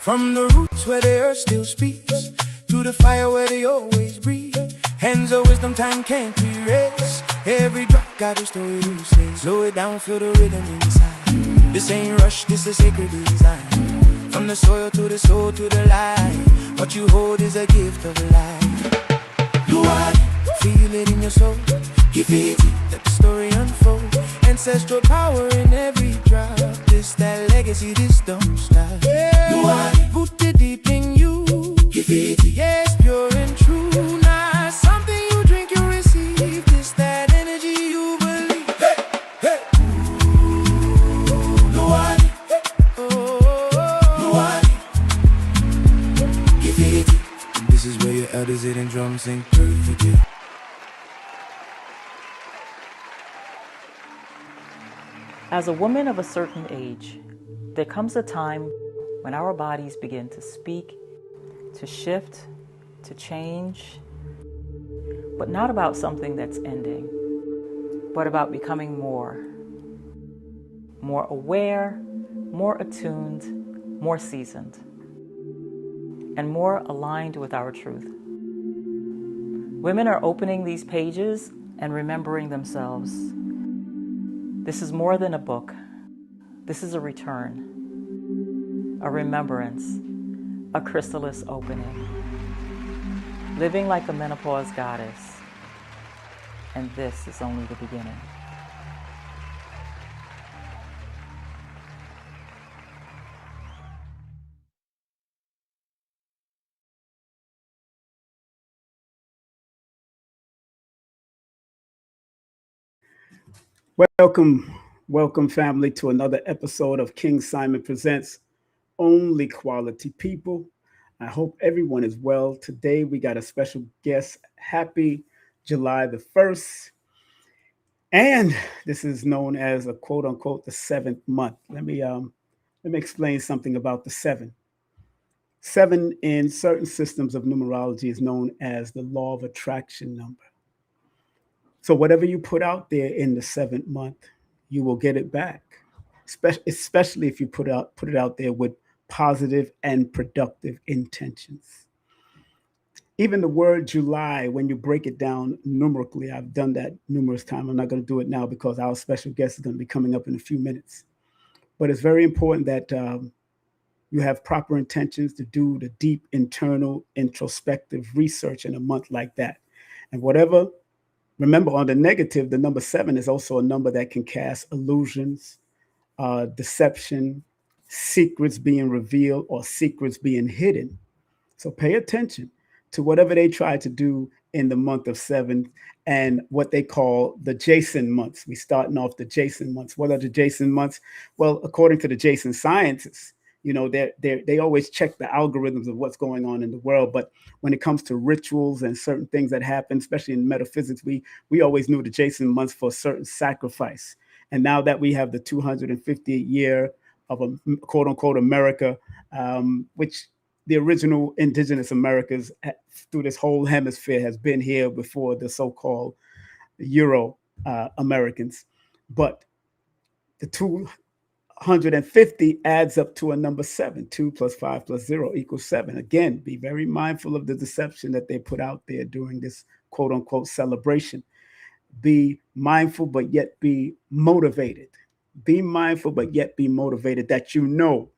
From the roots where the earth still speaks, to the fire where they always breathe. Hands of wisdom, time can't erase. Every drop got a story to say. Slow it down, feel the rhythm inside. This ain't rush, this a sacred design. From the soil to the soul to the light, what you hold is a gift of life. You are, feel it in your soul. Give it, let the story unfold. Ancestral power in every drop. This that legacy, this don't stop. You are rooted deep in you. Give it, yes, pure and true. Not something you drink, you receive. This that energy you believe. Hey, hey. Luan, Luan. Give it. This is where your elders hit and drums sing perfectly. As a woman of a certain age, there comes a time when our bodies begin to speak, to shift, to change, but not about something that's ending, but about becoming more aware, more attuned, more seasoned, and more aligned with our truth. Women are opening these pages and remembering themselves. This is more than a book. This is a return, a remembrance, a chrysalis opening. Living like a menopause goddess. And this is only the beginning. Welcome family to another episode of King Simon Presents Only Quality People. I hope everyone is well. Today we got a special guest. Happy July the 1st. And this is known as a quote unquote the seventh month. Let me explain something about the seven. Seven in certain systems of numerology is known as the law of attraction number. So whatever you put out there in the seventh month, you will get it back, especially if you put it out there with positive and productive intentions. Even the word July, when you break it down numerically, I've done that numerous times. I'm not going to do it now because our special guest is going to be coming up in a few minutes. But it's very important that you have proper intentions to do the deep internal introspective research in a month like that. And remember, on the negative, the number 7 is also a number that can cast illusions, deception, secrets being revealed, or secrets being hidden. So pay attention to whatever they try to do in the month of 7 and what they call the Jason months. We're starting off the Jason months. What are the Jason months? Well, according to the Jason scientists, they always check the algorithms of what's going on in the world. But when it comes to rituals and certain things that happen, especially in metaphysics, we always knew the Jason months for a certain sacrifice. And now that we have the 250th year of a quote unquote America, which the original Indigenous Americas through this whole hemisphere has been here before the so-called Euro Americans. But the 250 adds up to a number 7. 2 plus 5 plus 0 equals 7. Again, be very mindful of the deception that they put out there during this quote unquote celebration. Be mindful, but yet be motivated. Be mindful, but yet be motivated, that you know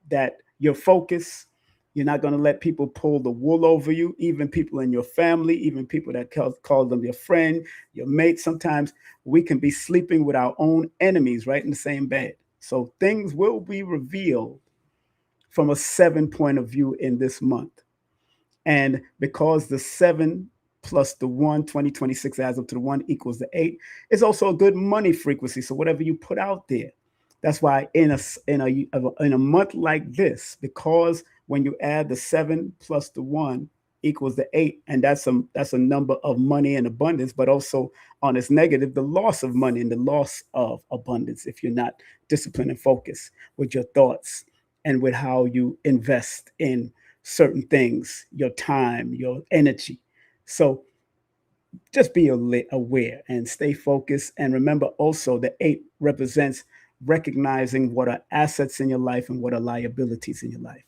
that your focus, you're not going to let people pull the wool over you, even people in your family, even people that call them your friend, your mate. Sometimes we can be sleeping with our own enemies right in the same bed. So things will be revealed from a 7 point of view in this month. And because the 7 plus the 1, 2026 adds up to the 1 equals the 8, it's also a good money frequency. So whatever you put out there, that's why in a month like this, because when you add the 7 plus the 1 equals the 8, and that's a number of money and abundance, but also on its negative, the loss of money and the loss of abundance if you're not disciplined and focused with your thoughts and with how you invest in certain things, your time, your energy. So just be aware and stay focused. And remember also the 8 represents recognizing what are assets in your life and what are liabilities in your life.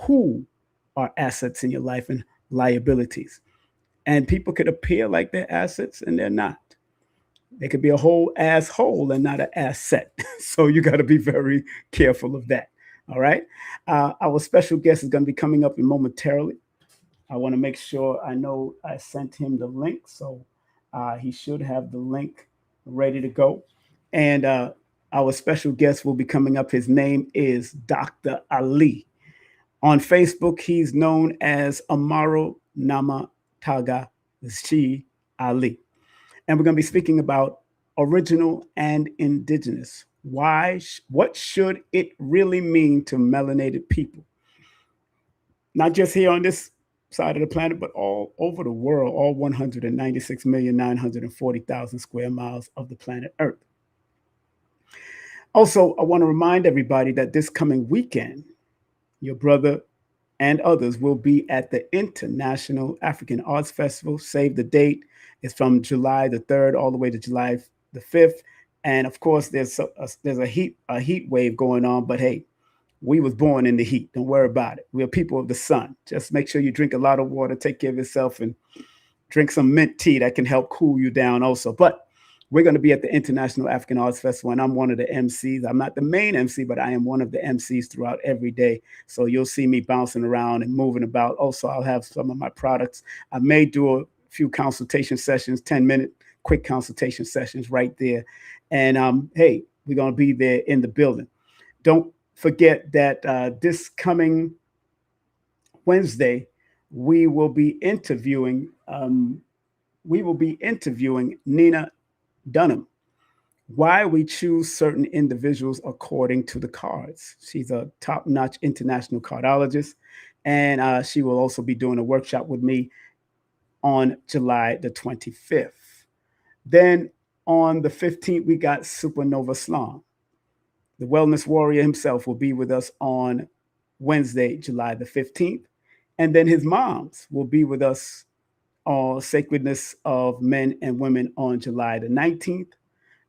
who are assets in your life and liabilities. And people could appear like they're assets and they're not. They could be a whole asshole and not an asset. So you got to be very careful of that. All right. Our special guest is going to be coming up in momentarily. I want to make sure I know I sent him the link. So he should have the link ready to go. And our special guest will be coming up. His name is Dr. Ali. On Facebook, he's known as Amaro Nama Taga Shi Ali. And we're going to be speaking about original and indigenous. What should it really mean to melanated people? Not just here on this side of the planet, but all over the world, all 196,940,000 square miles of the planet Earth. Also, I want to remind everybody that this coming weekend, your brother and others will be at the International African Arts Festival. Save the date. It's from July the 3rd all the way to July the 5th. And of course, there's a heat wave going on. But hey, we was born in the heat. Don't worry about it. We are people of the sun. Just make sure you drink a lot of water, take care of yourself, and drink some mint tea that can help cool you down also. But we're going to be at the International African Arts Festival, and I'm one of the MCs. I'm not the main MC, but I am one of the MCs throughout every day. So you'll see me bouncing around and moving about. Also, I'll have some of my products. I may do a few consultation sessions, 10-minute quick consultation sessions right there. And hey, we're going to be there in the building. Don't forget that this coming Wednesday, we will be interviewing Nina Dunham. Why we choose certain individuals according to the cards. She's a top-notch international cardologist, and she will also be doing a workshop with me on July the 25th. Then on the 15th, we got Supernova Slam. The wellness warrior himself will be with us on Wednesday, July the 15th. And then his moms will be with us on Sacredness of Men and Women on July the 19th.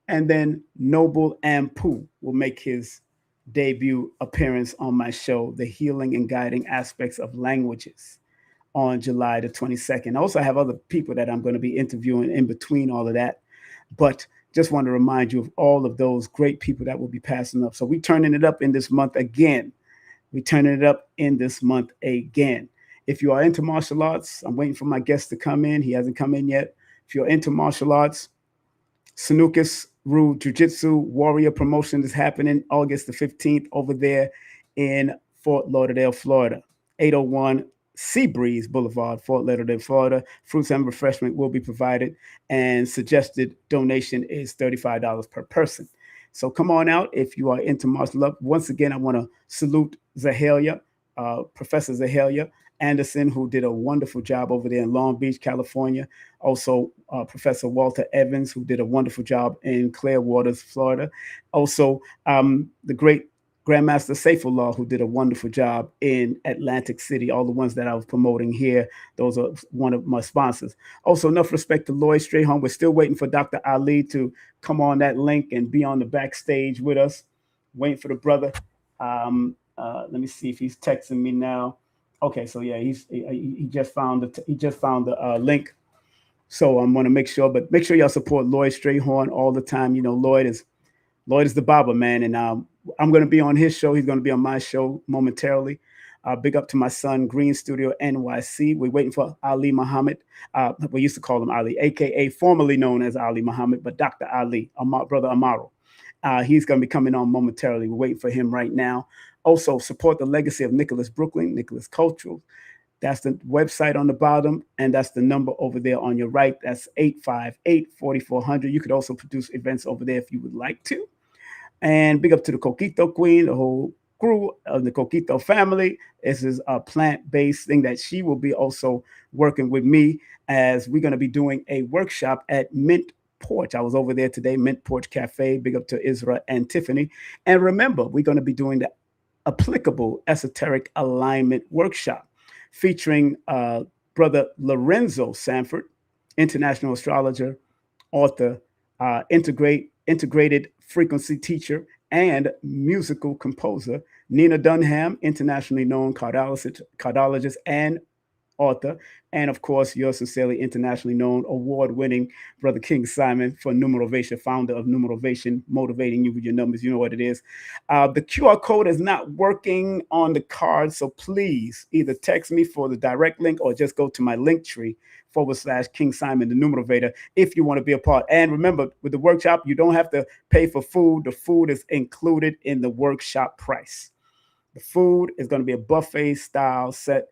And then Noble Ampu will make his debut appearance on my show, The Healing and Guiding Aspects of Languages, on July the 22nd. I also have other people that I'm going to be interviewing in between all of that. But just want to remind you of all of those great people that will be passing up. So we're turning it up in this month again. If you are into martial arts, I'm waiting for my guest to come in. He hasn't come in yet. If you're into martial arts, Sanukas Ryu Jiu-Jitsu Warrior Promotion is happening August the 15th over there in Fort Lauderdale, Florida. 801 Seabreeze Boulevard, Fort Lauderdale, Florida. Fruits and refreshment will be provided, and suggested donation is $35 per person. So come on out if you are into martial arts. Once again, I want to salute Zahalia, Professor Zahalia Anderson, who did a wonderful job over there in Long Beach, California. Also, Professor Walter Evans, who did a wonderful job in Clearwaters, Florida. Also, the great Grandmaster Saifullah, who did a wonderful job in Atlantic City. All the ones that I was promoting here, those are one of my sponsors. Also, enough respect to Lloyd Strayhorn. We're still waiting for Dr. Ali to come on that link and be on the backstage with us. Waiting for the brother. Let me see if he's texting me now. Okay, so yeah, he just found the link. So I'm going to make sure y'all support Lloyd Strayhorn all the time. You know, Lloyd is the Baba, man, and I'm going to be on his show. He's going to be on my show momentarily. Big up to my son, Green Studio NYC. We're waiting for Ali Muhammad. We used to call him Ali, a.k.a. formerly known as Ali Muhammad, but Dr. Ali, brother Amaro. He's going to be coming on momentarily. We're waiting for him right now. Also, support the legacy of Nicholas Brooklyn, Nicholas Cultural. That's the website on the bottom, and that's the number over there on your right. That's 858-4400. You could also produce events over there if you would like to. And big up to the Coquito Queen, the whole crew of the Coquito family. This is a plant-based thing that she will be also working with me, as we're going to be doing a workshop at Mint Porch. I was over there today, Mint Porch Cafe. Big up to Isra and Tiffany. And remember, we're going to be doing the Applicable Esoteric Alignment Workshop, featuring Brother Lorenzo Sanford, international astrologer, author, integrated frequency teacher, and musical composer. Nina Dunham, internationally known cardiologist and author, and of course, yours sincerely, internationally known, award-winning Brother King Simon for Numerovation, founder of Numerovation, motivating you with your numbers. You know what it is. The QR code is not working on the card, so please either text me for the direct link or just go to my Linktree /King Simon the Numerovator if you want to be a part. And remember, with the workshop, you don't have to pay for food. The food is included in the workshop price. The food is going to be a buffet style setting.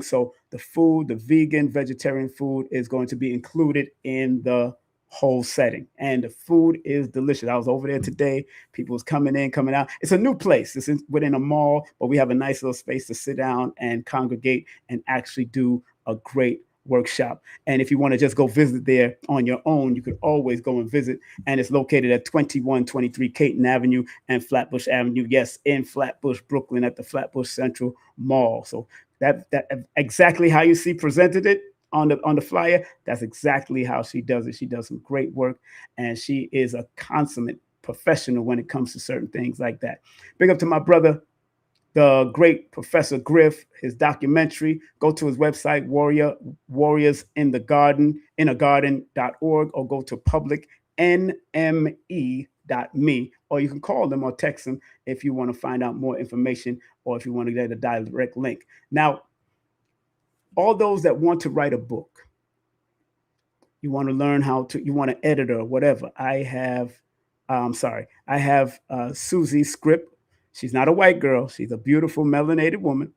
So the food, the vegan, vegetarian food is going to be included in the whole setting. And the food is delicious. I was over there today. People was coming in, coming out. It's a new place. It's within a mall, but we have a nice little space to sit down and congregate and actually do a great workshop. And if you want to just go visit there on your own, you could always go and visit. And it's located at 2123 Caton Avenue and Flatbush Avenue. Yes, in Flatbush, Brooklyn, at the Flatbush Central Mall. So that exactly how you see presented it on the flyer. That's exactly how she does it. She does some great work, and she is a consummate professional when it comes to certain things like that. Big up to my brother, the great Professor Griff, his documentary. Go to his website, warriorsinthegarden.org, or go to publicnme.me, or you can call them or text them if you want to find out more information or if you want to get a direct link. Now, all those that want to write a book, you want to learn you want an editor or whatever, I have Susie's script. She's not a white girl. She's a beautiful melanated woman.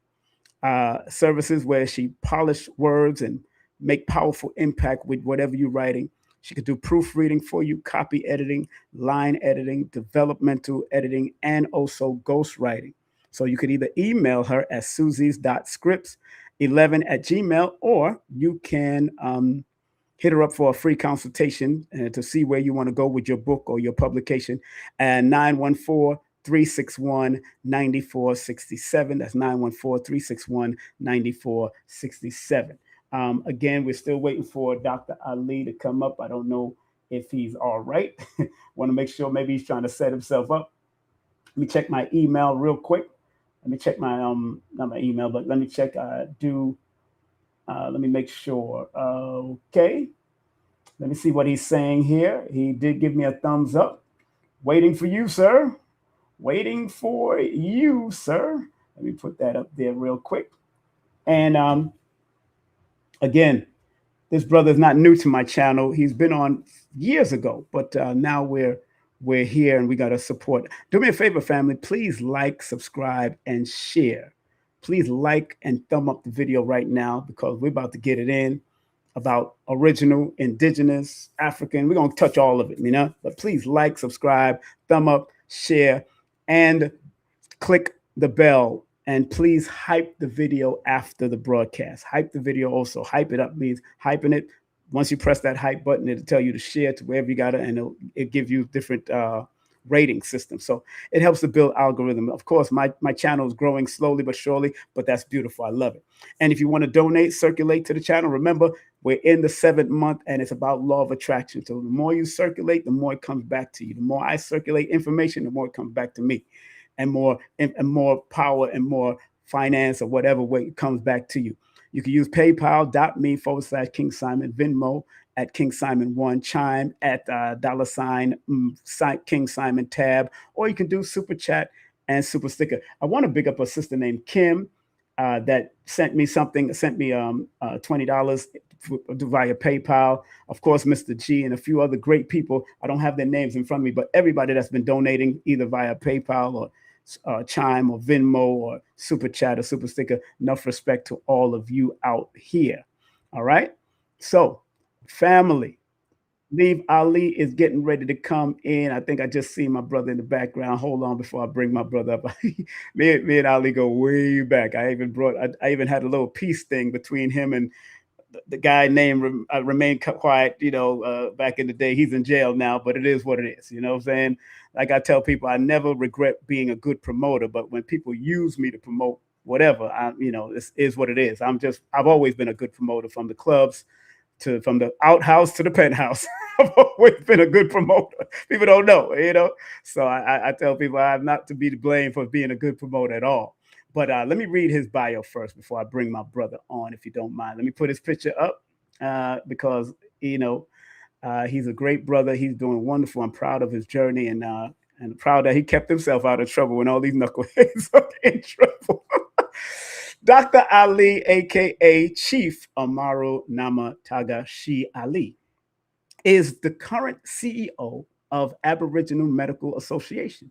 Services where she polish words and make powerful impact with whatever you're writing. She could do proofreading for you, copy editing, line editing, developmental editing, and also ghostwriting. So you could either email her at susies.scripts11@gmail, or you can hit her up for a free consultation to see where you want to go with your book or your publication, and 914-361-9467. That's 914-361-9467. Again, we're still waiting for Dr. Ali to come up. I don't know if he's all right. Want to make sure maybe he's trying to set himself up. Let me check my email real quick. Let me check my not my email, but let me check. Let me make sure. Okay. Let me see what he's saying here. He did give me a thumbs up. Waiting for you, sir. Waiting for you, sir. Let me put that up there real quick. And again, this brother is not new to my channel. He's been on years ago, but now we're here and we got to support. Do me a favor, family. Please like, subscribe, and share. Please like and thumb up the video right now, because we're about to get it in about original, indigenous, African. We're going to touch all of it, but please like, subscribe, thumb up, share, and click the bell. And please hype the video after the broadcast. Hype the video also. Hype it up means hyping it. Once you press that hype button, it'll tell you to share to wherever you got it, and it'll give you different rating system. So it helps to build algorithm. Of course, my channel is growing slowly but surely, but that's beautiful. I love it. And if you want to donate, circulate to the channel, remember, we're in the 7th month and it's about law of attraction. So the more you circulate, the more it comes back to you. The more I circulate information, the more it comes back to me, and more power and more finance or whatever way it comes back to you. You can use paypal.me/King Simon, Venmo at King Simon 1, Chime at $ King Simon tab, or you can do super chat and super sticker. I want to big up a sister named Kim that sent me $20 via PayPal. Of course, Mr. G and a few other great people. I don't have their names in front of me, but everybody that's been donating either via PayPal or Chime or Venmo or super chat or super sticker. Enough respect to all of you out here. All right. So, family, Leave Ali is getting ready to come in. I think I just see my brother in the background. Hold on before I bring my brother up. me and Ali go way back. I even had a little peace thing between him and the guy named Remain Quiet, back in the day. He's in jail now, but it is what it is. You know what I'm saying? Like I tell people, I never regret being a good promoter, but when people use me to promote whatever, this is what it is. I've always been a good promoter, from the clubs to from the outhouse to the penthouse. I've always been a good promoter. People don't know, you know. So I tell people I'm not to be blamed for being a good promoter at all. But let me read his bio first before I bring my brother on, if you don't mind. Let me put his picture up because you know he's a great brother. He's doing wonderful. I'm proud of his journey and proud that he kept himself out of trouble when all these knuckleheads are in trouble. Dr. Ali, aka Chief Amaru Nama Tagashi Ali, is the current CEO of Aboriginal Medical Association.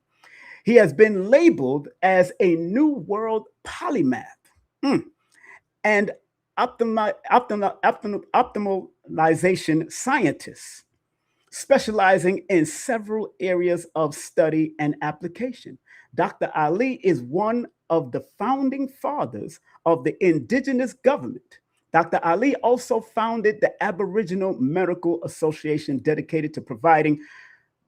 He has been labeled as a New World polymath and optimization scientist, specializing in several areas of study and application. Dr. Ali is one of the founding fathers of the Indigenous government. Dr. Ali also founded the Aboriginal Medical Association, dedicated to providing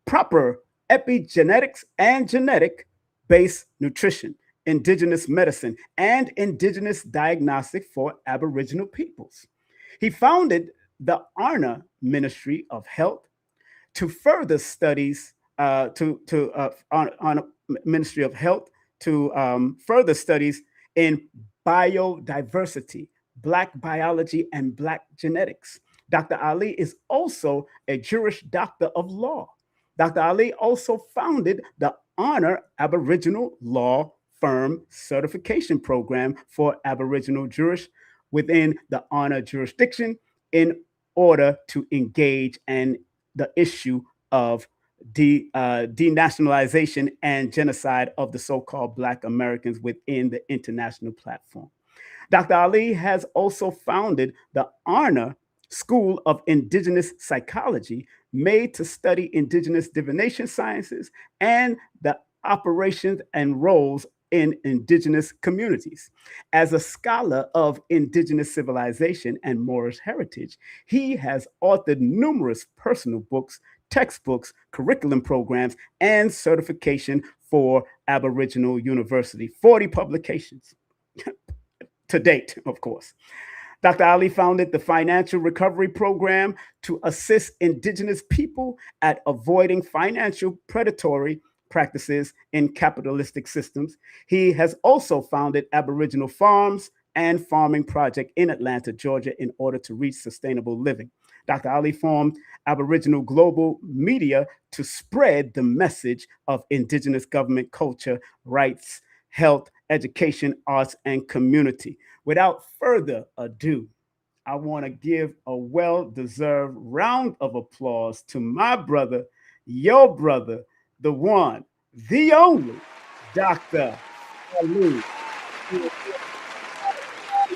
proper epigenetics and genetic based nutrition, indigenous medicine, and indigenous diagnostic for Aboriginal peoples. He founded the ARNA Ministry of Health to further studies on Ministry of Health to further studies in biodiversity, Black biology, and Black genetics. Dr. Ali is also a Jewish doctor of law. Dr. Ali also founded the Honor Aboriginal Law Firm Certification Program for Aboriginal Jewish within the Honor jurisdiction in order to engage in the issue of denationalization and genocide of the so-called Black Americans within the international platform. Dr. Ali has also founded the Arna School of Indigenous Psychology, made to study indigenous divination sciences and the operations and roles in indigenous communities. As a scholar of indigenous civilization and Moorish heritage, he has authored numerous personal books, textbooks, curriculum programs, and certification for Aboriginal University, 40 publications to date, of course. Dr. Ali founded the Financial Recovery Program to assist Indigenous people at avoiding financial predatory practices in capitalistic systems. He has also founded Aboriginal Farms and Farming Project in Atlanta, Georgia, in order to reach sustainable living. Dr. Ali formed Aboriginal Global Media to spread the message of Indigenous government culture, rights, health, education, arts, and community. Without further ado, I want to give a well-deserved round of applause to my brother, your brother, the one, the only, Dr. Ali.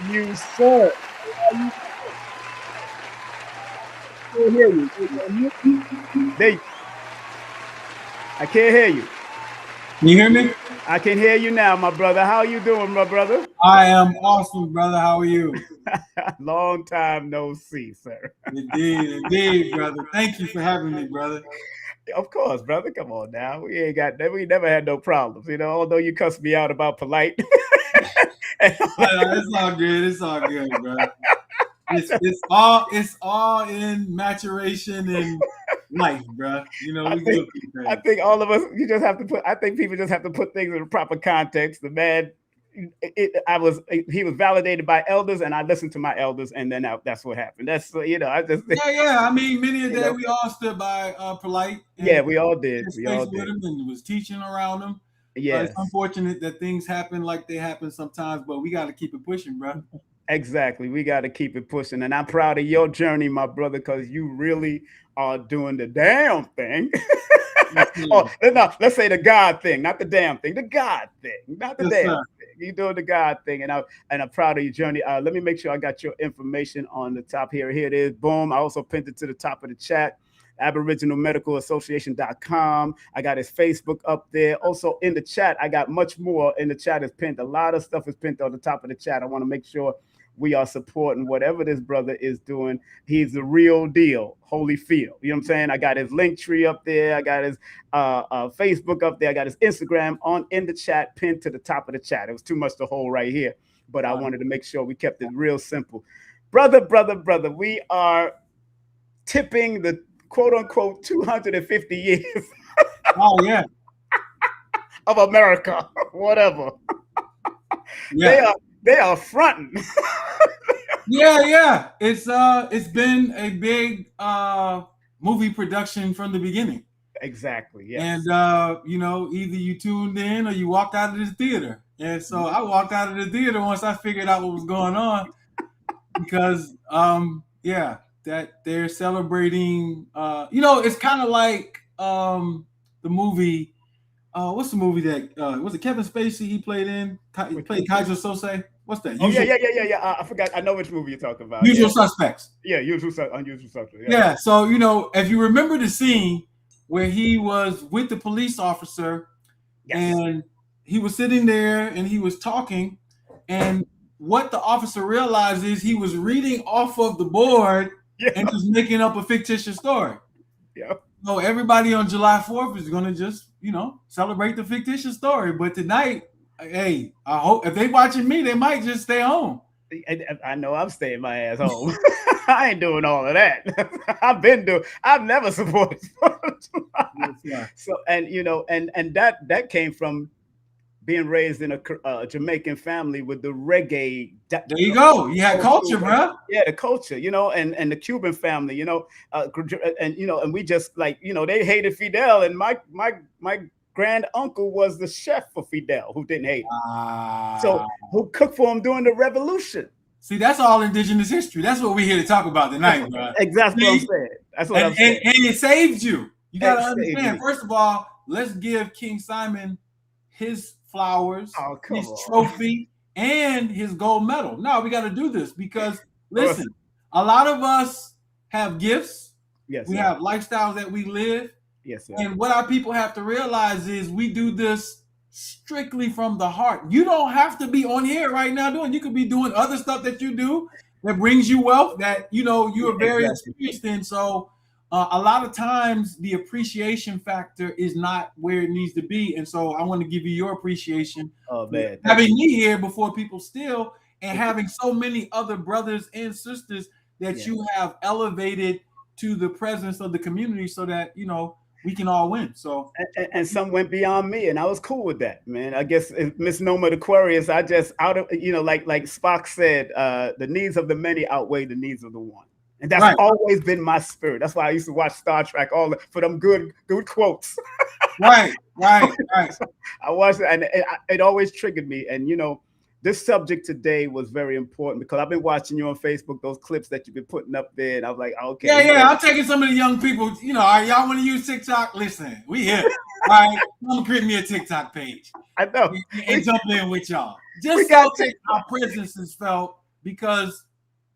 You, sir. I can't hear you. They, I can't hear you. Can you hear me? I can hear you now, my brother. How you doing, my brother? I am awesome, brother. How are you? Long time no see, sir. Indeed, brother. Thank you for having me, brother. Of course, brother. Come on now. We never had no problems, you know, although you cussed me out about polite. It's all good. It's all good, brother. It's all in maturation and life, bro. You know, I think all of us, you just have to put. I think people just have to put things in the proper context. The man, he was validated by elders, and I listened to my elders, and then that's what happened. That's I just yeah. I mean, many a day we all stood by polite. Yeah, we all did. We all with did. him and was teaching around him. Yes. It's unfortunate that things happen like they happen sometimes, but we got to keep it pushing, bro. Exactly. We got to keep it pushing. And I'm proud of your journey, my brother, because you really are doing the damn thing. Oh, no, let's say the God thing, not the damn thing, the God thing, not the damn thing. You're doing the God thing, and I'm proud of your journey. Let me make sure I got your information on the top here. Here it is. Boom. I also pinned it to the top of the chat. aboriginalmedicalassociation.com. I got his Facebook up there. Also in the chat, I got much more in the chat is pinned. A lot of stuff is pinned on the top of the chat. I want to make sure we are supporting whatever this brother is doing. He's the real deal, Holyfield. You know what I'm saying? I got his Linktree up there. I got his Facebook up there. I got his Instagram in the chat, pinned to the top of the chat. It was too much to hold right here, but I wanted to make sure we kept it real simple. brother, we are tipping the quote unquote 250 years Oh yeah, of America, whatever. They yeah, are they are fronting. yeah. It's been a big movie production from the beginning. Exactly. And Yes. either you tuned in or you walked out of the theater. And so I walked out of the theater once I figured out what was going on because yeah, that they're celebrating it's kind of like the movie what's the movie that was it Kevin Spacey he played in? He Which played one? Kaiser Sose. What's that? Oh yeah. I forgot. I know which movie you're talking about. Usual Yeah, Suspects. yeah. Unusual subject. Yeah. Yeah, so if you remember the scene where he was with the police officer Yes. and he was sitting there and he was talking, and what the officer realized is he was reading off of the board Yeah. and just making up a fictitious story. Yeah. So everybody on July 4th is going to just, celebrate the fictitious story. But tonight, hey, I hope if they watching me, they might just stay home. I know I'm staying my ass home. I ain't doing all of that. I've never supported. Yeah. So, and and that came from being raised in a Jamaican family with the reggae. There you go. You had culture, bro. Yeah, the culture, and the Cuban family, and we just they hated Fidel, and my grand uncle was the chef for Fidel, who didn't hate him. So who cooked for him during the revolution. See, that's all indigenous history. That's what we're here to talk about tonight, bro. Exactly what I'm saying. That's what I'm saying. And it saved you. You got to understand. Me. First of all, let's give King Simon his flowers, his trophy, and his gold medal. No, we got to do this because, listen, a lot of us have gifts. Yes, we have lifestyles that we live. Yes, sir. And what our people have to realize is we do this strictly from the heart. You don't have to be on here right now doing. You could be doing other stuff that you do that brings you wealth that you are very experienced in. So a lot of times the appreciation factor is not where it needs to be. And so I want to give you your appreciation. Oh man, having me here before people still and having so many other brothers and sisters that you have elevated to the presence of the community so that we can all win. So and some went beyond me, and I was cool with that, man. I guess misnomer the Aquarius. I just out of like Spock said, the needs of the many outweigh the needs of the one, and that's always been my spirit. That's why I used to watch Star Trek for them good quotes. Right. I watched it, and it always triggered me. And this subject today was very important because I've been watching you on Facebook, those clips that you've been putting up there, and I was like, okay. Yeah. I'm taking some of the young people. Y'all want to use TikTok? Listen, we here. All right, I'm gonna create me a TikTok page. I know, and jump in with y'all. Just so that our presence is felt because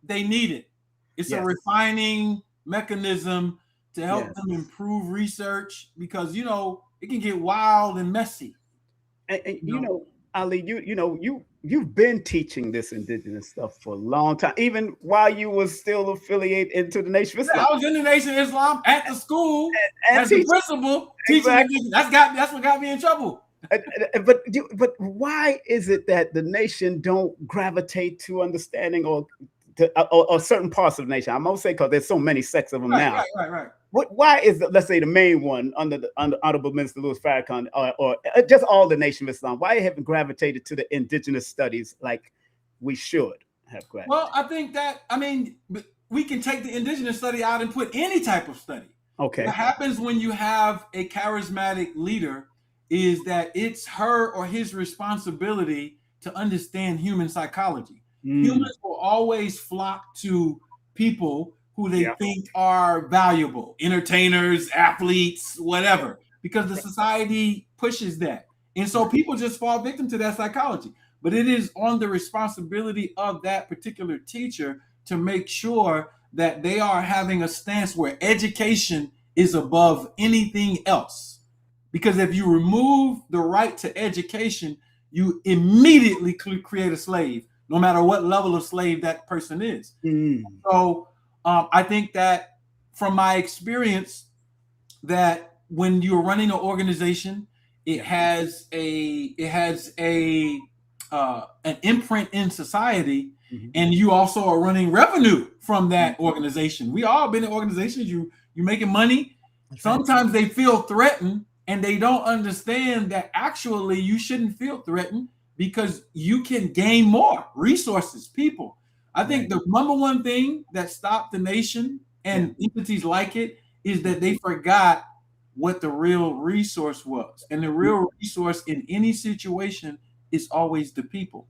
they need it. It's a refining mechanism to help them improve research because it can get wild and messy. And Ali, you've been teaching this indigenous stuff for a long time, even while you was still affiliated into the Nation of Islam. I was in the Nation of Islam at the school as the principal teaching. That's what got me in trouble. But why is it that the nation don't gravitate to understanding or certain parts of the nation? I'm gonna say because there's so many sects of them now. Right. Why is let's say the main one under Honorable Minister Louis Farrakhan or just all the Nation of Islam? Why haven't gravitated to the indigenous studies like we should have gravitated? Well, I think that we can take the indigenous study out and put any type of study. Okay. What happens when you have a charismatic leader is that it's her or his responsibility to understand human psychology. Humans will always flock to people who they think are valuable, entertainers, athletes, whatever, because the society pushes that. And so people just fall victim to that psychology. But it is on the responsibility of that particular teacher to make sure that they are having a stance where education is above anything else. Because if you remove the right to education, you immediately create a slave, no matter what level of slave that person is. So I think that from my experience, that when you're running an organization, it has an imprint in society, and you also are running revenue from that organization. We all been in organizations. You making money. Sometimes they feel threatened, and they don't understand that actually you shouldn't feel threatened because you can gain more resources, people. I think the number one thing that stopped the nation and entities like it is that they forgot what the real resource was. And the real resource in any situation is always the people.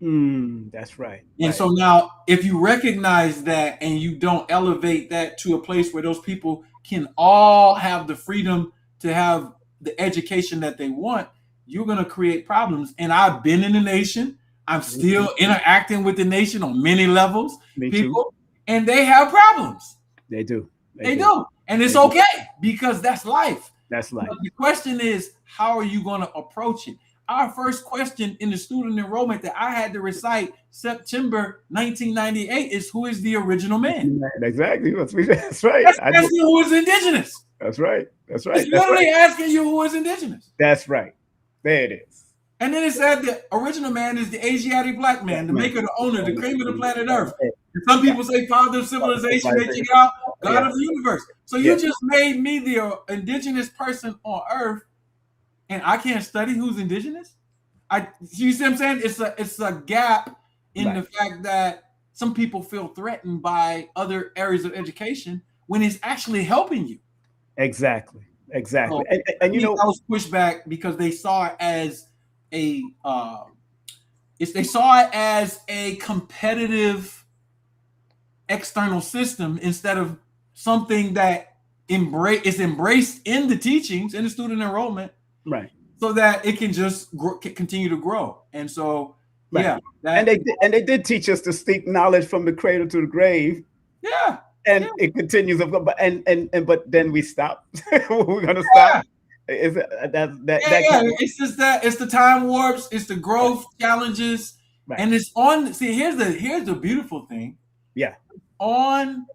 That's right. And so now, if you recognize that and you don't elevate that to a place where those people can all have the freedom to have the education that they want, you're going to create problems. And I've been in the nation. I'm still interacting with the nation on many levels, people, and they have problems. They do. They do. And it's okay because that's life. That's life. But the question is, how are you going to approach it? Our first question in the student enrollment that I had to recite September 1998 is, who is the original man? Exactly. That's right. That's asking who is indigenous. That's right. That's right. It's literally asking you who is indigenous. That's right. There it is. And then it said the original man is the Asiatic black man, the maker, the owner, the cream of the planet Earth. And some people say father of civilization, they take it out, God of the universe. So you just made me the indigenous person on Earth, and I can't study who's indigenous? You see what I'm saying? It's a gap in the fact that some people feel threatened by other areas of education when it's actually helping you. Exactly. So, and you know, I was pushed back because they saw it as a competitive external system instead of something that is embraced in the teachings in the student enrollment, right? So that it can just continue to grow. And so, and they did teach us to seek knowledge from the cradle to the grave. Yeah, and it continues. But then we stop. We're gonna stop. Is it It's just that it's the time warps, it's the growth challenges, and it's on. See, here's the beautiful thing. Yeah, on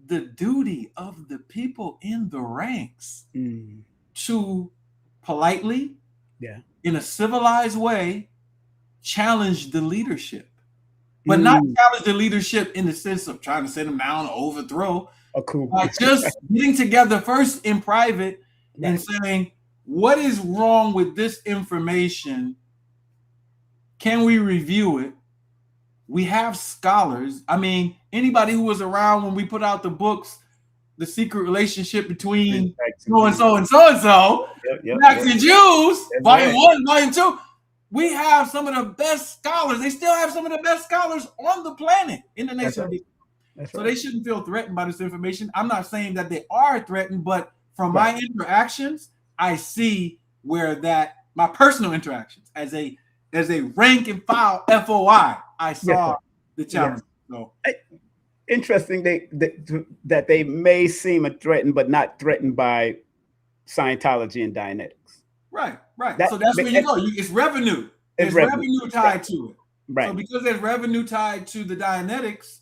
the duty of the people in the ranks to politely, in a civilized way, challenge the leadership, but not challenge the leadership in the sense of trying to sit them down or overthrow. Cool. Just getting together first in private and saying, what is wrong with this information? Can we review it? We have scholars. I mean, anybody who was around when we put out the books, The Secret Relationship Between so-and-so and so-and-so, Blacks and Jews, volume 1, volume 2, we have some of the best scholars. They still have some of the best scholars on the planet in the nation. So they shouldn't feel threatened by this information. I'm not saying that they are threatened, but from my interactions, I see where my personal interactions as a rank and file FOI, I saw the challenge. So interesting that they may seem threatened, but not threatened by Scientology and Dianetics. Right. So that's where you go. It's revenue. There's revenue tied to it. Right. So because there's revenue tied to the Dianetics,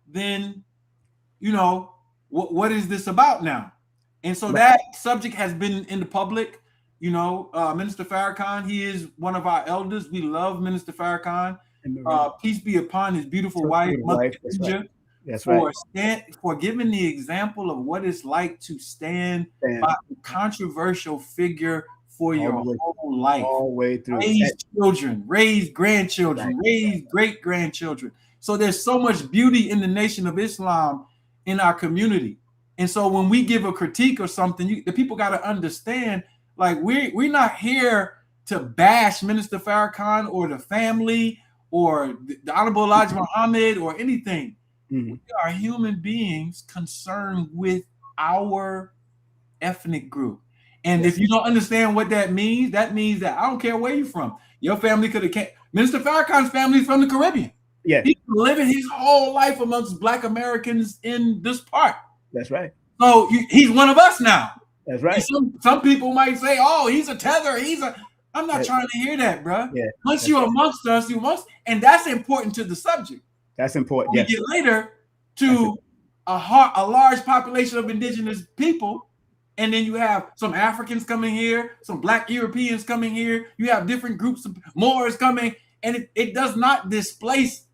then what is this about now? And so that subject has been in the public. Minister Farrakhan, he is one of our elders. We love Minister Farrakhan. Peace be upon his beautiful wife, Mother Khadija, for giving the example of what it's like to stand by a controversial figure for your whole life. All the way through. Raise children, raise grandchildren, raise great-grandchildren. So there's so much beauty in the Nation of Islam in our community. And so when we give a critique or something, the people got to understand, like, we're not here to bash Minister Farrakhan or the family or the Honorable Elijah Muhammad or anything. We are human beings concerned with our ethnic group. And if you don't understand what that means that I don't care where you're from. Your family could have came. Minister Farrakhan's family is from the Caribbean. Yeah. He's living his whole life amongst Black Americans in this part. That's right. So he's one of us now. That's right. Some people might say, "Oh, he's a tether. I'm not trying to hear that, bro. Yeah, once you're amongst us, and that's important to the subject. That's important. We get later to a large population of indigenous people, and then you have some Africans coming here, some Black Europeans coming here. You have different groups of Moors coming, and it does not displace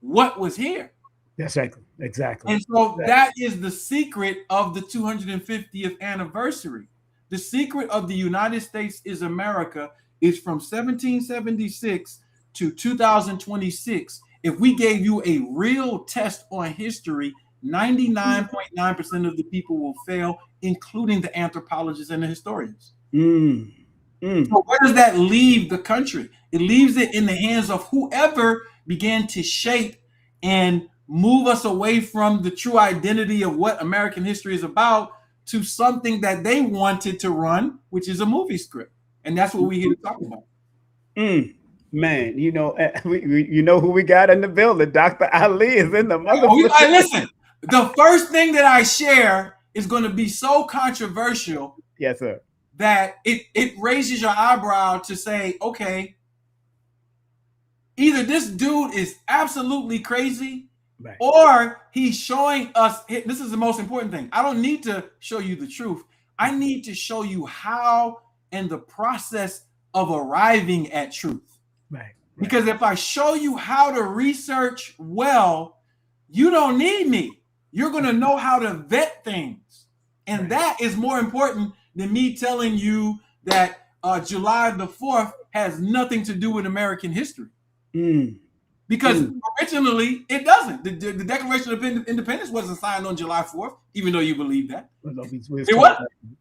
what was here. That's exactly. And so that is the secret of the 250th anniversary. The secret of the United States is America is from 1776 to 2026. If we gave you a real test on history, 99.9% of the people will fail, including the anthropologists and the historians. So where does that leave the country? It leaves it in the hands of whoever began to shape and move us away from the true identity of what American history is about to something that they wanted to run, which is a movie script. And that's what we're here to talk about. Man, you know who we got in the building. Dr. Ali is in the motherfucker. Listen, the first thing that I share is going to be so controversial. Yes, sir. That it raises your eyebrow to say, okay, either this dude is absolutely crazy, right, or he's showing us, this is the most important thing. I don't need to show you the truth. I need to show you how and the process of arriving at truth. Right. Because if I show you how to research well, you don't need me. You're going to know how to vet things. And right, that is more important than me telling you that July the 4th has nothing to do with American history. Because originally it doesn't. The Declaration of Independence wasn't signed on July 4th, even though you believe that. It was.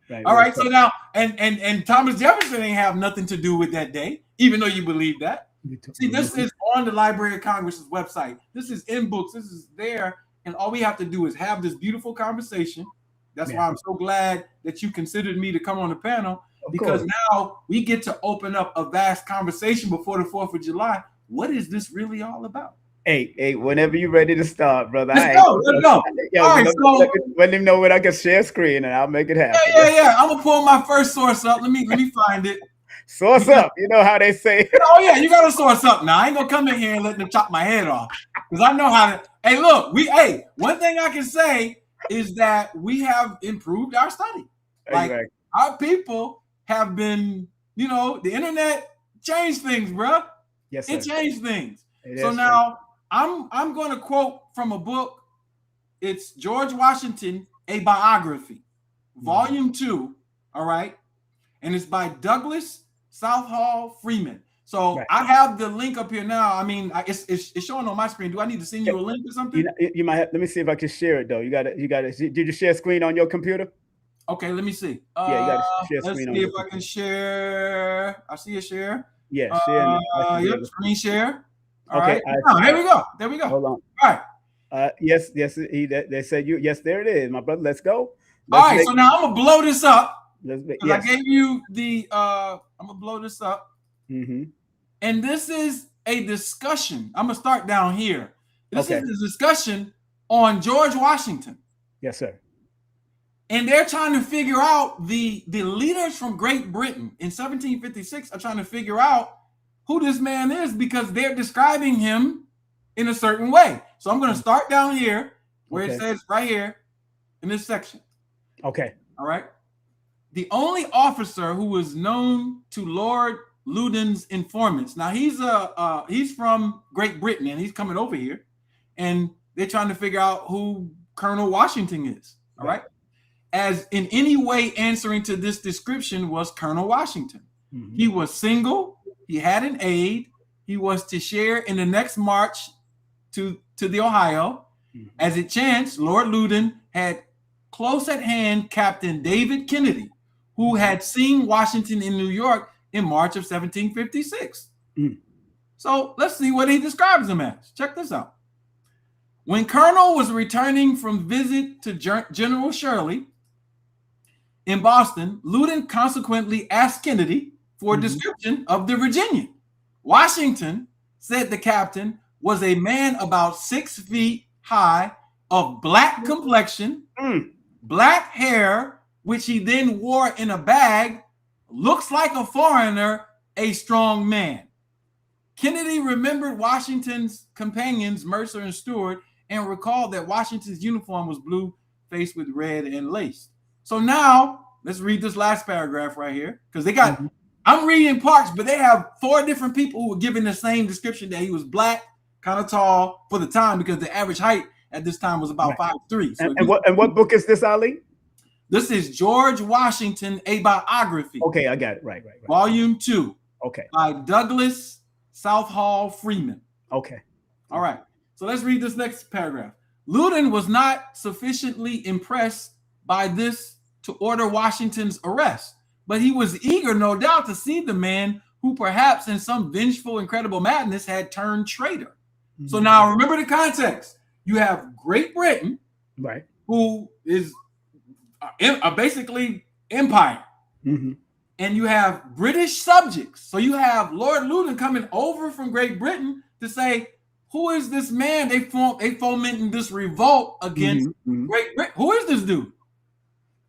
Right, all right. So now, and Thomas Jefferson ain't have nothing to do with that day, even though you believe that. See, this is on the Library of Congress's website. This is in books. This is there. And all we have to do is have this beautiful conversation. That's why I'm so glad that you considered me to come on the panel, because now we get to open up a vast conversation before the 4th of July. What is this really all about? Hey, whenever you're ready to start, brother. Let's go. Yo, all right, let him know when I can share screen and I'll make it happen. Yeah. I'm gonna pull my first source up. Let me find it. Source up. You know how they say. Oh yeah, you gotta source up now. I ain't gonna come in here and let them chop my head off, because I know how to. Hey, look, one thing I can say is that we have improved our study. Like our people have been, the internet changed things, bro. Yes, sir. It changed things. So now I'm going to quote from a book. It's George Washington, a Biography, Volume 2. All right, and it's by Douglas Southall Freeman. So I have the link up here now. I mean, it's showing on my screen. Do I need to send you a link or something? You might have, let me see if I can share it though. You got to. Did you share screen on your computer? Okay, let me see. Yeah, you got to share screen. Let's see if I can share. I see a share. Yeah, share. Yep, screen share. All okay, right. Here we go. There we go. Hold on. All right. Yes. They said you. Yes, there it is, my brother. Let's go. All right. So now I'm gonna blow this up. Yes. I gave you the. I'm gonna blow this up. Mm-hmm. And this is a discussion. I'm gonna start down here. This is a discussion on George Washington. Yes, sir. And they're trying to figure out the leaders from Great Britain in 1756 are trying to figure out who this man is, because they're describing him in a certain way. So I'm going to start down here where it says right here in this section. Okay. All right. The only officer who was known to Lord Loudoun's informants. Now he's from Great Britain and he's coming over here, and they're trying to figure out who Colonel Washington is. All right. As in any way answering to this description was Colonel Washington. Mm-hmm. He was single. He had an aide. He was to share in the next march to the Ohio. Mm-hmm. As it chanced, Lord Loudoun had close at hand Captain David Kennedy, who had seen Washington in New York in March of 1756. Mm-hmm. So let's see what he describes him as. Check this out. When Colonel was returning from visit to General Shirley in Boston, Loudoun consequently asked Kennedy for a description of the Virginian. Washington, said the captain, was a man about 6 feet high, of black complexion, black hair, which he then wore in a bag, looks like a foreigner, a strong man. Kennedy remembered Washington's companions, Mercer and Stewart, and recalled that Washington's uniform was blue, faced with red and lace. So now let's read this last paragraph right here, because they got, I'm reading parts, but they have 4 different people who were given the same description, that he was black, kind of tall for the time because the average height at this time was about 5'3". So and what book is this, Ali? This is George Washington, a biography. Okay, I got it. Right. Volume 2. Okay. By Douglas Southall Freeman. Okay. All right. So let's read this next paragraph. Loudon was not sufficiently impressed by this to order Washington's arrest, but he was eager, no doubt, to see the man who perhaps in some vengeful, incredible madness had turned traitor. Mm-hmm. So now remember the context. You have Great Britain, right, who is basically empire. Mm-hmm. And you have British subjects. So you have Lord Loudon coming over from Great Britain to say, who is this man? They fomenting this revolt against Great Britain. Who is this dude?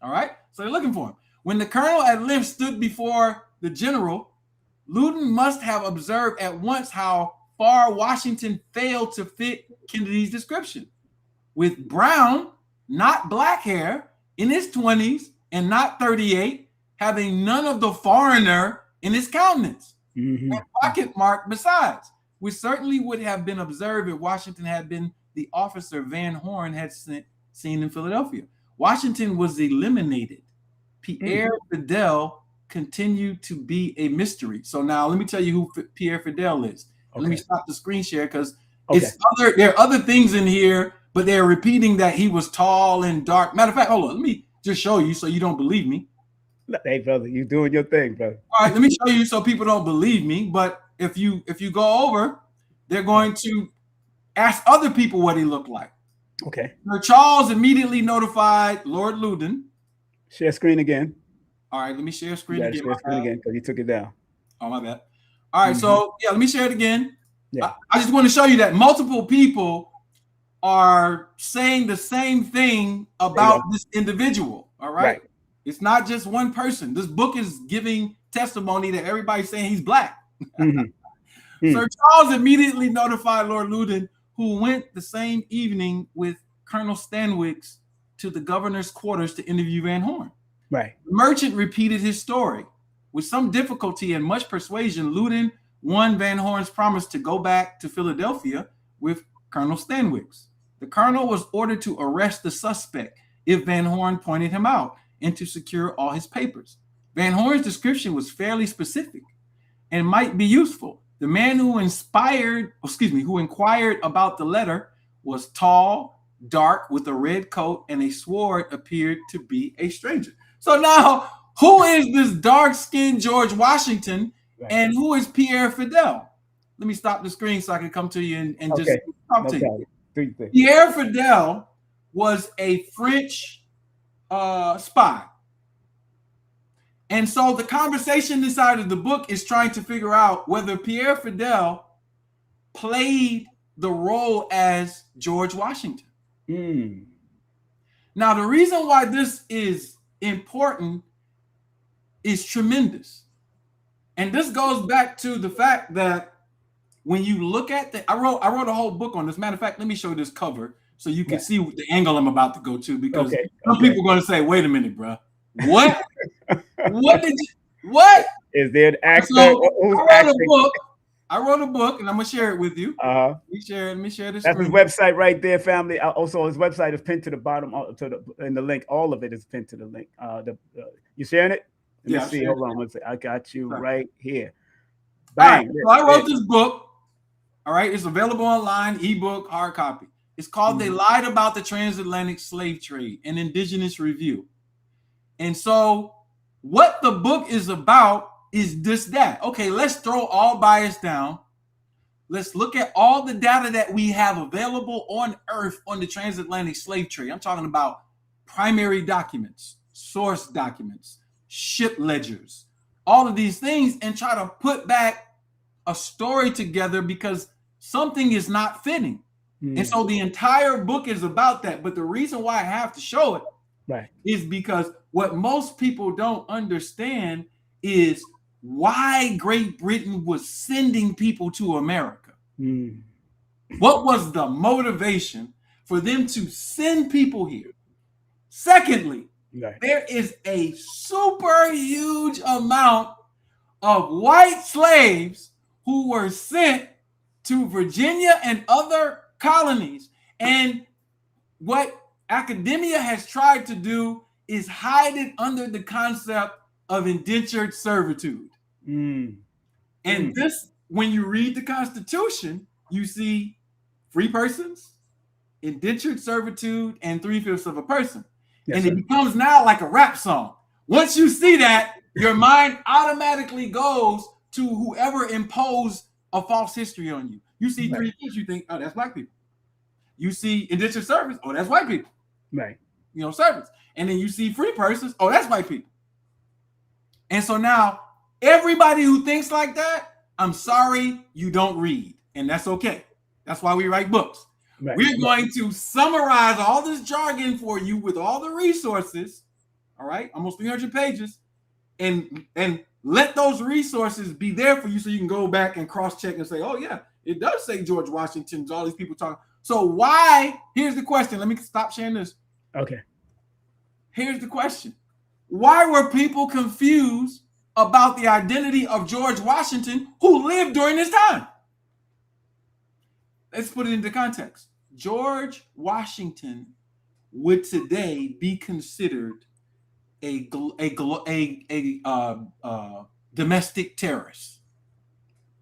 All right. So they're looking for him. When the colonel at length stood before the general, Loudon must have observed at once how far Washington failed to fit Kennedy's description. With brown, not black hair, in his 20s and not 38, having none of the foreigner in his countenance, and pocket mark besides, which certainly would have been observed if Washington had been the officer Van Horn had seen in Philadelphia. Washington was eliminated. Pierre Fidel continued to be a mystery. So now let me tell you who Pierre Fidel is. Okay. Let me stop the screen share because there are other things in here, but they're repeating that he was tall and dark. Matter of fact, hold on, let me just show you so you don't believe me. Hey, brother, you doing your thing, brother. All right, let me show you so people don't believe me. But if you go over, they're going to ask other people what he looked like. Okay. Sir Charles immediately notified Lord Loudon. Share screen again. All right, let me share screen again. Share screen again because you took it down. Oh, my bad. All right, so yeah, let me share it again. Yeah. I just want to show you that multiple people are saying the same thing about this individual. All right? It's not just one person. This book is giving testimony that everybody's saying he's black. Sir Charles immediately notified Lord Loudon, who went the same evening with Colonel Stanwix to the governor's quarters to interview Van Horn. Right. The merchant repeated his story. With some difficulty and much persuasion, Loudon won Van Horn's promise to go back to Philadelphia with Colonel Stanwix. The colonel was ordered to arrest the suspect if Van Horn pointed him out and to secure all his papers. Van Horn's description was fairly specific and might be useful. The man who inquired about the letter was tall, dark, with a red coat and a sword, appeared to be a stranger. So now, who is this dark-skinned George Washington and who is Pierre Fidel? Let me stop the screen so I can come to you and just talk to you. Pierre Fidel was a French spy. And so the conversation inside of the book is trying to figure out whether Pierre Fidel played the role as George Washington. Now, the reason why this is important is tremendous. And this goes back to the fact that when you look at I wrote a whole book on this. Matter of fact, let me show you this cover so you can see the angle I'm about to go to, because some people are going to say, wait a minute, bro. What? What? Is there an actor? So I wrote a book, and I'm going to share it with you. Let me share this. That's his website right there, family. Also, his website is pinned to the bottom in the link. All of it is pinned to the link. You sharing it? Let me see. Hold on. Let's see. I got you right here. Bang. Right. So I wrote this book. All right. It's available online, ebook, hard copy. It's called They Lied About the Transatlantic Slave Trade, an Indigenous Review. And so what the book is about is that. Okay, let's throw all bias down. Let's look at all the data that we have available on Earth on the transatlantic slave trade. I'm talking about primary documents, source documents, ship ledgers, all of these things, and try to put back a story together because something is not fitting. And so the entire book is about that. But the reason why I have to show it is because what most people don't understand is why Great Britain was sending people to America. What was the motivation for them to send people here? Secondly, there is a super huge amount of white slaves who were sent to Virginia and other colonies. And what academia has tried to do is hide it under the concept of indentured servitude. And this, when you read the Constitution, you see free persons, indentured servitude, and 3/5 of a person. Yes, and it becomes now like a rap song. Once you see that, your mind automatically goes to whoever imposed a false history on you. You see 3/5, you think, oh, that's black people. You see indentured servants, oh, that's white people. Right. You know, servants. And then you see free persons, oh, that's white people. And so now, everybody who thinks like that, I'm sorry, you don't read. And that's okay. That's why we write books. Right. We're going to summarize all this jargon for you with all the resources, all right, almost 300 pages, and let those resources be there for you so you can go back and cross-check and say, oh, yeah, it does say George Washington's, all these people talking. So why, here's the question. Let me stop sharing this. Okay. Here's the question. Why were people confused about the identity of George Washington, who lived during this time? Let's put it into context. George Washington would today be considered a domestic terrorist.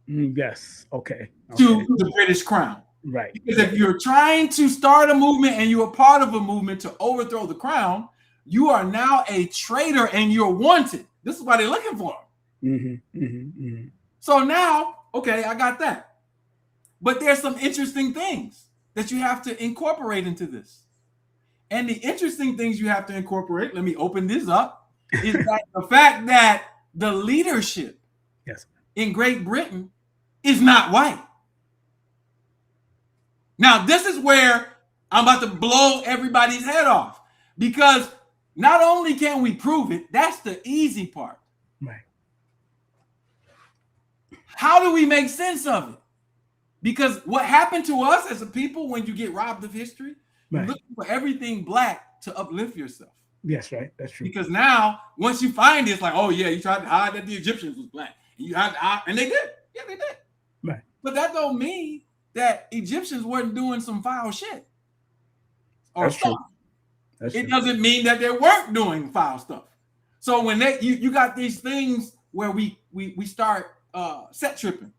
Yes. Okay. To the British crown. Right. Because if you're trying to start a movement and you're a part of a movement to overthrow the crown, you are now a traitor and you're wanted. This is why they're looking for him. So now, okay, I got that. But there's some interesting things that you have to incorporate into this. And the interesting things you have to incorporate, let me open this up, is that the fact that the leadership in Great Britain is not white. Now, this is where I'm about to blow everybody's head off, because not only can we prove it, that's the easy part. Right. How do we make sense of it? Because what happened to us as a people when you get robbed of history, you're looking for everything black to uplift yourself. Yes, right. That's true. Because now, once you find it, it's like, oh, yeah, you tried to hide that the Egyptians was black. And you had to hide, and they did. Yeah, they did. Right. But that don't mean that Egyptians weren't doing some foul shit. Or that's stuff. True. It doesn't mean that they weren't doing foul stuff. So when you got these things where we start set tripping.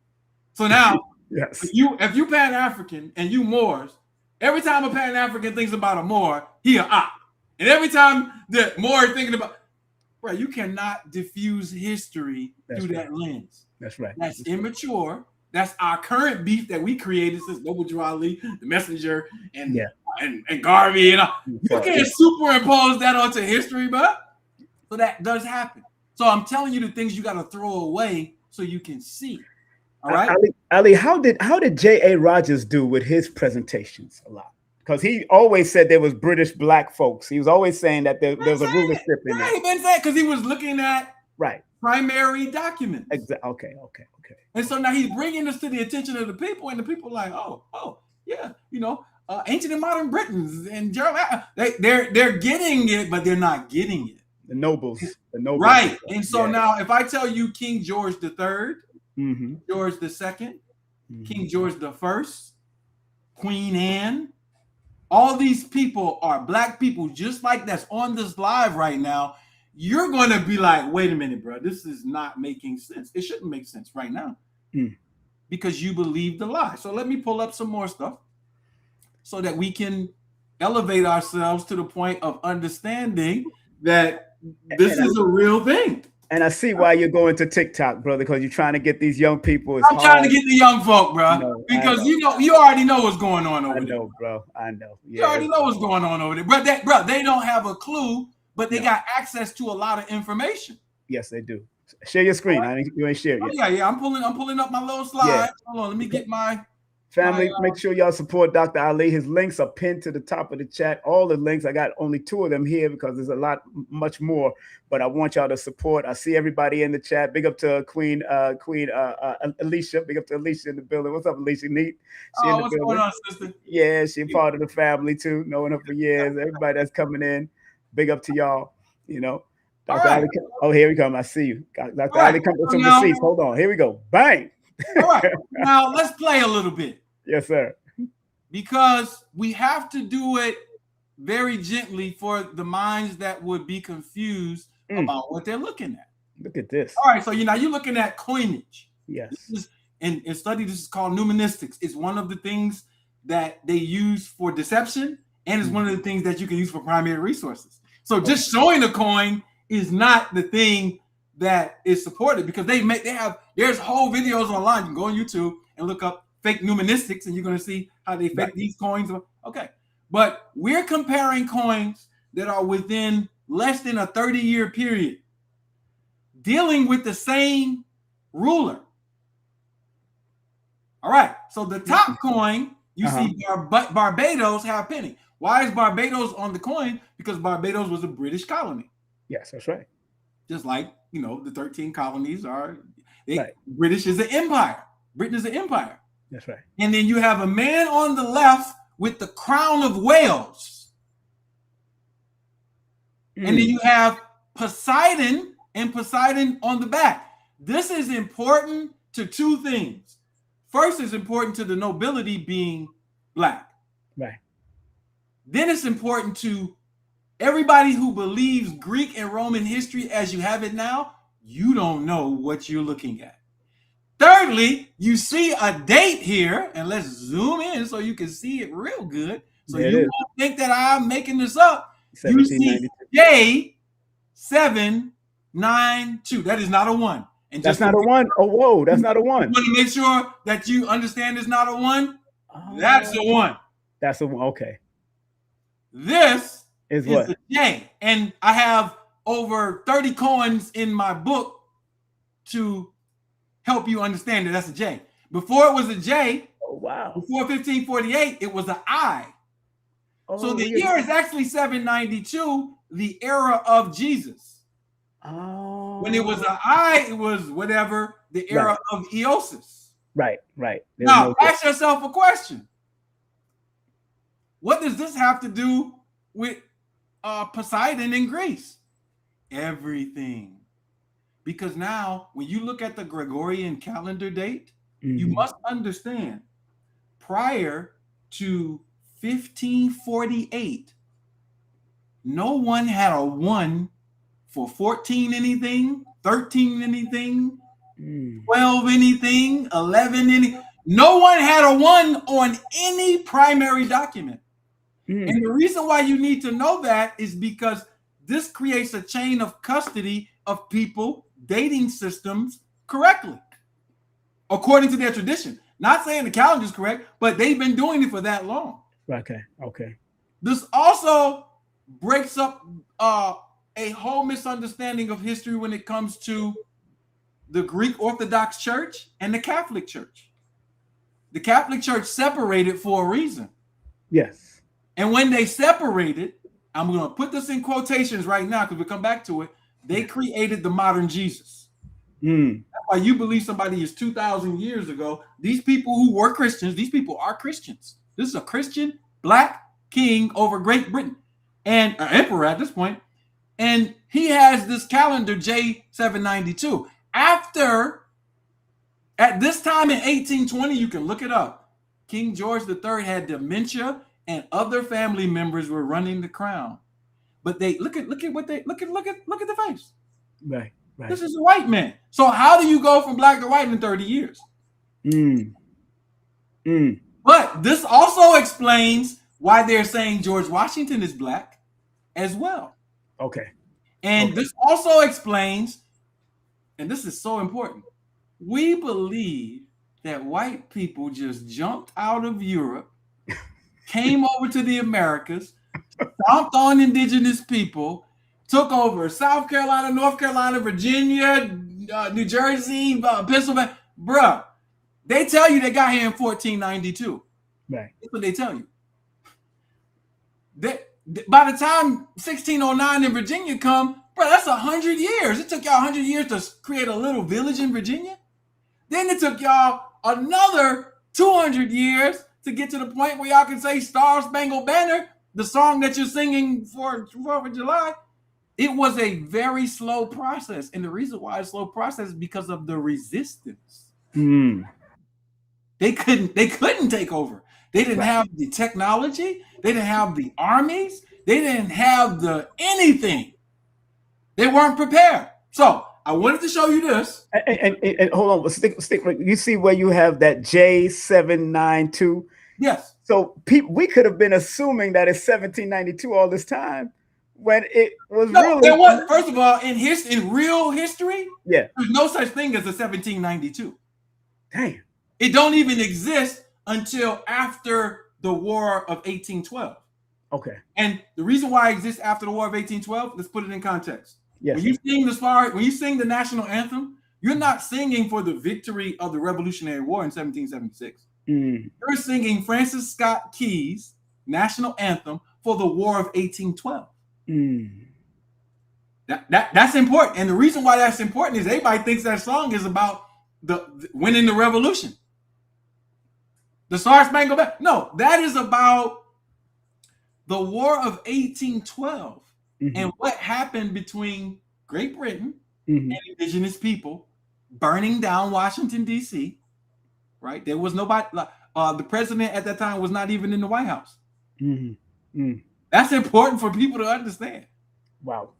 So now, yes, if you Pan-African and you Moors, every time a Pan-African thinks about a Moor, he a op. And every time the Moor is thinking about, bro, you cannot diffuse history through that lens. That's right. That's immature. That's our current beef that we created since Noble Drew Ali, the Messenger, and Garvey. And you can't superimpose that onto history, bro. So that does happen. So I'm telling you the things you got to throw away so you can see. All right, Ali, how did J.A. Rogers do with his presentations a lot? Because he always said there was British black folks. He was always saying that there was a rulership in there. He been saying because he was looking at primary documents. Exactly. Okay. And so now he's bringing this to the attention of the people, and the people are like, oh, yeah, you know, ancient and modern Britons and Jeremiah, they're getting it, but they're not getting it. The nobles. Right. And so now, if I tell you King George III, George II, King George I, Queen Anne, all these people are black people, just like that's on this live right now. You're going to be like, wait a minute, bro, this is not making sense. It shouldn't make sense right now because you believe the lie. So let me pull up some more stuff so that we can elevate ourselves to the point of understanding that this is a real thing. And I see why you're going to TikTok, brother, because you're trying to get these young people. I'm trying to get the young folk, bro, because you already know what's going on over there. I know, bro. I know. Yeah, you already know what's going on over there. Bro, they don't have a clue, but they got access to a lot of information. Yes, they do. Share your screen. You ain't shared yet. Yeah. I'm pulling up my little slide. Yeah. Hold on, let me get my family. Make sure y'all support Dr. Ali. His links are pinned to the top of the chat. All the links. I got only 2 of them here because there's much more. But I want y'all to support. I see everybody in the chat. Big up to Queen Alicia. Big up to Alicia in the building. What's up, Alicia? Neat. What's going on, sister? Yeah, she's part of the family too. Knowing her for years. Everybody that's coming in. Big up to y'all. You know, Dr. Ali. Oh, here we come. I see you. Dr. Ali come from the seats. Hold on. Here we go. Bang. All right. Now let's play a little bit. Yes, sir. Because we have to do it very gently for the minds that would be confused about what they're looking at. Look at this. All right, so you're looking at coinage. Yes. This is, in study, this is called numismatics. It's one of the things that they use for deception, and it's one of the things that you can use for primary resources. So just showing a coin is not the thing that is supported, because there's whole videos online. You can go on YouTube and look up fake numismatics, and you're going to see how they fake these coins. Okay, but we're comparing coins that are within less than a 30-year period, dealing with the same ruler. All right, so the top coin, you see Barbados have a penny. Why is Barbados on the coin? Because Barbados was a British colony. Yes, that's right. Just like, the 13 colonies are. British is an empire. Britain is an empire. That's right. And then you have a man on the left with the crown of Wales. And then you have Poseidon and Poseidon on the back. This is important to two things. First, it's important to the nobility being black. Right. Then it's important to everybody who believes Greek and Roman history as you have it now. You don't know what you're looking at. Thirdly, you see a date here, and let's zoom in so you can see it real good. So you won't think that I'm making this up. You see J792. That is not a 1. And that's not a 1. Oh, whoa, that's not a 1. You want to make sure that you understand it's not a 1? That's a 1. That's a 1. Okay. This is what? A J. And I have over 30 coins in my book to help you understand that that's a J. Before it was a J, before 1548, it was an I. So the year is actually 792, the era of Jesus. When it was an I, it was whatever, the era of Eosis. Right. Now, ask yourself a question. What does this have to do with Poseidon in Greece? Everything. Because now, when you look at the Gregorian calendar date, you must understand, prior to 1548, no one had a 1 for 14 anything, 13 anything, 12 anything, 11 anything. No one had a 1 on any primary document. And the reason why you need to know that is because this creates a chain of custody of people dating systems correctly, according to their tradition. Not saying the calendar is correct, but they've been doing it for that long. Okay. This also breaks up a whole misunderstanding of history when it comes to the Greek Orthodox Church and the Catholic Church. The Catholic Church separated for a reason. Yes. And when they separated, I'm going to put this in quotations right now because we'll come back to it. They created the modern Jesus. That's why you believe somebody is 2,000 years ago. These people who were Christians, these people are Christians. This is a Christian black king over Great Britain and an emperor at this point. And he has this calendar J792. At this time in 1820, you can look it up. King George III had dementia and other family members were running the crown. But they look at the face. Right. This is a white man. So how do you go from black to white in 30 years? But this also explains why they're saying George Washington is black as well. Okay. And this also explains, and this is so important, we believe that white people just jumped out of Europe, came over to the Americas, stomped on indigenous people, took over South Carolina, North Carolina, Virginia, New Jersey, Pennsylvania. Bruh, they tell you they got here in 1492. Right. That's what they tell you. By the time 1609 in Virginia come, bro, that's 100 years. It took y'all 100 years to create a little village in Virginia. Then it took y'all another 200 years to get to the point where y'all can say Star Spangled Banner, the song that you're singing for 4th of July. It was a very slow process. And the reason why it's slow process is because of the resistance. They couldn't take over. They didn't have the technology. They didn't have the armies. They didn't have the anything. They weren't prepared. So I wanted to show you this. And hold on, stick. You see where you have that J792? Yes. So we could have been assuming that it's 1792 all this time, when it was First of all, in real history, there's no such thing as a 1792. Damn. It don't even exist until after the War of 1812. Okay. And the reason why it exists after the War of 1812, let's put it in context. Yes. When you sing the national anthem, you're not singing for the victory of the Revolutionary War in 1776. You're singing Francis Scott Key's national anthem for the War of 1812. That's important. And the reason why that's important is everybody thinks that song is about the winning the revolution. The Star Spangled Banner. No, that is about the War of 1812 and what happened between Great Britain and indigenous people burning down Washington, D.C. Right? There was nobody. The president at that time was not even in the White House. That's important for people to understand. Wow.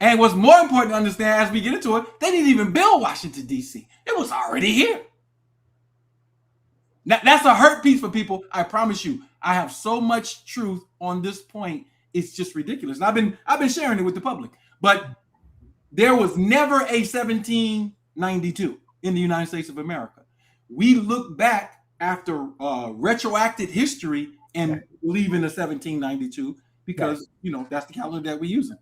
And what's more important to understand as we get into it, they didn't even build Washington, D.C. It was already here. Now, that's a hurt piece for people. I promise you, I have so much truth on this point. It's just ridiculous. And I've been sharing it with the public. But there was never a 1792 in the United States of America. We look back after retroactive history and believe in the 1792 because that's the calendar that we're using.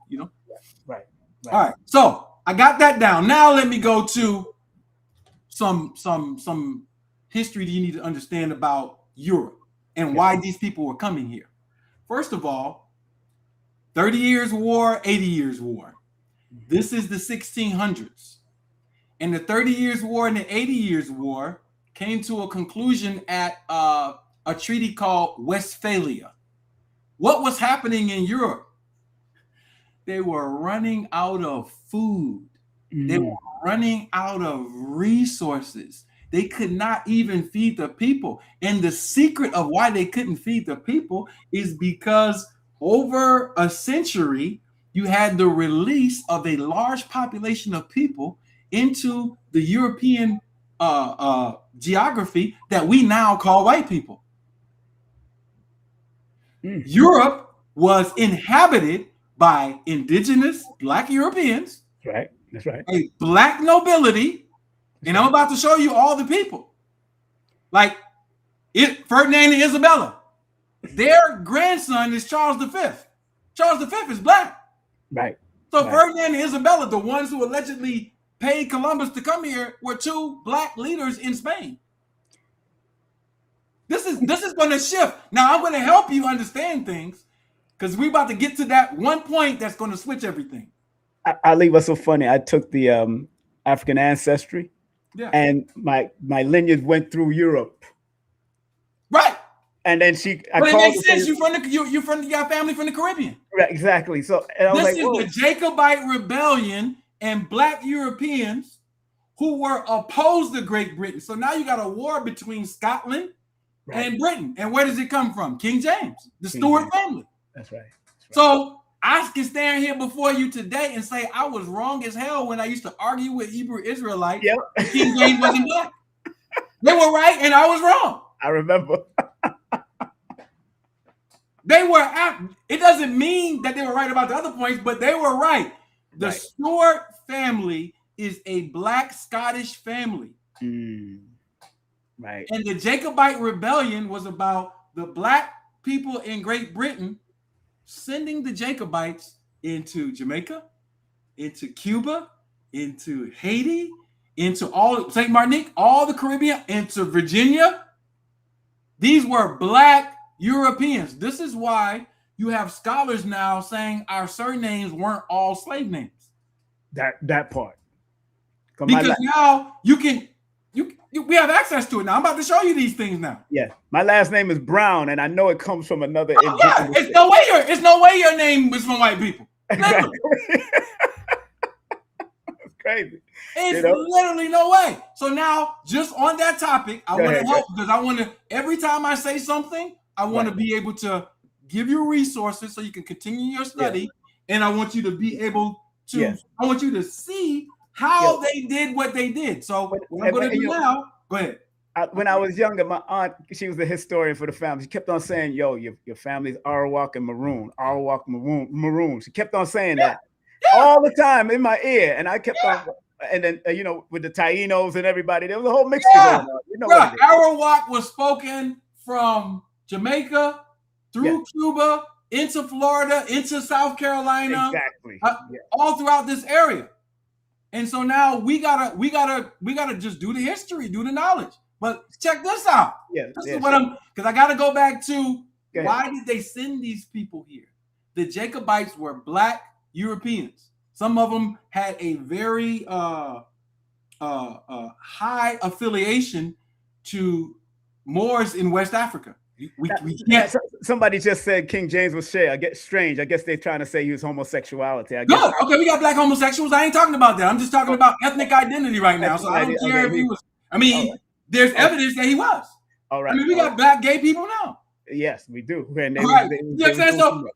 Right. All right. So I got that down. Now let me go to some history that you need to understand about Europe and why these people were coming here. First of all, 30 Years' War, 80 Years' War. This is the 1600s. And the 30 Years' War and the 80 Years' War came to a conclusion at a treaty called Westphalia. What was happening in Europe? They were running out of food. They were running out of resources. They could not even feed the people. And the secret of why they couldn't feed the people is because over a century, you had the release of a large population of people into the European geography that we now call white people. Europe was inhabited by indigenous Black Europeans. Right. That's right. A Black nobility. And I'm about to show you all the people. Like Ferdinand and Isabella. Their grandson is Charles V. Charles V is Black. Right. So Ferdinand and Isabella, the ones who allegedly paid Columbus to come here, were two Black leaders in Spain. This is going to shift. Now I'm going to help you understand things because we're about to get to that one point that's going to switch everything. Ali, what's so funny? I took the African ancestry. Yeah. And my lineage went through Europe. Right. And then but it makes sense. You got family from the Caribbean. Right, exactly. So this is the Jacobite rebellion and Black Europeans who were opposed to Great Britain. So now you got a war between Scotland and Britain. And where does it come from? King James, the Stuart family. That's right. So I can stand here before you today and say I was wrong as hell when I used to argue with Hebrew Israelites. Yep. King James wasn't Black. They were right and I was wrong. I remember. They were it doesn't mean that they were right about the other points, but they were right. The Stuart family is a Black Scottish family. Right. And the Jacobite rebellion was about the Black people in Great Britain sending the Jacobites into Jamaica, into Cuba, into Haiti, into all St. Martinique, all the Caribbean, into Virginia. These were Black Europeans. This is why you have scholars now saying our surnames weren't all slave names. That part. Because now we have access to it now. I'm about to show you these things now. Yeah, my last name is Brown, and I know it comes from another. Yeah, it's no way your name is from white people. Crazy. It's literally no way. So now, just on that topic, I want to help because I want to, every time I say something, I want to be able to give you resources so you can continue your study. And I want you to be able to, I want you to see how they did what they did. So what I'm going to do now, go ahead. When I was younger, my aunt, she was the historian for the family. She kept on saying, yo, your family's Arawak and Maroon, Arawak, Maroon. She kept on saying that all the time in my ear. And I kept on, and then, with the Tainos and everybody, there was a whole mixture going on. Arawak was spoken from Jamaica through Cuba into Florida, into South Carolina, all throughout this area. And so now we gotta just do the history, do the knowledge. But check this out. This is what because I gotta go back to why did they send these people here? The Jacobites were Black Europeans. Some of them had a very high affiliation to Moors in West Africa. We can't. Somebody just said King James was Shea. I get strange. I guess they're trying to say he was homosexuality. Good. Okay, we got Black homosexuals. I ain't talking about that. I'm just talking about ethnic identity right now. So I don't care if he was. I mean, there's evidence that he was. All right. I mean, we got Black gay people now. Yes, we do. And so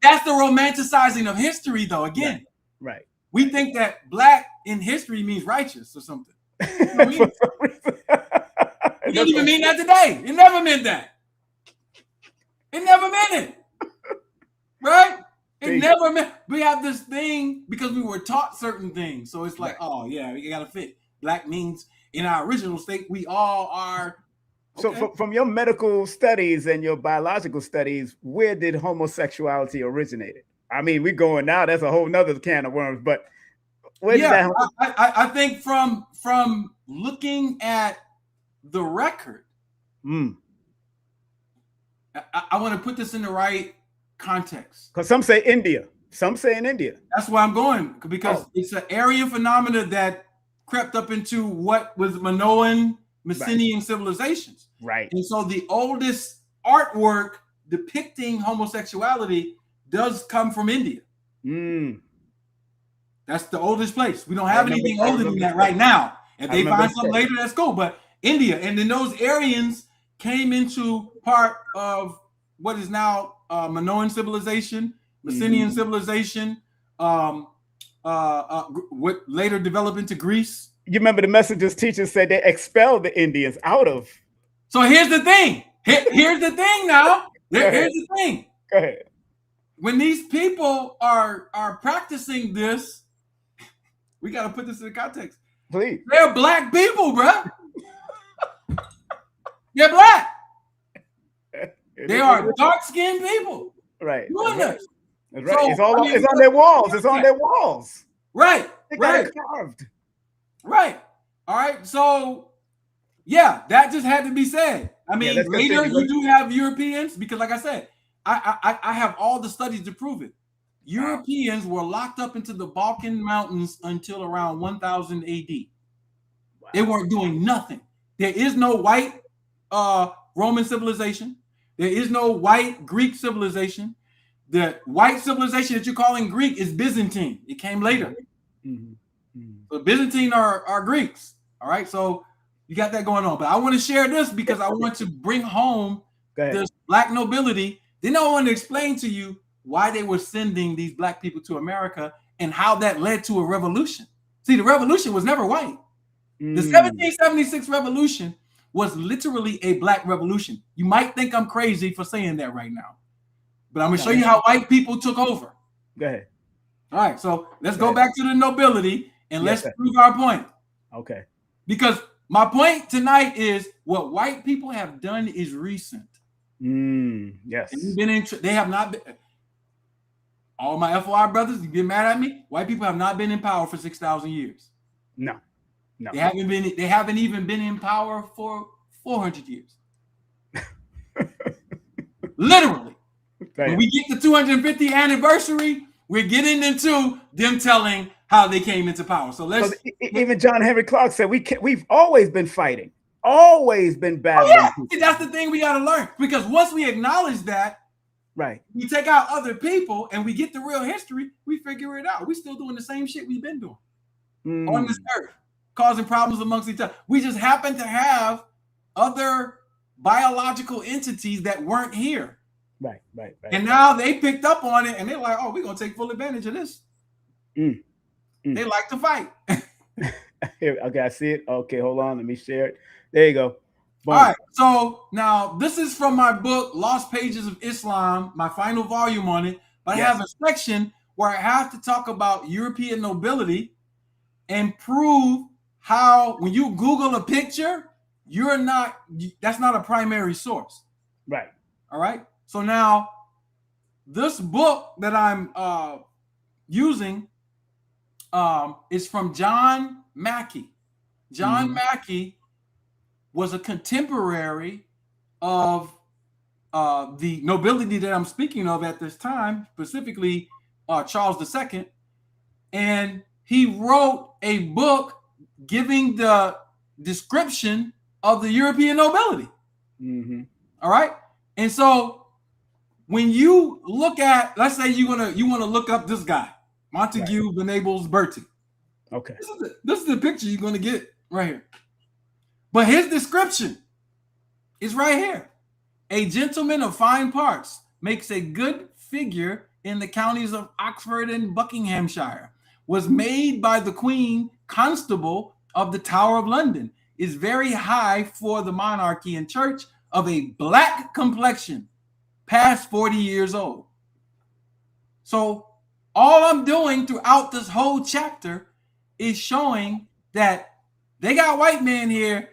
that's the romanticizing of history, though. Again, right. We think that Black in history means righteous or something. You know what I mean? It doesn't even mean that today. It never meant that. It never meant it. Right? It never meant. We have this thing because we were taught certain things. So it's like, oh, yeah, we got to fit. Black means in our original state, we all are. Okay. So from your medical studies and your biological studies, where did homosexuality originate? I mean, we're going now. That's a whole nother can of worms. But where did that? I think from looking at the record, I want to put this in the right context. Because some say India. Some say in India. That's where I'm going, because it's an Aryan phenomena that crept up into what was Minoan, Mycenaean civilizations. Right. And so the oldest artwork depicting homosexuality does come from India. That's the oldest place. We don't have anything older than that right now. If they find something later, that's cool. But India, and then those Aryans came into part of what is now Minoan civilization, Mycenaean civilization, what later developed into Greece. You remember the Messager's teachers said they expelled the Indians out of. So here's the thing. Here's the thing now. Here's the thing. Go ahead. When these people are practicing this, we got to put this in context. Please. They're Black people, bro. They're Black. They are dark-skinned people. Right. Doing this. That's right. So, it's on their walls. It's on their walls. Right. They got it carved. Right. All right. So, yeah, that just had to be said. I mean, later you do have Europeans, because like I said, I have all the studies to prove it. Europeans were locked up into the Balkan Mountains until around 1000 AD. Wow. They weren't doing nothing. There is no white Roman civilization. There is no white Greek civilization. The white civilization that you're calling Greek is Byzantine. It came later. So Byzantine are Greeks. All right. So you got that going on. But I want to share this because I want to bring home this Black nobility. Then I want to explain to you why they were sending these Black people to America and how that led to a revolution. See, the revolution was never white. The 1776 revolution was literally a Black revolution. You might think I'm crazy for saying that right now, but I'm going to show you how white people took over. Go ahead. All right, so let's go back to the nobility and let's prove our point. Okay. Because my point tonight is what white people have done is recent. Yes. They have not been. All my FOI brothers, you get mad at me? White people have not been in power for 6,000 years. No. They haven't even been in power for 400 years. Literally. Right. When we get the 250th anniversary, we're getting into them telling how they came into power. So even John Henry Clark said we've always been fighting, always been battling. That's the thing we got to learn, because once we acknowledge that, right, we take out other people and we get the real history, we figure it out. We're still doing the same shit we've been doing. on this earth, causing problems amongst each other. We just happen to have other biological entities that weren't here. Right. And now they picked up on it and they're like, oh, we're going to take full advantage of this. They like to fight. Okay, I see it. Okay, hold on. Let me share it. There you go. Boom. All right. So now this is from my book, Lost Pages of Islam, my final volume on it. But Yes. I have a section where I have to talk about European nobility and prove how when you Google a picture, that's not a primary source. Right. All right. So now this book that I'm using is from John Mackey. John Mackey was a contemporary of the nobility that I'm speaking of at this time, specifically Charles II. And he wrote a book giving the description of the European nobility. All right. And so when you look at, let's say you want to look up this guy, Montague Venables Bertie. Okay. This is the picture you're going to get right here. But his description is right here. A gentleman of fine parts makes a good figure in the counties of Oxford and Buckinghamshire. Was made by the Queen Constable of the Tower of London. Is very high for the monarchy and church, of a black complexion, past 40 years old. So all I'm doing throughout this whole chapter is showing that they got white men here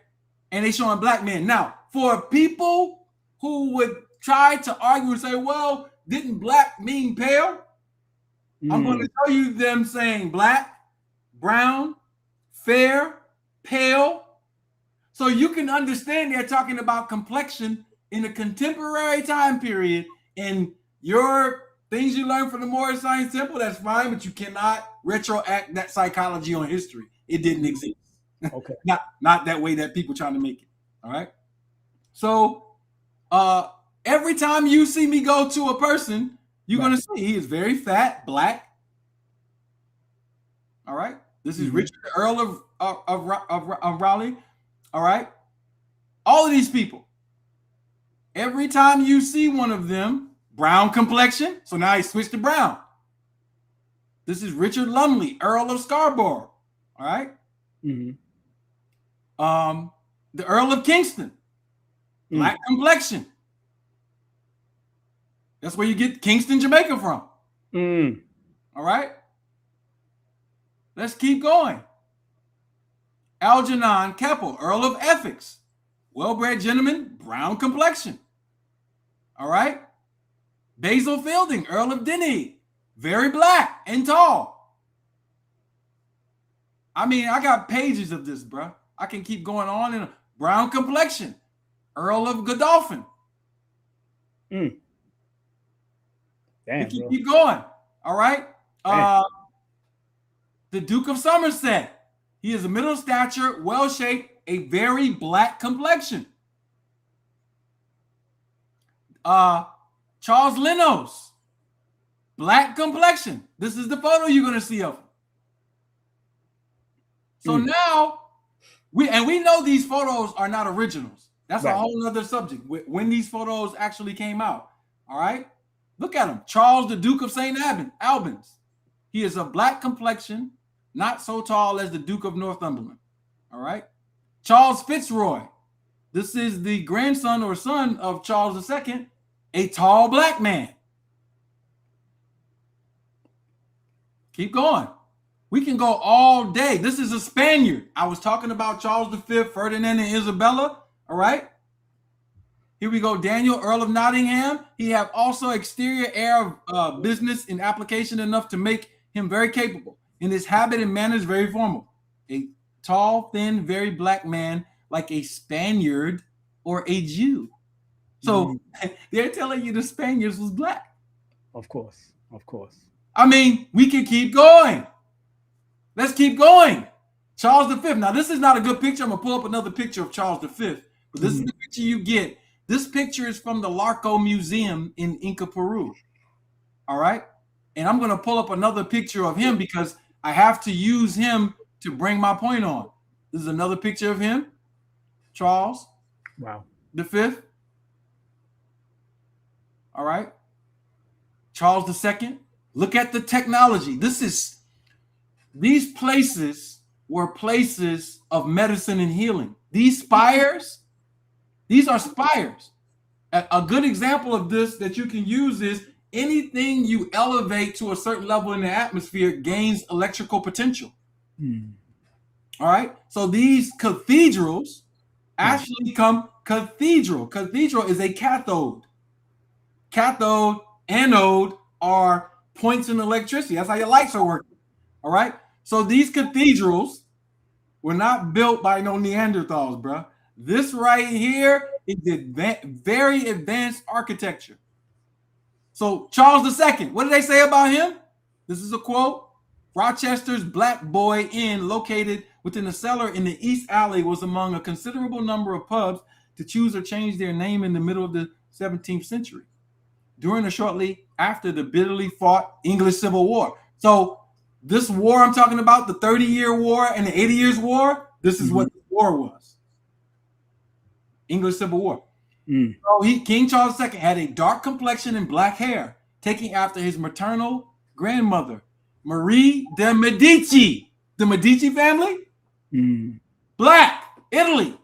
and they showing black men. Now, for people who would try to argue and say, well, didn't black mean pale? I'm going to show you them saying black, brown, fair, pale. So you can understand they're talking about complexion in a contemporary time period. And your things you learn from the Moorish Science Temple, that's fine, but you cannot retroact that psychology on history. It didn't exist. Okay. Not that way that people trying to make it. All right. So every time you see me go to a person, you're going to see he is very fat, black. All right. This is Richard, the Earl of Raleigh. All right. All of these people. Every time you see one of them, brown complexion. So now he switched to brown. This is Richard Lumley, Earl of Scarborough. All right. The Earl of Kingston, black complexion. That's where you get Kingston, Jamaica from. All right. Let's keep going. Algernon Keppel, Earl of Essex, well-bred gentleman, brown complexion. All right. Basil Fielding, Earl of Denny, very black and tall. I mean, I got pages of this, bro. I can keep going on. In a brown complexion, Earl of Godolphin. Damn, keep going. All right. The Duke of Somerset. He is a middle stature, well-shaped, a very black complexion. Charles Lennox, black complexion. This is the photo you're going to see of him. So now, we know these photos are not originals. That's a whole other subject, when these photos actually came out. All right? Look at him. Charles, the Duke of St. Albans. He is a black complexion, not so tall as the Duke of Northumberland. All right? Charles Fitzroy. This is the grandson or son of Charles II, a tall black man. Keep going. We can go all day. This is a Spaniard. I was talking about Charles V, Ferdinand, and Isabella. All right. Here we go. Daniel, Earl of Nottingham. He have also exterior air of business and application enough to make him very capable. In his habit and manners, very formal. A tall, thin, very black man, like a Spaniard or a Jew. So they're telling you the Spaniards was black. Of course. I mean, we can keep going. Let's keep going. Charles V. Now, this is not a good picture. I'm going to pull up another picture of Charles V. But this is the picture you get. This picture is from the Larco Museum in Inca, Peru. All right? And I'm going to pull up another picture of him because I have to use him to bring my point on. This is another picture of him, Charles. Wow. The fifth. All right. Charles II. Look at the technology. These places were places of medicine and healing. These spires, these are spires. A good example of this that you can use is anything you elevate to a certain level in the atmosphere gains electrical potential. All right. So these cathedrals actually become cathedral. Cathedral is a cathode. Cathode, anode are points in electricity. That's how your lights are working. All right. So these cathedrals were not built by no Neanderthals, bro. This right here is very advanced architecture. So Charles II, what did they say about him? This is a quote. Rochester's Black Boy Inn, located within a cellar in the East Alley, was among a considerable number of pubs to choose or change their name in the middle of the 17th century, during or shortly after the bitterly fought English Civil War. So this war I'm talking about, the 30-year war and the 80 Years' War, this is what the war was. English Civil War. So King Charles II had a dark complexion and black hair, taking after his maternal grandmother, Marie de Medici. The Medici family? Black, Italy.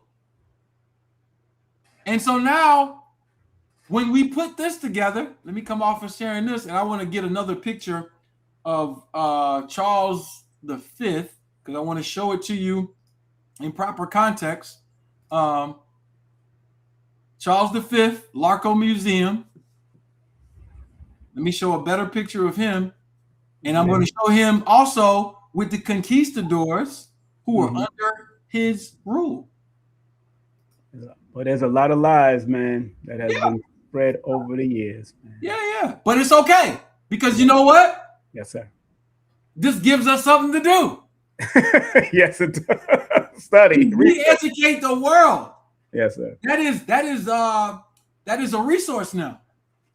And so now, when we put this together, let me come off of sharing this, and I want to get another picture of Charles V, because I want to show it to you in proper context. Charles V, Larco Museum. Let me show a better picture of him. And I'm going to show him also with the conquistadors who were under his rule. But there's a lot of lies, man, that has been spread over the years, man. Yeah. But it's okay. Because you know what? Yes, sir. This gives us something to do. Yes, it does. Study. We educate the world. Yes, sir. That is a resource now.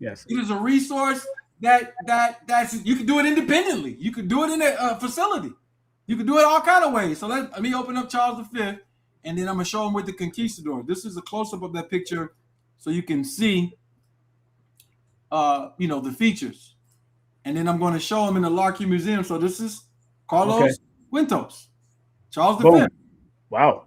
Yes. It is a resource that's you can do it independently. You could do it in a facility. You could do it all kind of ways. So let me open up Charles V, and then I'm gonna show him with the conquistador. This is a close-up of that picture, so you can see, the features. And then I'm going to show him in the Larky Museum. So this is Carlos Quintos, Charles V. Wow.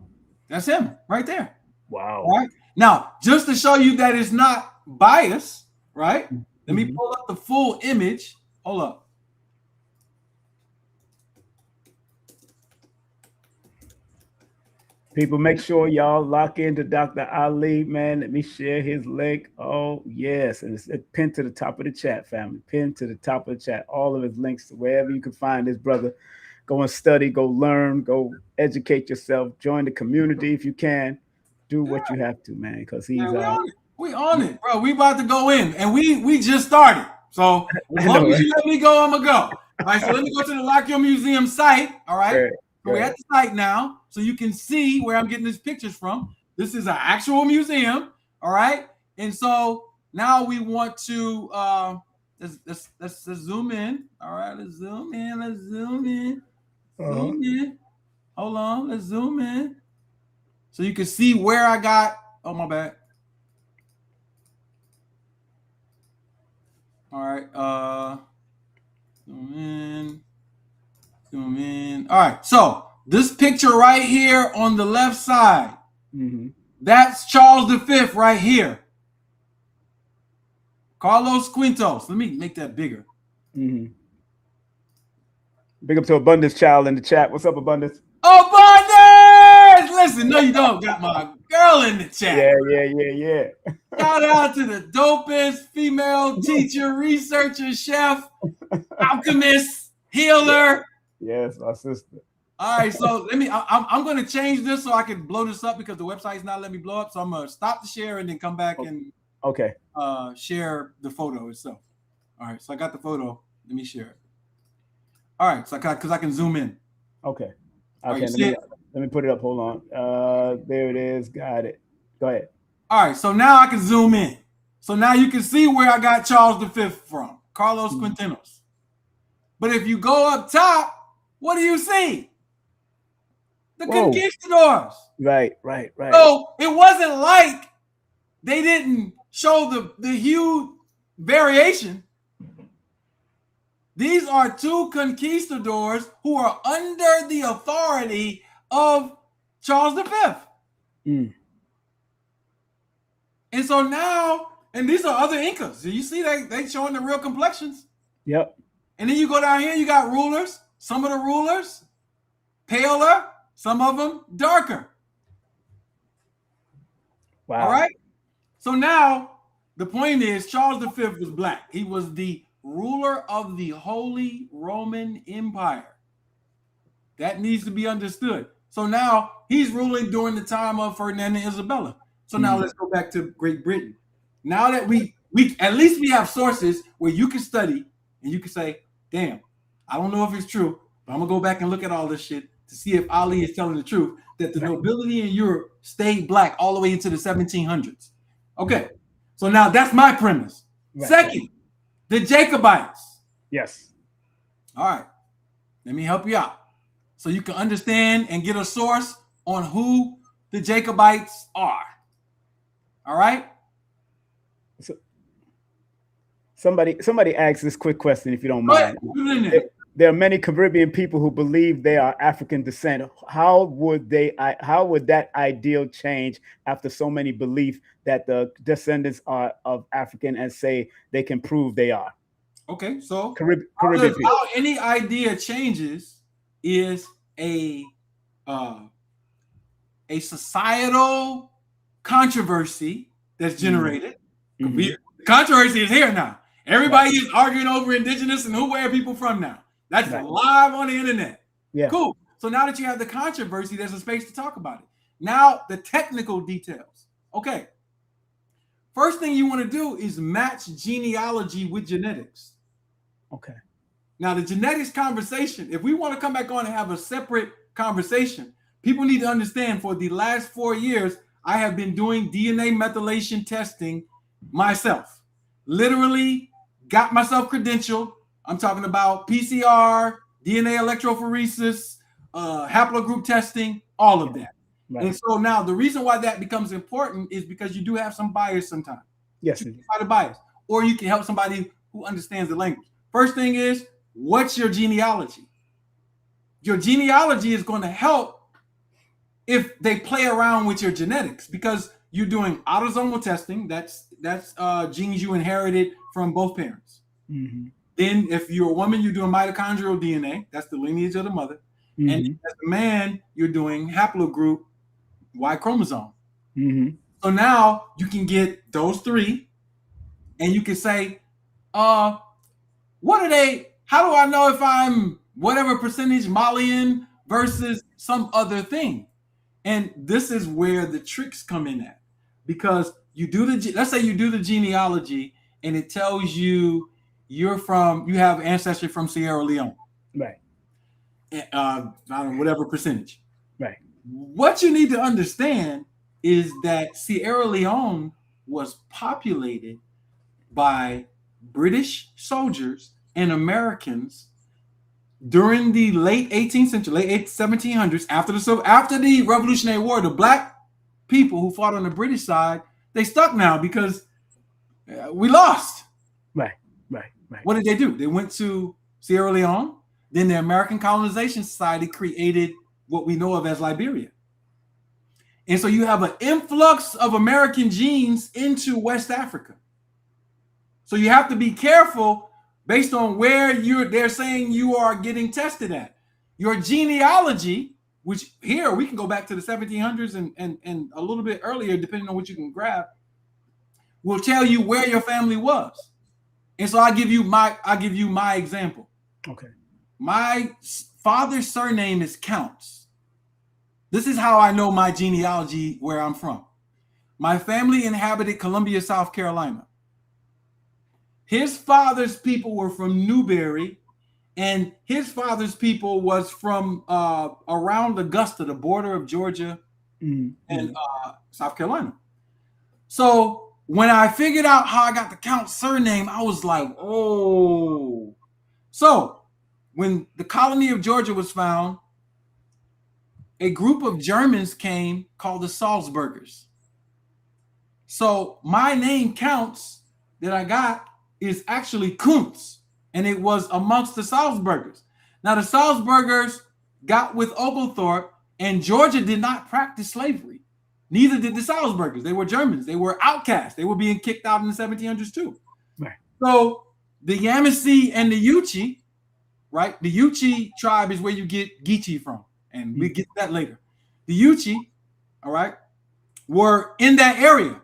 That's him right there. Wow. All right. Now, just to show you that it's not biased, right? Let me pull up the full image. Hold up. People, make sure y'all lock into Dr. Ali, man. Let me share his link. Oh, yes. And it's pinned to the top of the chat, family. Pinned to the top of the chat. All of his links to wherever you can find this brother. Go and study, go learn, go educate yourself. Join the community if you can. Do what you have to, man, because he's we on it, bro. We about to go in, and we just started. So as long as you let me go, I'm gonna go. All right, so let me go to the Lock Your Museum site. All right, so we're at the site now, so you can see where I'm getting these pictures from. This is an actual museum. All right, and so now we want to let's zoom in. All right, let's zoom in. Zoom in. Hold on, let's zoom in. So you can see where I got. Oh, my bad. All right. Zoom in. All right. So this picture right here on the left side, that's Charles V right here. Carlos Quintos. Let me make that bigger. Big up to Abundance Child in the chat. What's up, Abundance? Abundance! Listen, no, you don't. Got my girl in the chat. Yeah. Shout out to the dopest female teacher, researcher, chef, alchemist, healer. Yes, my sister. All right, so I'm going to change this so I can blow this up because the website's not letting me blow up. So I'm going to stop the share and then come back and share the photo itself. All right, so I got the photo. Let me share it. All right, so because I can zoom in. Okay. Let me put it up. Hold on. There it is. Got it. Go ahead. All right, so now I can zoom in. So now you can see where I got Charles V from, Carlos Quintenos. But if you go up top, what do you see? The Whoa. conquistadors. Right. So it wasn't like they didn't show the huge variation. These are two conquistadors who are under the authority of Charles V. And so now, and these are other Incas. You see they showing the real complexions. Yep. And then you go down here, you got rulers. Some of the rulers paler, some of them darker. Wow. All right. So now the point is Charles V was black. He was the ruler of the Holy Roman Empire. That needs to be understood. So now he's ruling during the time of Ferdinand and Isabella. So now let's go back to Great Britain. Now that we at least we have sources where you can study and you can say, damn, I don't know if it's true, but I'm gonna go back and look at all this shit to see if Ali is telling the truth that the nobility in Europe stayed black all the way into the 1700s. Okay, so now that's my premise. Second, the Jacobites. Yes. All right, let me help you out so you can understand and get a source on who the Jacobites are. All right. So, somebody asked this quick question, if you don't mind. There are many Caribbean people who believe they are African descent. How would that ideal change after so many believe that the descendants are of African and say they can prove they are? Okay, so Caribbean how any idea changes is a societal controversy that's generated. The controversy is here now. Everybody is arguing over Indigenous and where are people from now. That's live on the internet. Yeah. Cool. So now that you have the controversy, there's a space to talk about it. Now the technical details. Okay. First thing you want to do is match genealogy with genetics. Okay. Now the genetics conversation, if we want to come back on and have a separate conversation, people need to understand for the last 4 years, I have been doing DNA methylation testing myself. Literally got myself credentialed. I'm talking about PCR, DNA electrophoresis, haplogroup testing, all of that. Right. And so now the reason why that becomes important is because you do have some bias sometimes. Yes. You can fight a bias, or you can help somebody who understands the language. First thing is, what's your genealogy? Your genealogy is going to help if they play around with your genetics because you're doing autosomal testing. That's genes you inherited from both parents. Mm-hmm. Then if you're a woman, you're doing mitochondrial DNA. That's the lineage of the mother. Mm-hmm. And as a man, you're doing haplogroup Y chromosome. Mm-hmm. So now you can get those three and you can say, what are they? How do I know if I'm whatever percentage Malian versus some other thing? And this is where the tricks come in at, because let's say you do the genealogy and it tells you you have ancestry from Sierra Leone. Right. I don't know, whatever percentage. Right. What you need to understand is that Sierra Leone was populated by British soldiers and Americans during the late 18th century, late 1700s, after the Revolutionary War. The black people who fought on the British side, they stuck now because we lost. Right. What did they do? They went to Sierra Leone. Then the American Colonization Society created what we know of as Liberia. And so you have an influx of American genes into West Africa. So you have to be careful based on where they're saying you are getting tested at. Your genealogy, which here we can go back to the 1700s and a little bit earlier, depending on what you can grab, will tell you where your family was. And so I'll give you my example. Okay. My father's surname is Counts. This is how I know my genealogy, where I'm from. My family inhabited Columbia, South Carolina. His father's people were from Newberry, and his father's people was from around Augusta, the border of Georgia and South Carolina. So when I figured out how I got the Count surname, I was like, oh. So when the colony of Georgia was found, a group of Germans came called the Salzburgers. So my name counts that I got is actually Kuntz, and it was amongst the Salzburgers. Now the Salzburgers got with Oglethorpe, and Georgia did not practice slavery. Neither did the Salzburgers. They were Germans. They were outcasts. They were being kicked out in the 1700s too. Right. So the Yamasee and the Yuchi, right? The Yuchi tribe is where you get Geechee from, and we get that later. The Yuchi, all right, were in that area.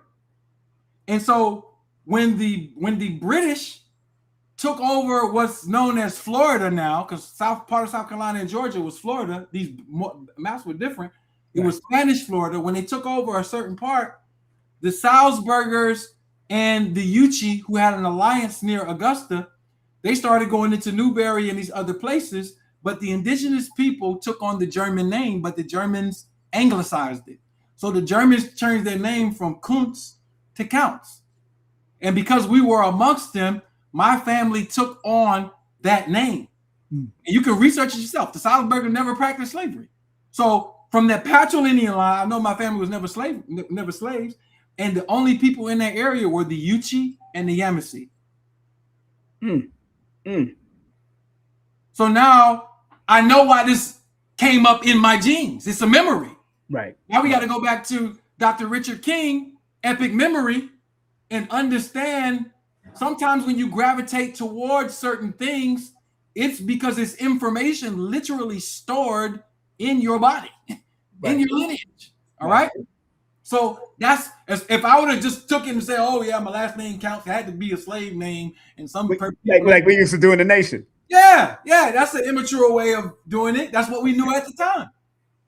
And so when the British took over what's known as Florida now, because part of South Carolina and Georgia was Florida, these maps were different. It was Spanish Florida. When they took over a certain part, the Salzburgers and the Yuchi, who had an alliance near Augusta, they started going into Newberry and these other places. But the indigenous people took on the German name, but the Germans anglicized it. So the Germans changed their name from Kuntz to Counts. And because we were amongst them, my family took on that name. And you can research it yourself. The Salzburger never practiced slavery. So from that patrilineal line, I know my family was never slaves. And the only people in that area were the Yuchi and the Yamasee. So now I know why this came up in my genes. It's a memory. Right. Now we got to go back to Dr. Richard King, Epic Memory, and understand sometimes when you gravitate towards certain things, it's because it's information literally stored in your body, in your lineage. All right. So that's if I would have just took it and said, "Oh yeah, my last name counts," it had to be a slave name and some like we used to do in the nation. Yeah, that's an immature way of doing it. That's what we knew at the time.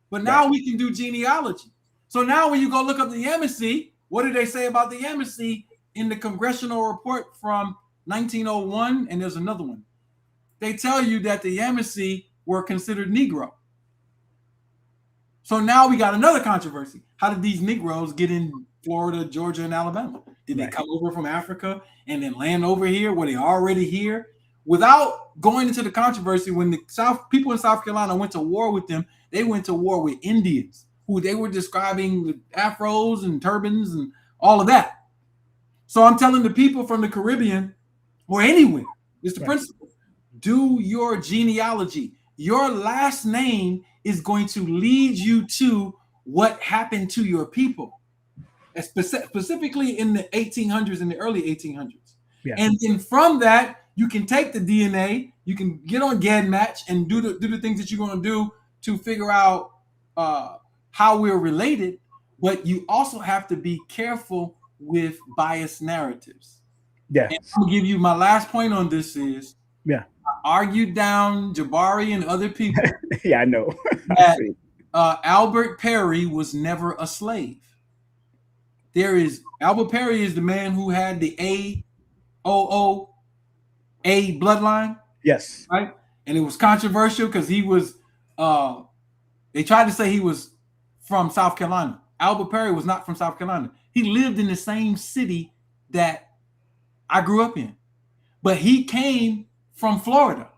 But now we can do genealogy. So now when you go look up the Yamasee, what do they say about the Yamasee in the congressional report from 1901? And there's another one. They tell you that the Yamasee were considered Negro. So now we got another controversy. How did these Negroes get in Florida, Georgia, and Alabama? Did they come over from Africa and then land over here? Were they already here? Without going into the controversy, when the people in South Carolina went to war with them, they went to war with Indians, who they were describing with afros and turbans and all of that. So I'm telling the people from the Caribbean or anywhere, it's the principle. Do your genealogy. Your last name is going to lead you to what happened to your people, specifically in the 1800s and the early 1800s. Yeah. And then from that, you can take the DNA, you can get on GEDmatch and do the things that you're going to do to figure out how we're related. But you also have to be careful with biased narratives. Yeah. And I'll give you my last point on this is I argued down Jabari and other people. Yeah, I know. That Albert Perry was never a slave. Albert Perry is the man who had the AOA bloodline. Yes. Right? And it was controversial because he was they tried to say he was from South Carolina. Albert Perry was not from South Carolina. He lived in the same city that I grew up in. But he came from Florida.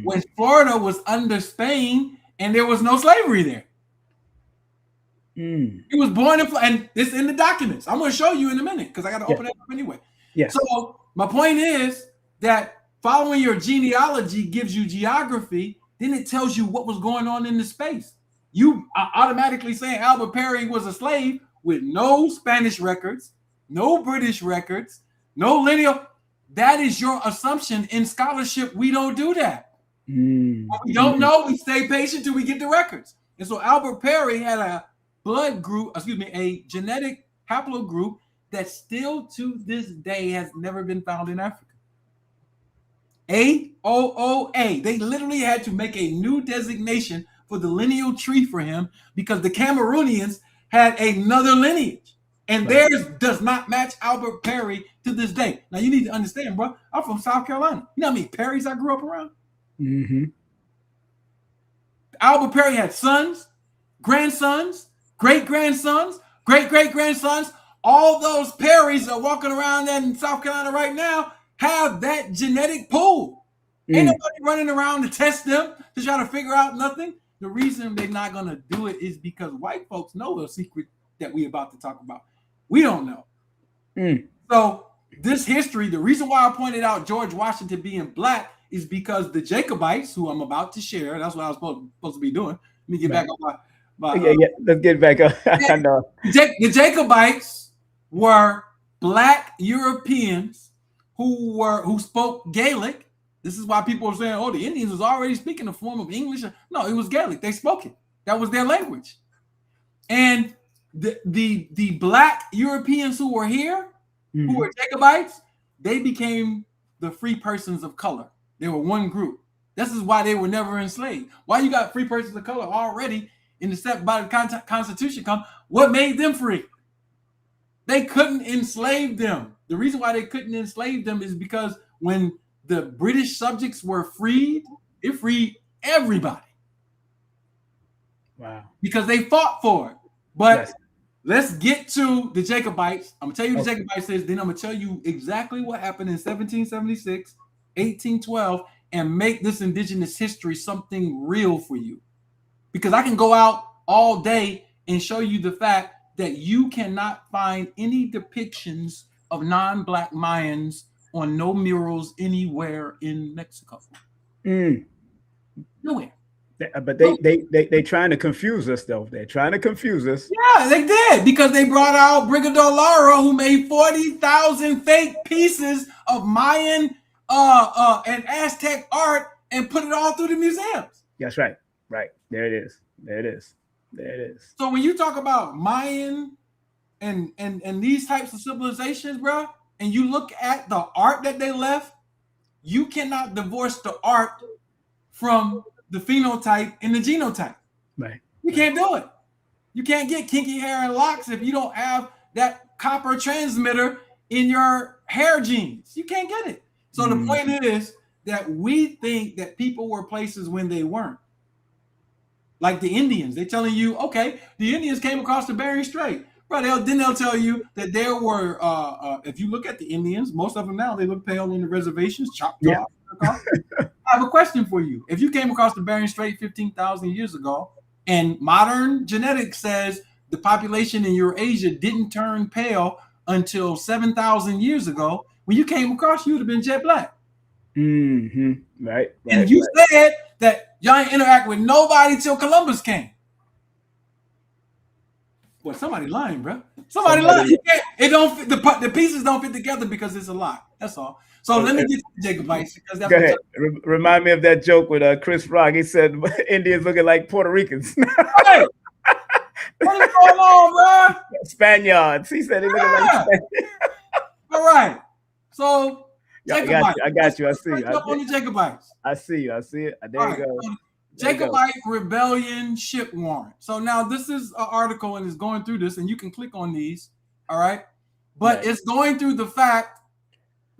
When Florida was under Spain and there was no slavery there. He was born in Florida, and it's in the documents. I'm going to show you in a minute because I got to open it up anyway. Yes. So my point is that following your genealogy gives you geography. Then it tells you what was going on in the space. You are automatically saying Albert Perry was a slave with no Spanish records, no British records, no lineal. That is your assumption. In scholarship, we don't do that. What we don't know, we stay patient till we get the records. And so Albert Perry had a a genetic haplogroup that still to this day has never been found in Africa. AOA. They literally had to make a new designation for the lineal tree for him because the Cameroonians had another lineage. And theirs does not match Albert Perry to this day. Now, you need to understand, bro. I'm from South Carolina. You know how many Perrys I grew up around? Albert Perry had sons, grandsons, great-grandsons, great-great-grandsons. All those Perrys are walking around in South Carolina right now have that genetic pool. Ain't nobody running around to test them to try to figure out nothing. The reason they're not going to do it is because white folks know the secret that we're about to talk about. We don't know. So this history, the reason why I pointed out George Washington being black is because the Jacobites, who I'm about to share, that's what I was supposed to be doing. Let me get back on my let's get back up. I know. The Jacobites were black Europeans who spoke Gaelic. This is why people are saying, "Oh, the Indians was already speaking a form of English." No, it was Gaelic. They spoke it. That was their language. And the black Europeans who were here, who were Jacobites, they became the free persons of color. They were one group. This is why they were never enslaved. Why you got free persons of color already in the step by the Constitution come? What made them free? They couldn't enslave them. The reason why they couldn't enslave them is because when the British subjects were freed, it freed everybody. Wow. Because they fought for it. But let's get to the Jacobites. I'm going to tell you what the Jacobites is, then I'm going to tell you exactly what happened in 1776, 1812, and make this indigenous history something real for you. Because I can go out all day and show you the fact that you cannot find any depictions of non-black Mayans on no murals anywhere in Mexico. Nowhere. But they trying to confuse us, though. They're trying to confuse us. Yeah, they did, because they brought out Brigadier Lara, who made 40,000 fake pieces of Mayan and Aztec art and put it all through the museums. That's right. Right. There it is. There it is. There it is. So when you talk about Mayan and these types of civilizations, bro, and you look at the art that they left, you cannot divorce the art from the phenotype and the genotype. Right. You can't do it. You can't get kinky hair and locks if you don't have that copper transmitter in your hair genes. You can't get it. So the point is that we think that people were places when they weren't. Like the Indians, they're telling you, okay, the Indians came across the Bering Strait. Bro, they'll tell you that there were, if you look at the Indians, most of them now, they look pale on the reservations, chopped off. I have a question for you. If you came across the Bering Strait 15,000 years ago, and modern genetics says the population in Eurasia didn't turn pale until 7,000 years ago, when you came across, you would have been jet black. Right. And you said that y'all ain't interact with nobody till Columbus came. Boy, somebody lying, bro. Somebody lying. It don't fit, the pieces don't fit together because it's a lie. That's all. So let me get to the Jacobites, because that's go ahead. Remind me of that joke with Chris Rock. He said Indians looking like Puerto Ricans. Hey, what is going on, bro? Spaniards. He said they looking like Spaniards. All right. So I got you. I see you. On the Jacobites. I see you. I see it. There you go. So Jacobite rebellion ship warrant. So now this is an article and it's going through this, and you can click on these. All right. But it's going through the fact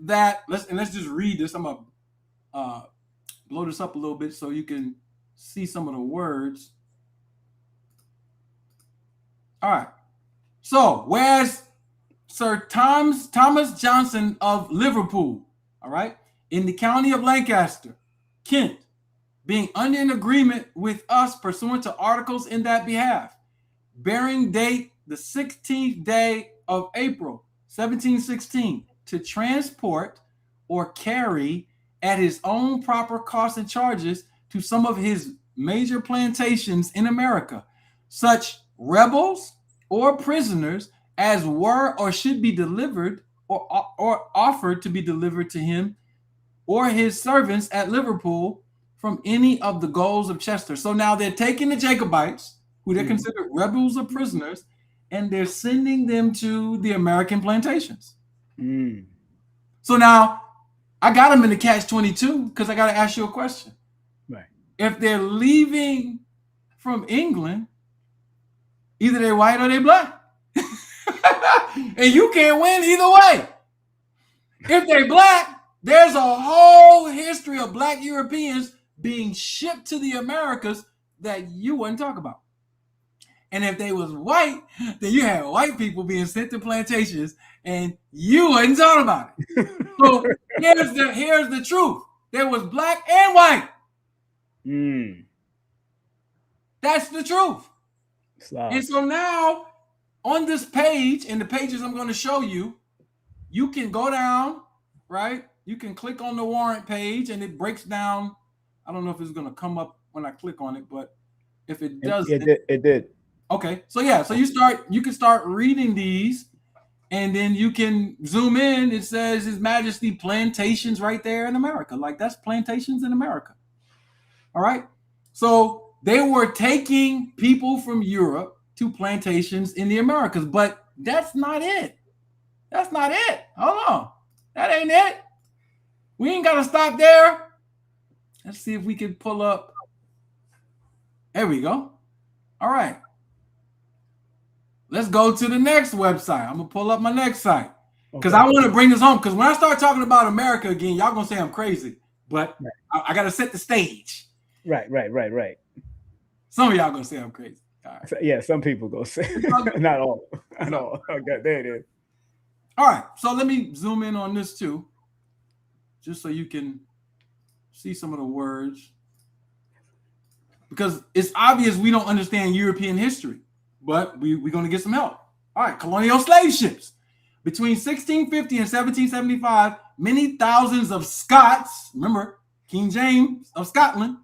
that let's just read this. I'm gonna blow this up a little bit so you can see some of the words. All right. So whereas Sir Thomas Johnson of Liverpool, all right, in the county of Lancaster, Kent, being under an agreement with us pursuant to articles in that behalf, bearing date the 16th day of April, 1716, to transport or carry at his own proper costs and charges to some of his major plantations in America, such rebels or prisoners as were or should be delivered or offered to be delivered to him or his servants at Liverpool from any of the goals of Chester. So now they're taking the Jacobites, who they're considered rebels or prisoners, and they're sending them to the American plantations. So now I got them in the catch-22 because I got to ask you a question. Right. If they're leaving from England, either they're white or they're black. And you can't win either way. If they're black, there's a whole history of black Europeans being shipped to the Americas that you wouldn't talk about. And if they was white, then you had white people being sent to plantations and you wasn't talking about it. So here's the truth. There was black and white. That's the truth. Slav. And so now on this page, and the pages I'm going to show you, you can go down, right? You can click on the warrant page and it breaks down. I don't know if it's going to come up when I click on it, but if it does, it did. Okay. So yeah, so you can start reading these, and then you can zoom in. It says His Majesty plantations right there in America. Like, that's plantations in America. All right. So they were taking people from Europe to plantations in the Americas, but that's not it. That's not it. Hold on. That ain't it. We ain't got to stop there. Let's see if we can pull up. There we go. All right. Let's go to the next website. I'm going to pull up my next site because I want to bring this home. Because when I start talking about America again, y'all going to say I'm crazy. But I got to set the stage. Right. Some of y'all going to say I'm crazy. All right. Yeah, some people go say. Not all. Not all. Okay, there it is. All right. So let me zoom in on this too, just so you can see some of the words. Because it's obvious we don't understand European history, but we're going to get some help. All right. Colonial slave ships. Between 1650 and 1775, many thousands of Scots, remember, King James of Scotland,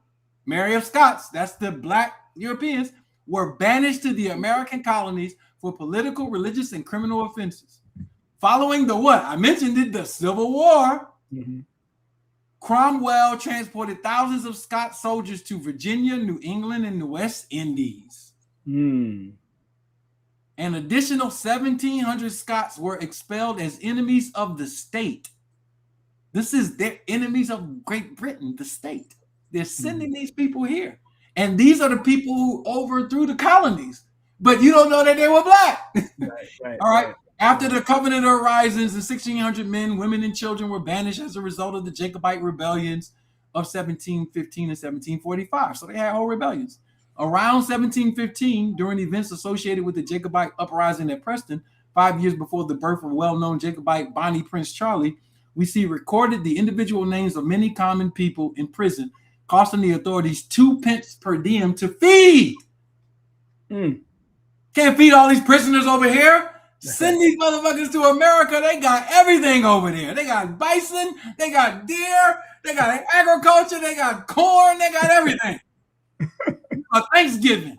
Mary of Scots, that's the black Europeans, were banished to the American colonies for political, religious, and criminal offenses. Following the what? I mentioned it, the Civil War. Mm-hmm. Cromwell transported thousands of Scots soldiers to Virginia, New England, and the West Indies. Mm. An additional 1,700 Scots were expelled as enemies of the state. This is their enemies of Great Britain, the state. They're sending these people here. And these are the people who overthrew the colonies. But you don't know that they were black. Right. All right. After the Covenant of Risings, the 1,600 men, women, and children were banished as a result of the Jacobite rebellions of 1715 and 1745. So they had whole rebellions. Around 1715, during events associated with the Jacobite uprising at Preston, 5 years before the birth of well-known Jacobite Bonnie Prince Charlie, we see recorded the individual names of many common people in prison, costing the authorities 2 pence per diem to feed. Can't feed all these prisoners over here. Send these motherfuckers to America. They got everything over there. They got bison, they got deer, they got agriculture, they got corn, they got everything. Thanksgiving.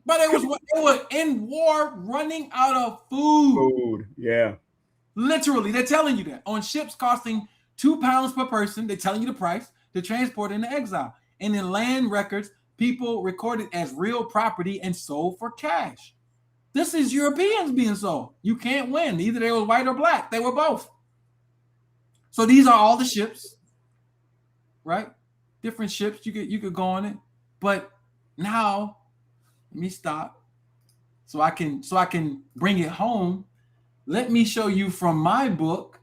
But they were in war, running out of food. Yeah. Literally, they're telling you that. On ships costing £2 per person, they're telling you the price to transport into exile. And in land records, people recorded as real property and sold for cash. This is Europeans being sold. You can't win. Either they were white or black. They were both. So these are all the ships, right? Different ships. You could go on it. But now, let me stop so I can bring it home. Let me show you from my book,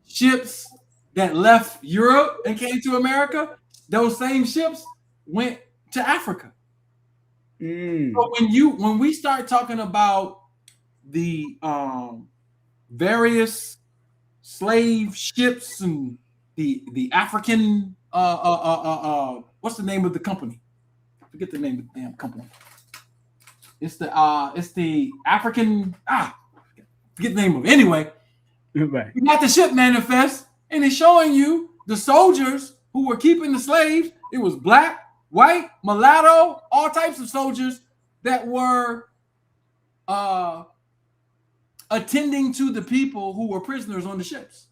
ships that left Europe and came to America. Those same ships went to Africa. So when we start talking about the various slave ships and the African what's the name of the company? I forget the name of the damn company. It's the African forget the name of it. Anyway, you got the ship manifest, and it's showing you the soldiers who were keeping the slaves. It was black, white, mulatto, all types of soldiers that were attending to the people who were prisoners on the ships.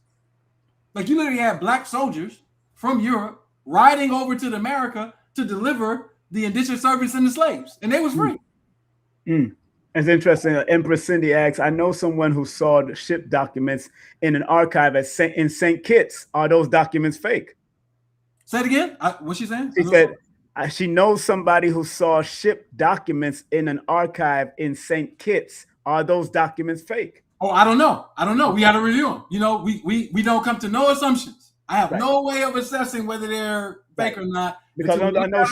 Like, you literally had black soldiers from Europe riding over to America to deliver the indentured servants and the slaves, and they was free. It's interesting. Empress Cindy asks, I know someone who saw the ship documents in an archive in St. Kitts. Are those documents fake? Say it again. What's she saying? She said she knows somebody who saw ship documents in an archive in St. Kitts. Are those documents fake? Oh, I don't know. We got to review them. You know, we don't come to no assumptions. I have no way of assessing whether they're fake or not. Because I know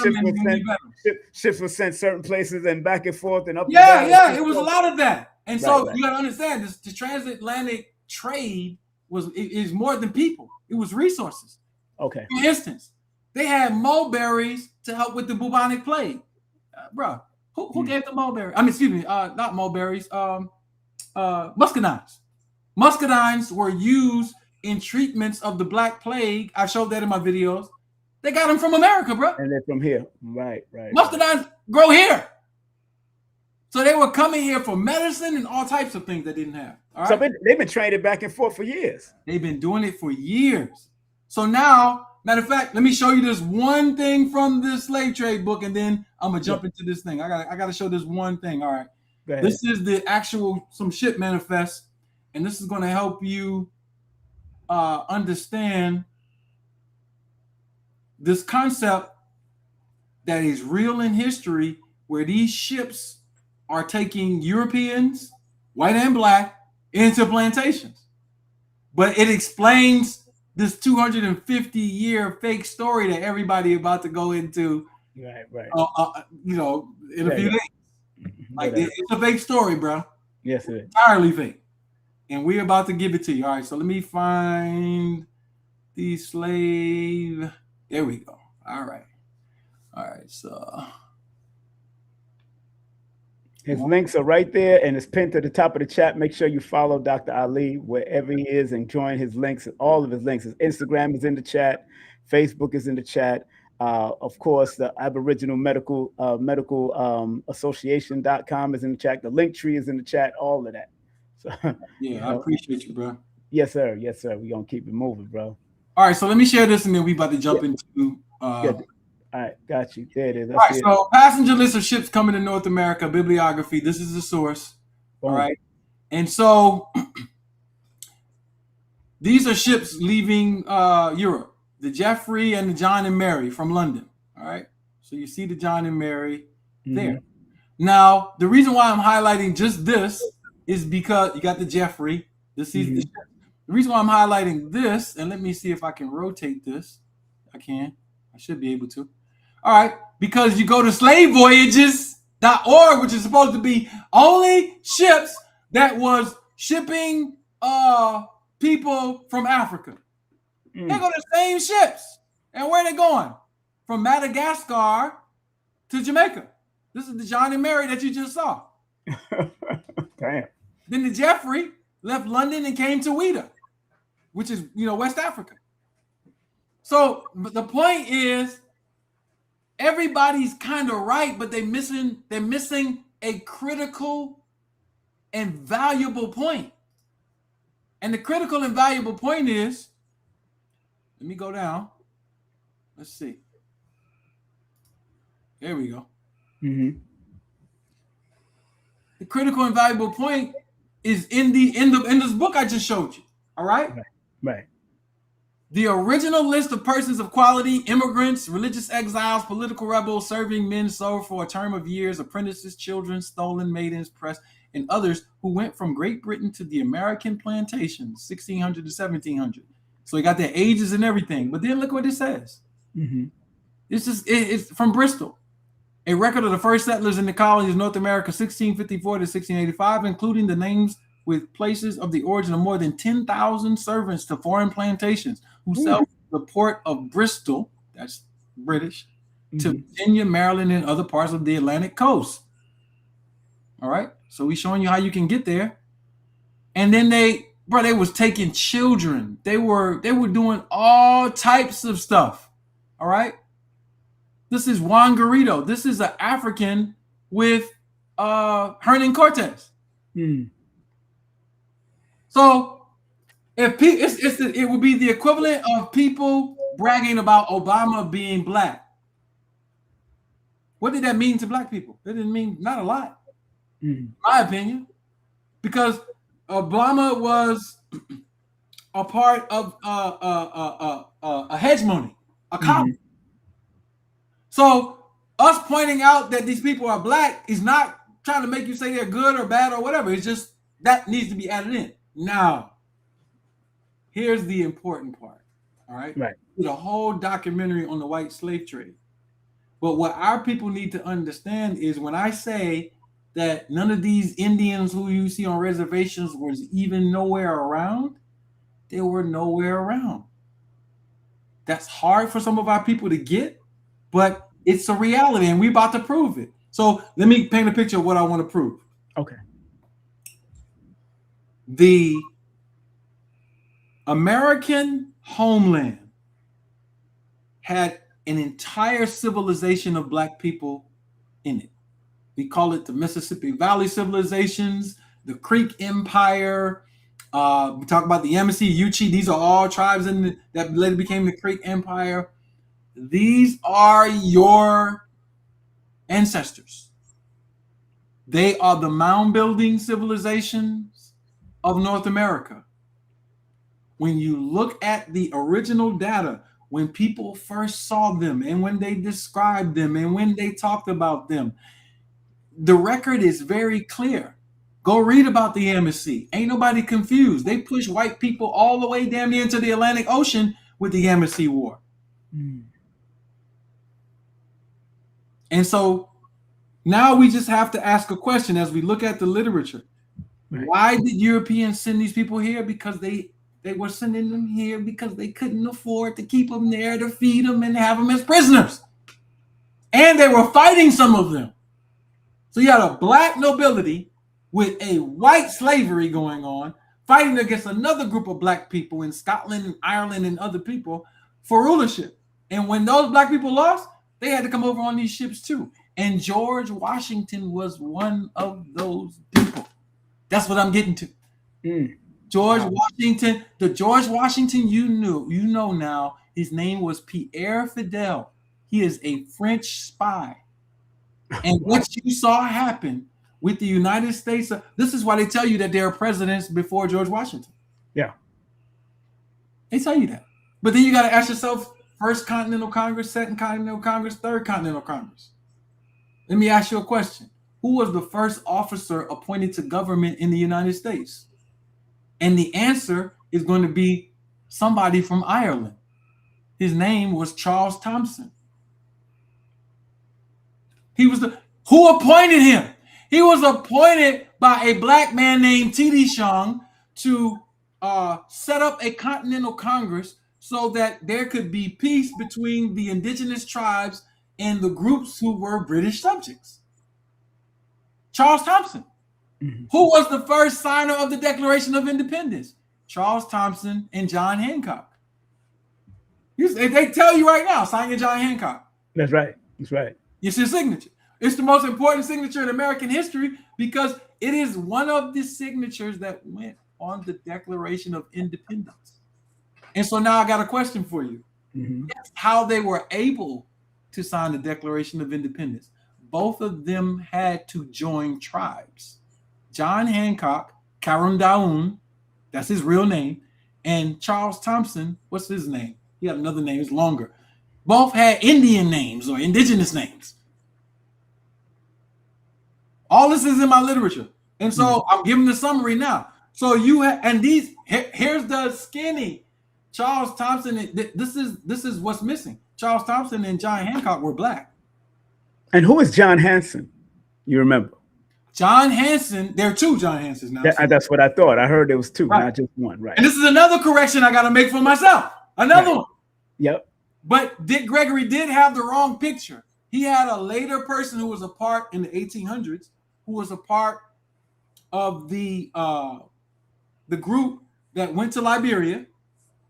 ships were sent certain places and back and forth and up and down. Yeah, it was a lot of that. And so you got to understand this: the transatlantic trade is more than people. It was resources. Okay. For instance, They had mulberries to help with the bubonic plague. Bro, who gave the mulberry? I mean, excuse me, not mulberries. Muscadines. Muscadines were used in treatments of the Black Plague. I showed that in my videos. They got them from America, bro. And they're from here. Right. Muscadines grow here. So they were coming here for medicine and all types of things they didn't have. All right? So they've been trading back and forth for years. They've been doing it for years. So now, matter of fact, let me show you this one thing from this slave trade book, and then I'm gonna jump into this thing. I gotta show this one thing. All right. This is the actual some ship manifest, and this is gonna help you understand this concept that is real in history, where these ships are taking Europeans, white and black, into plantations. But it explains this 250-year fake story that everybody about to go into, right. In a few days. Like it's a fake story, bro. Yes, it is. Entirely fake. And we're about to give it to you. All right, so let me find the slave. There we go. All right, so his links are right there, and it's pinned to the top of the chat. Make sure you follow Dr. Ali wherever he is and join his links. All of his links. His Instagram is in the chat. Facebook is in the chat. Of course, the Aboriginal Medical Association.com is in the chat. The Linktree is in the chat. All of that. So yeah, I appreciate you, bro. Yes, sir. We're gonna keep it moving, bro. All right, so let me share this, and then we about to jump into. All right, got you. There it is. All right, so passenger list of ships coming to North America, bibliography. This is the source. All right. And so these are ships leaving Europe. The Jeffrey and the John and Mary from London. All right. So you see the John and Mary there. Now, the reason why I'm highlighting just this is because you got the Jeffrey. This is the ship. The reason why I'm highlighting this, and let me see if I can rotate this. I can. I should be able to. All right, because you go to slavevoyages.org, which is supposed to be only ships that was shipping people from Africa. They go to the same ships. And where are they going? From Madagascar to Jamaica. This is the John and Mary that you just saw. Damn. Then the Jeffrey left London and came to Ouida, which is, West Africa. So but the point is, everybody's kind of right, but they're missing a critical and valuable point. And the critical and valuable point is, let me go down. Let's see. There we go. The critical and valuable point is in this book I just showed you. All right? Right. The original list of persons of quality, immigrants, religious exiles, political rebels, serving men sold for a term of years, apprentices, children, stolen, maidens, pressed, and others who went from Great Britain to the American plantations, 1600 to 1700. So you got their ages and everything. But then look what it says. It's from Bristol. A record of the first settlers in the colonies of North America, 1654 to 1685, including the names with places of the origin of more than 10,000 servants to foreign plantations who sell the port of Bristol, that's British, to Virginia, Maryland, and other parts of the Atlantic coast. All right, so we're showing you how you can get there. And then they was taking children. They were doing all types of stuff. All right. This is Juan Garrido. This is an African with Hernan Cortez. So it would be the equivalent of people bragging about Obama being black. What did that mean to black people? It didn't mean not a lot, in my opinion, because Obama was a part of a hegemony, a colony. So us pointing out that these people are black is not trying to make you say they're good or bad or whatever. It's just that needs to be added in. Now, here's the important part. All right. The whole documentary on the white slave trade. But what our people need to understand is when I say that none of these Indians who you see on reservations was even nowhere around, they were nowhere around. That's hard for some of our people to get, but it's a reality, and we're about to prove it. So let me paint a picture of what I want to prove. Okay. The American homeland had an entire civilization of Black people in it. We call it the Mississippi Valley civilizations, the Creek Empire. We talk about the Yamasee, Yuchi. These are all tribes that later became the Creek Empire. These are your ancestors. They are the mound building civilizations of North America. When you look at the original data, when people first saw them and when they described them and when they talked about them, the record is very clear. Go read about the Yamasee. Ain't nobody confused. They pushed white people all the way damn near into the Atlantic Ocean with the Yamasee War. And so now we just have to ask a question as we look at the literature. Right. Why did Europeans send these people here? Because they were sending them here because they couldn't afford to keep them there, to feed them and have them as prisoners. And they were fighting some of them. So you had a Black nobility with a white slavery going on, fighting against another group of Black people in Scotland and Ireland and other people for rulership. And when those Black people lost, they had to come over on these ships too. And George Washington was one of those people. That's what I'm getting to. George Washington, the George Washington you know now, his name was Pierre Fidel. He is a French spy. And what you saw happen with the United States, this is why they tell you that there are presidents before George Washington. Yeah. They tell you that. But then you got to ask yourself, First Continental Congress, Second Continental Congress, Third Continental Congress. Let me ask you a question. Who was the first officer appointed to government in the United States? And the answer is going to be somebody from Ireland. His name was Charles Thompson. Who appointed him? He was appointed by a Black man named T.D. Shong to set up a Continental Congress so that there could be peace between the indigenous tribes and the groups who were British subjects. Charles Thompson. Mm-hmm. Who was the first signer of the Declaration of Independence? Charles Thompson and John Hancock. They tell you right now, sign your John Hancock. That's right. That's right. It's your signature. It's the most important signature in American history because it is one of the signatures that went on the Declaration of Independence. And so now I got a question for you. Mm-hmm. That's how they were able to sign the Declaration of Independence. Both of them had to join tribes. John Hancock, Karum-Daun, that's his real name, and Charles Thompson, what's his name? He had another name, it's longer. Both had Indian names or indigenous names. All this is in my literature. And so I'm giving the summary now. So here's the skinny. Charles Thompson, this is what's missing. Charles Thompson and John Hancock were Black. And who is John Hanson? You remember? John Hanson, there are two John Hansons now. That's what I thought. I heard there was two, right. Not just one, right? And this is another correction I got to make for myself. Another one. Yep. But Dick Gregory did have the wrong picture. He had a later person who was a part in the 1800s, who was a part of the group that went to Liberia,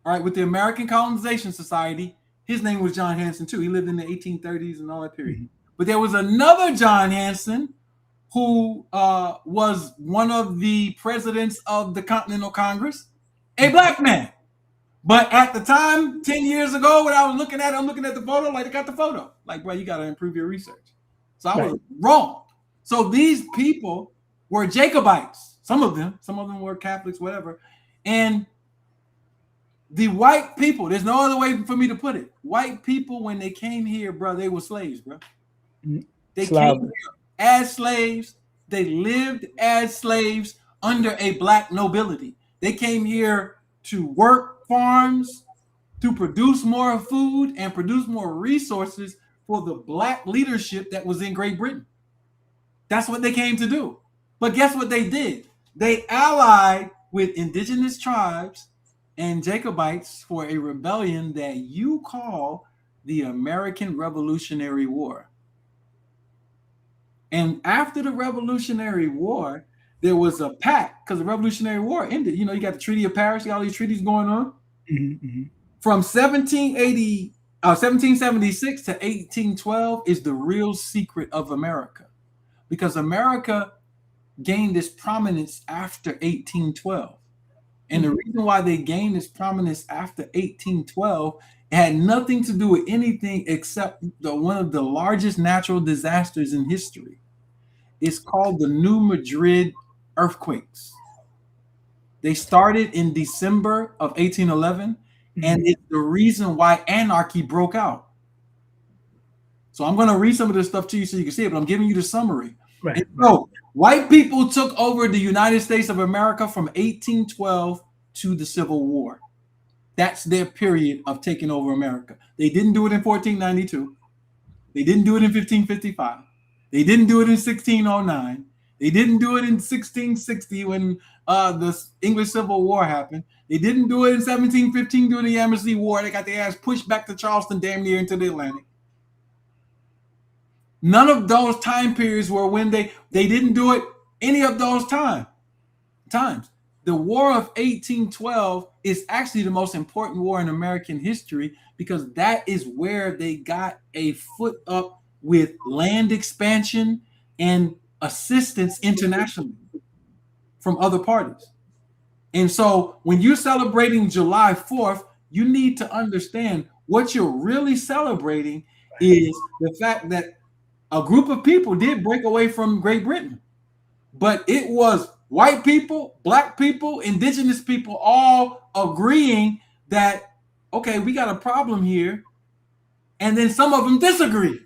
all right, with the American Colonization Society. His name was John Hanson too. He lived in the 1830s and all that period. Mm-hmm. But there was another John Hanson who was one of the presidents of the Continental Congress, a Black man. But at the time, 10 years ago, when I was looking at it, I'm looking at the photo, like, I got the photo. Like, bro, you got to improve your research. So I was wrong. So these people were Jacobites. Some of them were Catholics, whatever. And the white people, there's no other way for me to put it. White people, when they came here, bro, they were slaves, bro. They came here as slaves. They lived as slaves under a Black nobility. They came here to work farms, to produce more food and produce more resources for the Black leadership that was in Great Britain. That's what they came to do. But guess what they did? They allied with indigenous tribes and Jacobites for a rebellion that you call the American Revolutionary War. And after the Revolutionary War, there was a pact because the Revolutionary War ended. You know, you got the Treaty of Paris, you got all these treaties going on. From 1776 to 1812 is the real secret of America, because America gained its prominence after 1812. And the reason why they gained its prominence after 1812 had nothing to do with anything except one of the largest natural disasters in history. It's called the New Madrid earthquakes. They started in December of 1811, and it's the reason why anarchy broke out. So I'm going to read some of this stuff to you so you can see it, but I'm giving you the summary. Right. So white people took over the United States of America from 1812 to the Civil War. That's their period of taking over America. They didn't do it in 1492. They didn't do it in 1555. They didn't do it in 1609. They didn't do it in 1660 when the English Civil War happened. They didn't do it in 1715 during the Yamasee War. They got their ass pushed back to Charleston, damn near into the Atlantic. None of those time periods were when they didn't do it any of those times. The War of 1812 is actually the most important war in American history because that is where they got a foot up with land expansion and assistance internationally from other parties. And so when you're celebrating July 4th, you need to understand what you're really celebrating is the fact that a group of people did break away from Great Britain, but it was white people, black people, indigenous people all agreeing that, okay, we got a problem here. And then some of them disagree.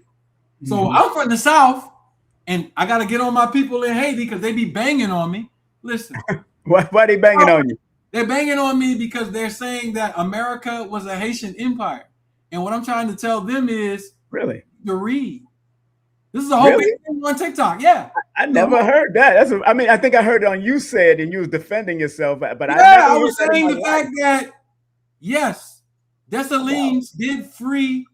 So I'm from the South and I got to get on my people in Haiti because they be banging on me. Listen. Why are they banging on you? They're banging on me because they're saying that America was a Haitian empire. And what I'm trying to tell them is really to read. This is a whole big thing on TikTok. Yeah. I never heard that. I think I heard it on You Said and you was defending yourself, but I was saying the fact that yes, Dessalines did free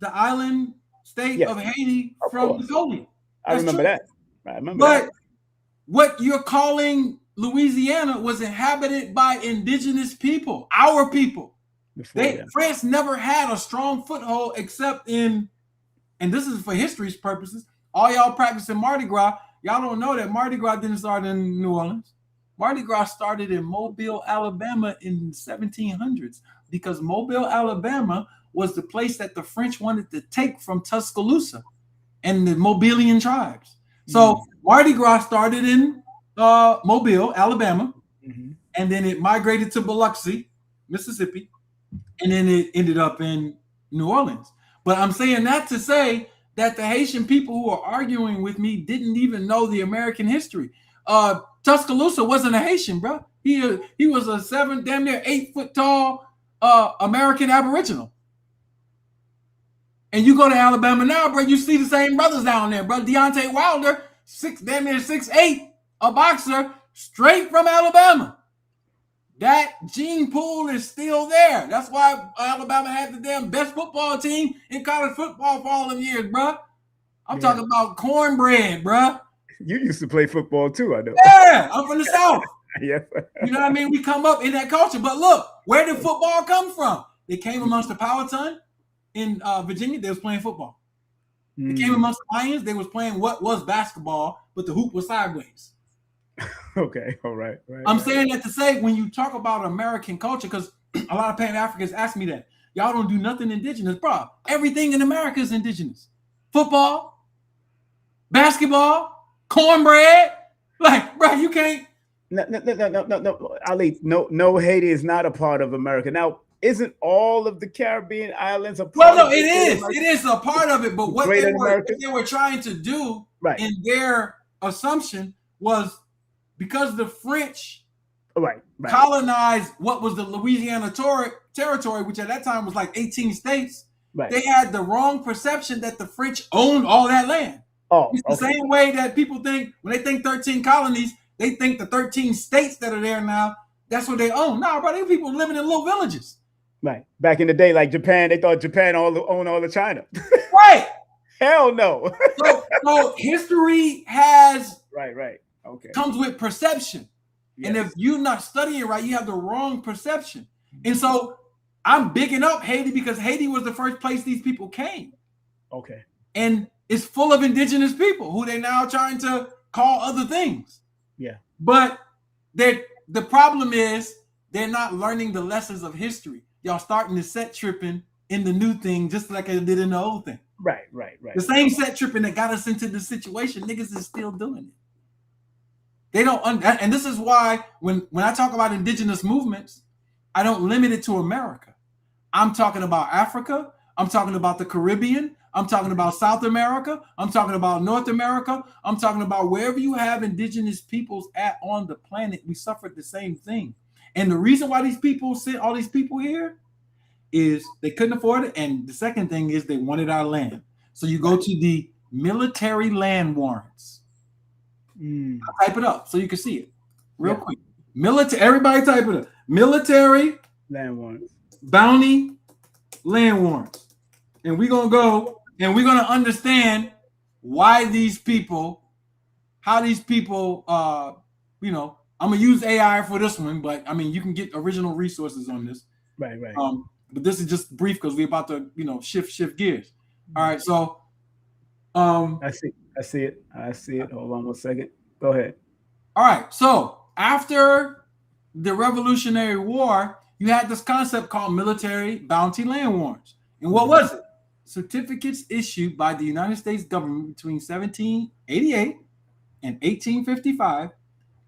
the island state of Haiti from Napoleon. I remember that. But what you're calling Louisiana was inhabited by indigenous people, our people. France never had a strong foothold except in, and this is for history's purposes, all y'all practicing Mardi Gras, y'all don't know that Mardi Gras didn't start in New Orleans. Mardi Gras started in Mobile, Alabama in 1700s because Mobile, Alabama was the place that the French wanted to take from Tuscaloosa and the Mobilian tribes. So Mardi Gras started in Mobile, Alabama, and then it migrated to Biloxi, Mississippi, and then it ended up in New Orleans. But I'm saying that to say that the Haitian people who are arguing with me didn't even know the American history. Tuscaloosa wasn't a Haitian, bro. He was a damn near 8 foot tall American Aboriginal. And you go to Alabama now, bro, you see the same brothers down there, bro. Deontay Wilder, damn near 6'8", a boxer, straight from Alabama. That gene pool is still there. That's why Alabama had the damn best football team in college football for all them years, bro. I'm talking about cornbread, bro. You used to play football too, I know. Yeah, I'm from the South. Yeah. You know what I mean? We come up in that culture. But look, where did football come from? They came amongst the Powhatan in Virginia. They was playing football. They came amongst the Lions. They was playing what was basketball, but the hoop was sideways. Okay, all right. I'm saying that to say when you talk about American culture, because a lot of Pan-Africans ask me that. Y'all don't do nothing indigenous. Bro, everything in America is indigenous. Football, basketball, cornbread. Like, bro, you can't. No, Ali, no, Haiti is not a part of America. Now, isn't all of the Caribbean islands a part of it? It is. It is a part of it, but what they were trying to do in their assumption was because the French colonized what was the Louisiana territory, which at that time was like 18 states, they had the wrong perception that the French owned all that land. It's the same way that people think when they think 13 colonies, they think the 13 states that are there now That's what they own. Nah, bro, these people living in little villages. Right. Back in the day, like Japan, they thought Japan owned all the China. Right. Hell no. So history has Right. Okay. comes with perception. Yes. And if you're not studying right, you have the wrong perception. And so I'm bigging up Haiti because Haiti was the first place these people came. Okay. And it's full of indigenous people who they're now trying to call other things. Yeah. But the problem is they're not learning the lessons of history. Y'all starting to set tripping in the new thing just like I did in the old thing. Right. The same set tripping that got us into the situation, niggas is still doing it. They don't, and this is why when I talk about indigenous movements, I don't limit it to America. I'm talking about Africa. I'm talking about the Caribbean. I'm talking about South America. I'm talking about North America. I'm talking about wherever you have indigenous peoples at on the planet, we suffered the same thing. And the reason why these people sent all these people here is they couldn't afford it. And the second thing is they wanted our land. So you go to the military land warrants. I'll type it up so you can see it real quick. Military, everybody type it up. Military land warrants. Bounty land warrants. And we're going to go and we're going to understand why these people, how these people, I'm going to use AI for this one, but I mean, you can get original resources on this. Right. But this is just brief because we're about to, shift gears. All right. So, I see it. Hold on 1 second. Go ahead. All right. So after the Revolutionary War, you had this concept called military bounty land warrants. And what was it? Certificates issued by the United States government between 1788 and 1855,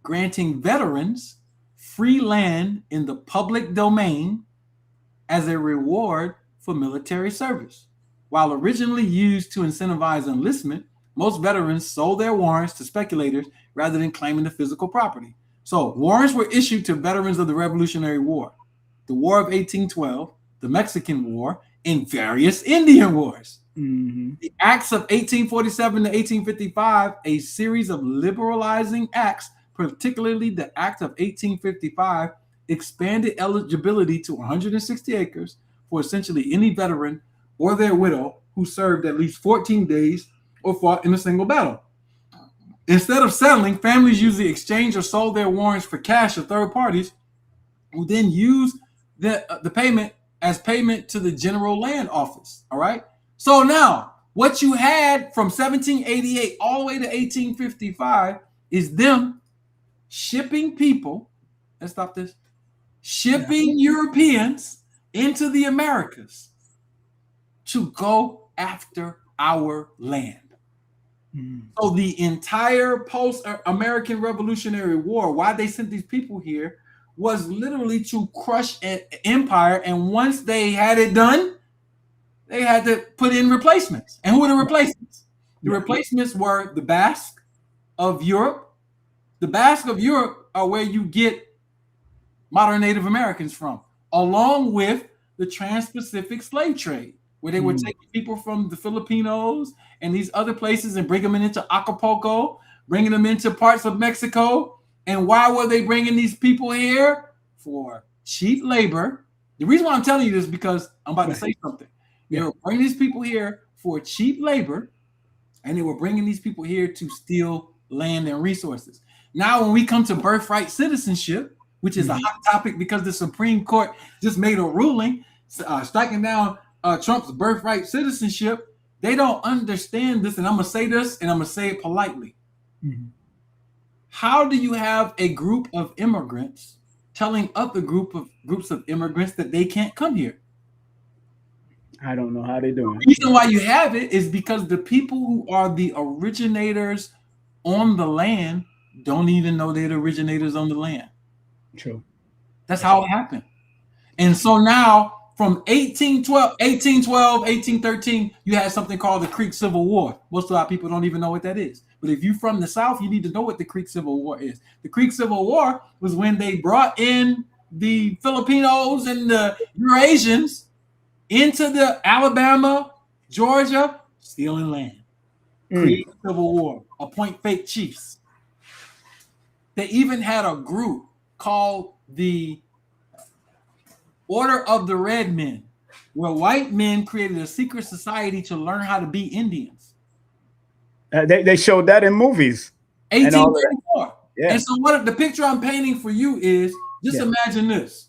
granting veterans free land in the public domain as a reward for military service. While originally used to incentivize enlistment, most veterans sold their warrants to speculators rather than claiming the physical property. So warrants were issued to veterans of the Revolutionary War, the War of 1812, the Mexican War, and various Indian wars. The acts of 1847 to 1855, a series of liberalizing acts, particularly the Act of 1855, expanded eligibility to 160 acres for essentially any veteran or their widow who served at least 14 days or fought in a single battle. Instead of settling, families usually exchanged or sold their warrants for cash to third parties who then used the payment as payment to the General Land Office. All right. So now what you had from 1788 all the way to 1855 is them shipping people. Let's stop this. Shipping Europeans into the Americas to go after our land. So the entire post-American Revolutionary War, why they sent these people here, was literally to crush an empire. And once they had it done, they had to put in replacements. And who were the replacements? The replacements were the Basque of Europe. The Basque of Europe are where you get modern Native Americans from, along with the Trans-Pacific slave trade, where they were taking people from the Filipinos and these other places and bringing them into Acapulco, bringing them into parts of Mexico. And why were they bringing these people here? For cheap labor. The reason why I'm telling you this is because I'm about to say something. They were bringing these people here for cheap labor, and they were bringing these people here to steal land and resources. Now, when we come to birthright citizenship, which is a hot topic because the Supreme Court just made a ruling striking down Trump's birthright citizenship, they don't understand this. And I'm going to say this, and I'm going to say it politely. How do you have a group of immigrants telling other groups of immigrants that they can't come here? I don't know how they're doing. The reason why you have it is because the people who are the originators on the land don't even know they're the originators on the land. True. That's how it happened. And so now from 1813, you had something called the Creek Civil War. Most of our people don't even know what that is. But if you're from the South, you need to know what the Creek Civil War is. The Creek Civil War was when they brought in the Filipinos and the Eurasians into the Alabama, Georgia, stealing land. Create a civil war, appoint fake chiefs. They even had a group called the Order of the Red Men, where white men created a secret society to learn how to be Indians. They showed that in movies. 1834. Yeah. And so what the picture I'm painting for you is, just imagine this.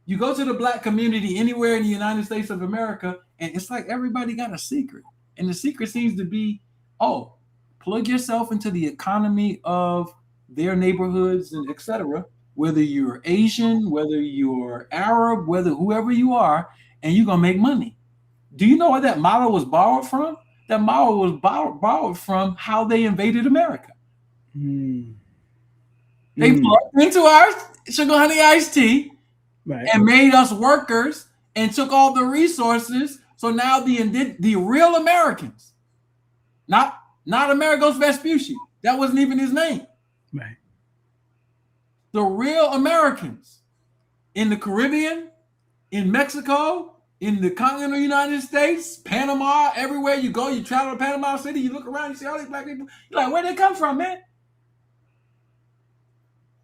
You go to the black community anywhere in the United States of America, and it's like everybody got a secret. And the secret seems to be, oh, plug yourself into the economy of their neighborhoods and etc. Whether you're Asian, whether you're Arab, whether whoever you are, and you're going to make money. Do you know where that model was borrowed from? That model was borrowed from how they invaded America. They plugged into our sugar honey iced tea and made us workers and took all the resources. So now the real Americans, not Amerigos Vespucci, that wasn't even his name. Right. The real Americans in the Caribbean, in Mexico, in the continental United States, Panama, everywhere you go, you travel to Panama City, you look around, you see all these black people. You're like, where'd they come from, man?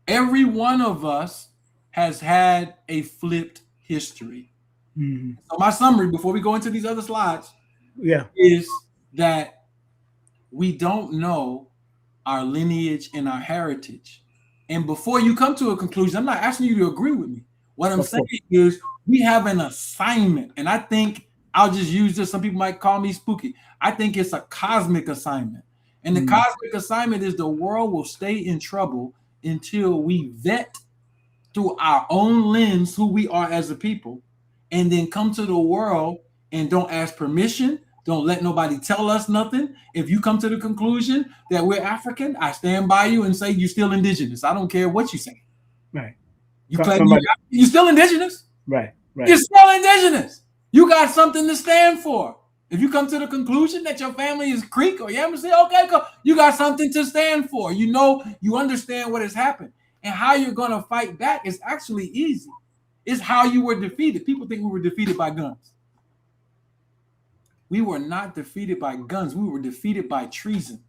Every one of us has had a flipped history. So my summary, before we go into these other slides, is that we don't know our lineage and our heritage. And before you come to a conclusion, I'm not asking you to agree with me. What I'm saying is we have an assignment. And I think I'll just use this. Some people might call me spooky. I think it's a cosmic assignment. And the cosmic assignment is the world will stay in trouble until we vet through our own lens who we are as a people, and then come to the world and don't ask permission. Don't let nobody tell us nothing. If you come to the conclusion that we're African, I stand by you and say you're still indigenous. I don't care what you say. Right. You claim you're still indigenous. Right. You're still indigenous. You got something to stand for. If you come to the conclusion that your family is Creek or Yamasee, okay, go. You got something to stand for. You know, you understand what has happened. And how you're going to fight back is actually easy. It's how you were defeated. People think we were defeated by guns. We were not defeated by guns. We were defeated by treason.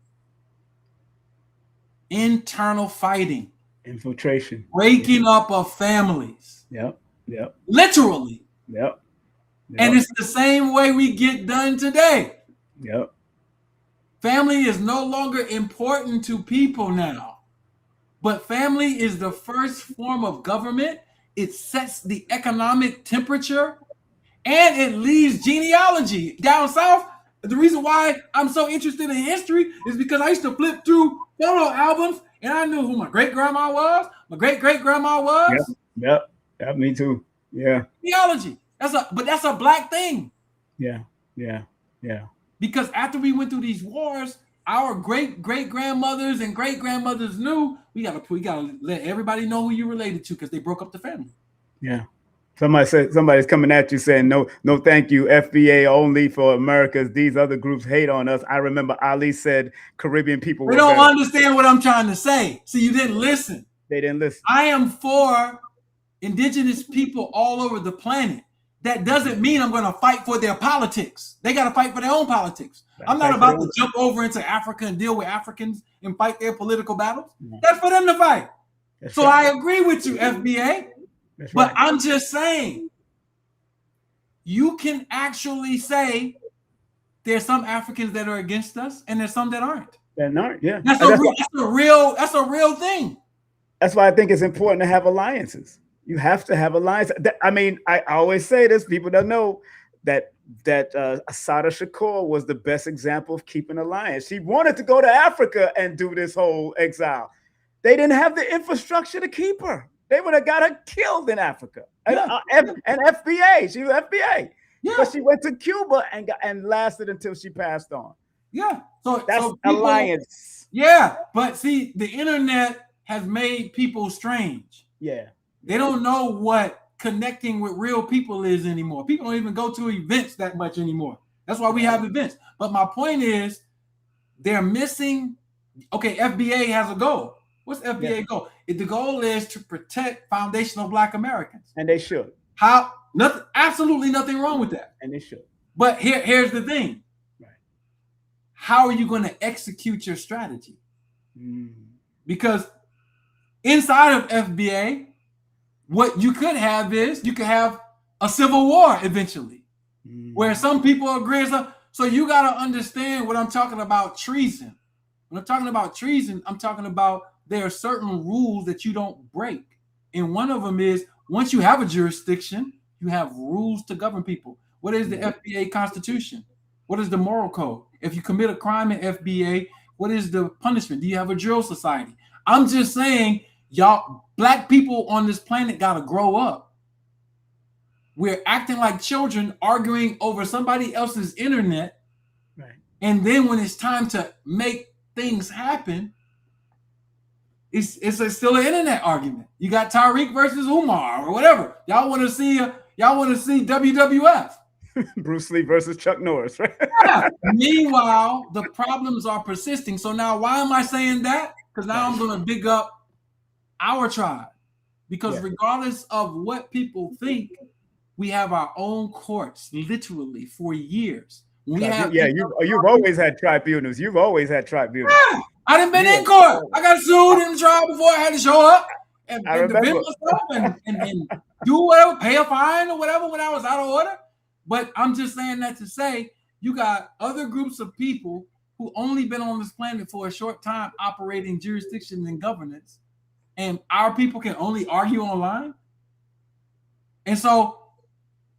Internal fighting. Infiltration. Breaking up of families. Yep. Literally. Yep. And it's the same way we get done today. Yep. Family is no longer important to people now. But family is the first form of government. It sets the economic temperature and it leaves genealogy. Down south, the reason why I'm so interested in history is because I used to flip through photo albums and I knew who my great-grandma was, my great-great-grandma was. Yep, me too. Yeah. Genealogy. That's a black thing. Yeah. Because after we went through these wars, our great-great-grandmothers and great-grandmothers knew we gotta let everybody know who you related to because they broke up the family. Yeah. Somebody's coming at you saying no, thank you. FBA only for Americas. These other groups hate on us. I remember Ali said Caribbean people. They don't understand what I'm trying to say. See, you didn't listen. They didn't listen. I am for indigenous people all over the planet. That doesn't mean I'm going to fight for their politics. They got to fight for their own politics. I'm not about to jump over into Africa and deal with Africans and fight their political battles. That's for them to fight. So I agree with you, FBA. But I'm just saying, you can actually say there's some Africans that are against us and there's some that aren't. Yeah. That's a real thing. That's why I think it's important to have alliances. You have to have alliances. I mean, I always say this, people don't know that Assata Shakur was the best example of keeping alliance. She wanted to go to Africa and do this whole exile. They didn't have the infrastructure to keep her. They would have got her killed in Africa. And FBA, she was FBA. Yeah. But she went to Cuba and lasted until she passed on. Yeah. So that's alliance. Yeah. But see, the internet has made people strange. Yeah. They don't know what connecting with real people is anymore. People don't even go to events that much anymore. That's why we have events. But my point is, they're missing. Okay, FBA has a goal. What's FBA goal? The goal is to protect foundational Black Americans. And they should. Absolutely nothing wrong with that. And they should. But here's the thing. Right. How are you going to execute your strategy? Because inside of FBA, what you could have is you could have a civil war eventually, where some people agree. So you got to understand what I'm talking about treason. When I'm talking about treason, I'm talking about there are certain rules that you don't break. And one of them is once you have a jurisdiction, you have rules to govern people. What is the FBA Constitution? What is the moral code? If you commit a crime in FBA, what is the punishment? Do you have a drill society? I'm just saying, y'all, black people on this planet got to grow up. We're acting like children arguing over somebody else's internet. Right. And then when it's time to make things happen, it's still an internet argument. You got Tariq versus Umar or whatever. Y'all want to see WWF. Bruce Lee versus Chuck Norris, right? Yeah. Meanwhile, the problems are persisting. So now why am I saying that? Because now I'm going to big up our tribe. Because regardless of what people think, we have our own courts, literally, for years. You've always had tribunals. You've always had tribunals. Yeah, I done been in court. I got sued in the trial before I had to show up and defend myself and do whatever, pay a fine or whatever when I was out of order. But I'm just saying that to say you got other groups of people who only been on this planet for a short time operating jurisdictions and governance, and our people can only argue online. And so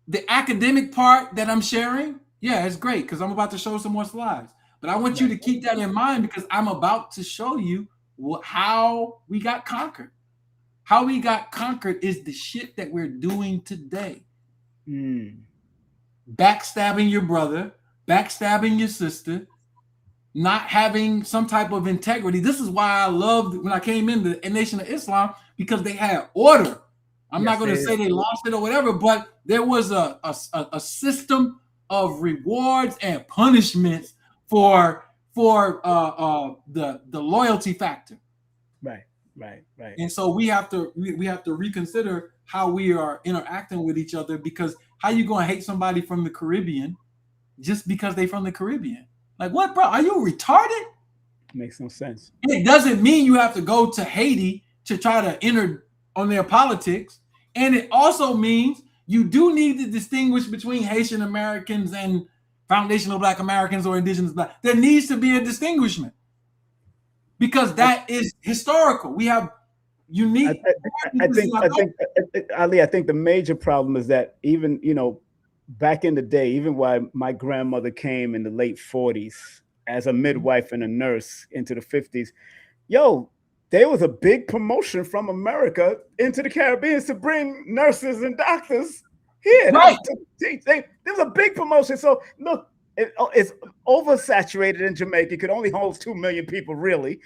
the academic part that I'm sharing, yeah, it's great because I'm about to show some more slides. But I want you to keep that in mind because I'm about to show you how we got conquered. How we got conquered is the shit that we're doing today. Backstabbing your brother, backstabbing your sister, not having some type of integrity. This is why I loved when I came into the Nation of Islam because they had order. I'm not going to say they lost it or whatever, but there was a system of rewards and punishments for the loyalty factor. Right. And so we have to reconsider how we are interacting with each other because how you going to hate somebody from the Caribbean just because they from the Caribbean? Like what, bro? Are you retarded? Makes no sense. It doesn't mean you have to go to Haiti to try to enter on their politics. And it also means you do need to distinguish between Haitian Americans and foundational Black Americans or Indigenous Black. There needs to be a distinguishment because that is historical. We have unique. I think Ali, I think the major problem is that even, back in the day, even while my grandmother came in the late 40s as a midwife and a nurse into the 50s, there was a big promotion from America into the Caribbean to bring nurses and doctors here. Right. There was a big promotion. So look, it's oversaturated in Jamaica. It could only hold 2 million people, really.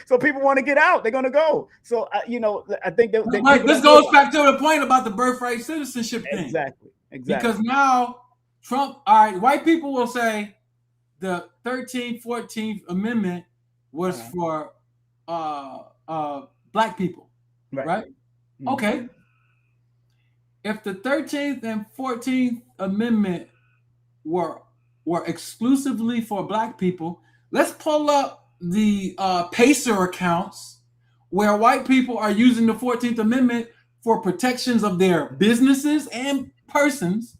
So people want to get out. They're going to go. So, I think that this goes back to the point about the birthright citizenship thing. Exactly. Because now Trump, all right, white people will say the 13th, 14th Amendment was for Black people, right? Mm-hmm. Okay. If the 13th and 14th Amendment were exclusively for Black people, let's pull up the Pacer accounts where white people are using the 14th Amendment for protections of their businesses and persons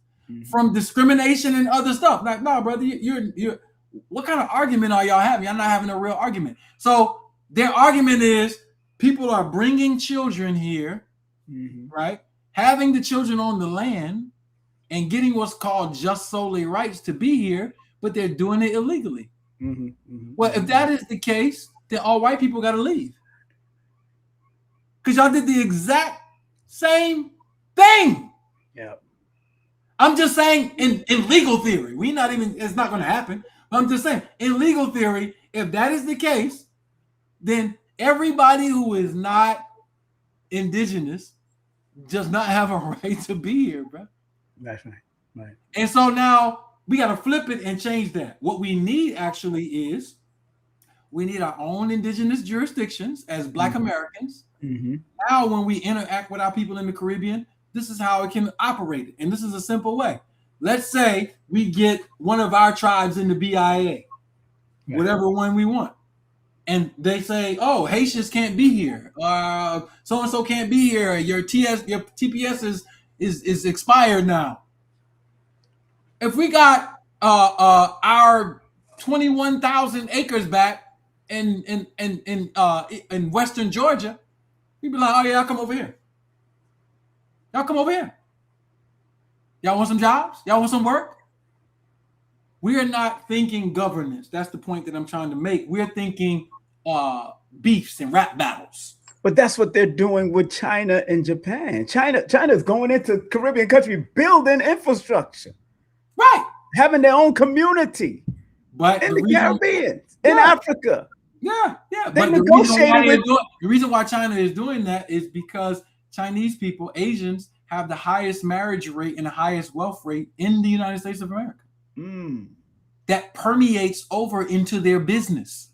from discrimination and other stuff. Like, no, brother, you're what kind of argument are y'all having? Y'all not having a real argument. So their argument is people are bringing children here, right? Having the children on the land and getting what's called just solely rights to be here, but they're doing it illegally. Well, if that is the case, then all white people got to leave. Because y'all did the exact same thing. Yeah. I'm just saying in legal theory, it's not going to happen. But I'm just saying in legal theory, if that is the case, then everybody who is not indigenous does not have a right to be here, bro. That's right. And so now we got to flip it and change that. What we need actually is we need our own indigenous jurisdictions as Black Americans. Now, when we interact with our people in the Caribbean, this is how it can operate. And this is a simple way. Let's say we get one of our tribes in the BIA, whatever one we want. and they say, "Oh, Haitians can't be here. So and so can't be here. Your TPS is expired now." If we got our 21,000 acres back in Western Georgia, we'd be like, "Oh yeah, y'all come over here. Y'all come over here. Y'all want some jobs? Y'all want some work?" We are not thinking governance. That's the point that I'm trying to make. We're thinking beefs and rap battles. But that's what they're doing with China and Japan. China's going into Caribbean country, building infrastructure, Right? having their own community, But in the the Caribbean, in Africa. Yeah. They But negotiated the reason why China is doing that is because Chinese people, Asians, have the highest marriage rate and the highest wealth rate in the United States of America. That permeates over into their business.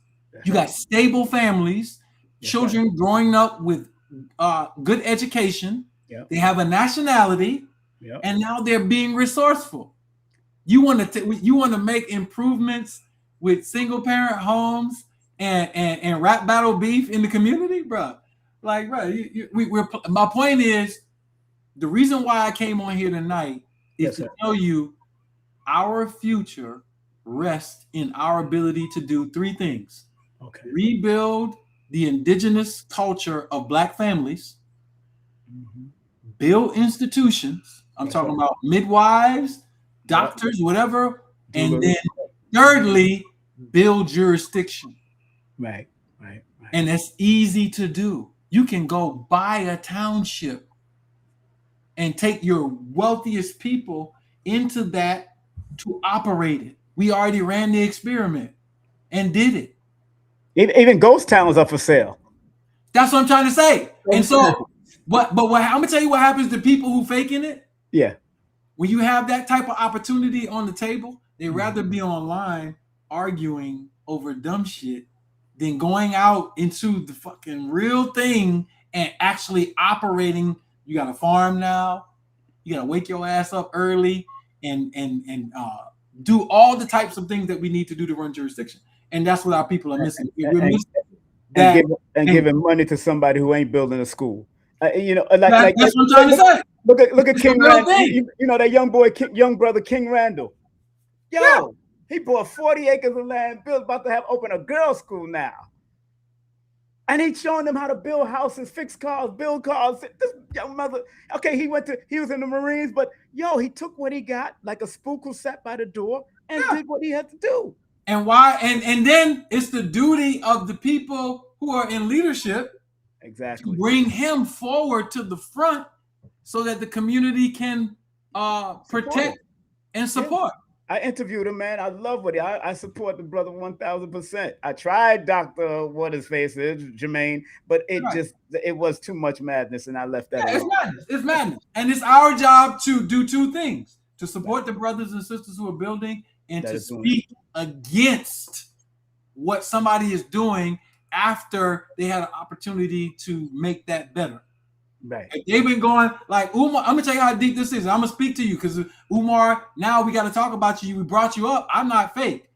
You got stable families, children growing up with good education. They have a nationality, and now they're being resourceful. You want to make improvements with single parent homes and rap battle beef in the community, bro. Like, bro, my point is, the reason why I came on here tonight is to tell you our future rests in our ability to do three things. Rebuild the indigenous culture of Black families, build institutions. I'm talking about midwives, doctors, whatever. And then thirdly, build jurisdiction. Right. And it's easy to do. You can go buy a township and take your wealthiest people into that to operate it. We already ran the experiment and did it. Even ghost towns are for sale. That's what I'm trying to say. And so, but I'm gonna tell you what happens to people who faking it. Yeah. When you have that type of opportunity on the table, they'd rather be online arguing over dumb shit than going out into the fucking real thing and actually operating. You got a farm now. You got to wake your ass up early and do all the types of things that we need to do to run jurisdiction. And that's what our people are missing. We're missing that. And giving money to somebody who ain't building a school. That's what I'm trying to say. Look at King Randall. You know that young brother King Randall. He bought 40 acres of land, about to open a girls' school now. And he's showing them how to build houses, fix cars, build cars. This young mother, he was in the Marines, but he took what he got, like a spook who sat by the door, and did what he had to do. And why? And then it's the duty of the people who are in leadership to bring him forward to the front so that the community can protect and support. I interviewed him, man. I love what I support the brother 1,000%. I tried Dr. What his face is, Jermaine, but it was too much madness, and I left that alone. It's madness. And it's our job to do two things: to support the brothers and sisters who are building, and to speak against what somebody is doing after they had an opportunity to make that better. Right. They've been going like Umar. I'm gonna tell you how deep this is. I'm gonna speak to you because Umar. Now we got to talk about you. We brought you up. I'm not fake.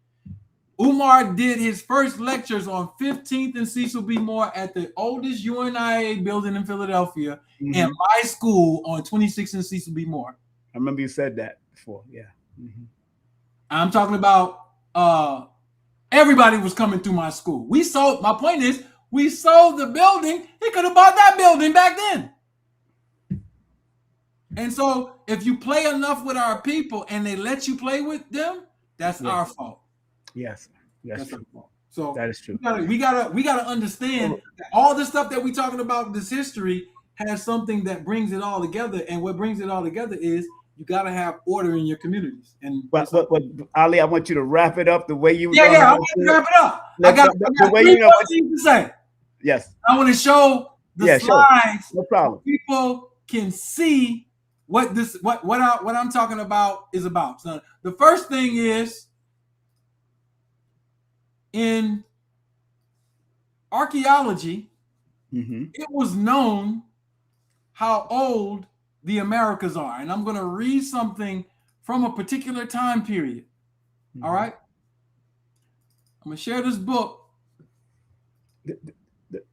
Umar did his first lectures on 15th and Cecil B. Moore at the oldest UNIA building in Philadelphia, and my school on 26th and Cecil B. Moore. I remember you said that before. Yeah. I'm talking about everybody was coming through my school. My point is, we sold the building. He could have bought that building back then. And so if you play enough with our people and they let you play with them, that's our fault. Yes. That's our fault. So that is true. We gotta understand that all the stuff that we're talking about, this history, has something that brings it all together. And what brings it all together is you gotta have order in your communities. And but Ali, I want you to wrap it up the way you I want to wrap it up. I got three more things to say. Yes. I want to show the slides. No problem. So people can see what I'm talking about is about. So the first thing is, in archaeology, it was known how old the Americas are. And I'm going to read something from a particular time period. All right? I'm going to share this book.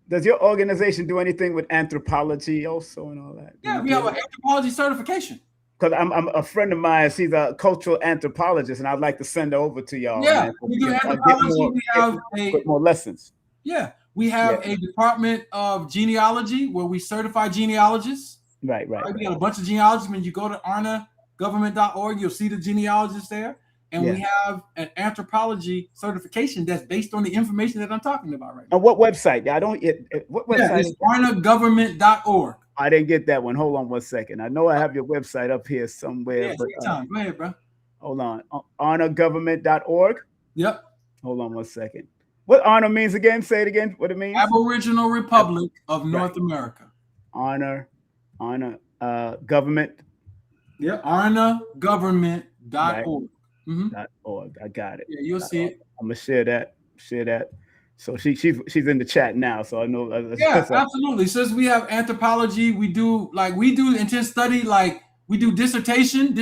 Does your organization do anything with anthropology also and all that? Yeah, we have an anthropology certification. Because I'm a friend of mine. She's a cultural anthropologist, and I'd like to send her over to y'all. Yeah, man, so we do anthropology. We have more lessons. Yeah, we have a department of genealogy where we certify genealogists. Right. We got a bunch of genealogists. When you go to arnagovernment.org, you'll see the genealogists there. And we have an anthropology certification that's based on the information that I'm talking about right now. And what website? I don't. What website? It's arnagovernment.org. I didn't get that one. Hold on 1 second. I know I have your website up here somewhere. Yeah, take time. Go ahead, bro. Hold on. arnagovernment.org. Yep. Hold on 1 second. What honor means again? Say it again. What it means? Aboriginal Republic of North America. Honor, government. Yeah, arnagovernment.org. Right. Mm-hmm. .org. I got it. Yeah, you'll see it. I'm gonna share that. So she's in the chat now. So I know. Yeah, absolutely. Since we have anthropology, we do intense study. Like we do dissertation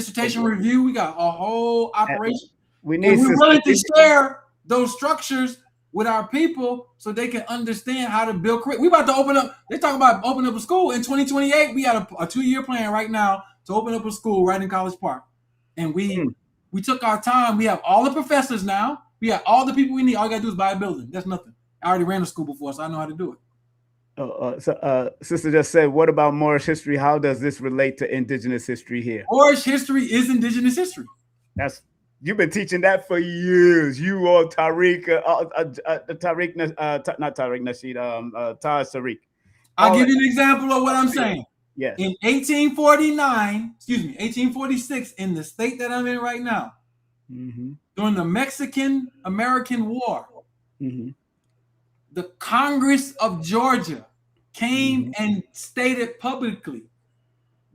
review. We got a whole operation. We're willing to share those structures with our people so they can understand how to build. We about to open up. They talk about opening up a school in 2028. We got a 2-year plan right now to open up a school right in College Park, and we took our time. We have all the professors now. We have all the people we need. All you gotta do is buy a building. That's nothing. I already ran a school before, so I know how to do it. So sister just said, what about Moorish history? How does this relate to Indigenous history here? Moorish history is Indigenous history. You've been teaching that for years. You or Tariq, not Tariq Nasheed, Taj Tariq. I'll give you an example of what I'm saying. Yes. In 1846, in the state that I'm in right now, during the Mexican-American War, the Congress of Georgia came and stated publicly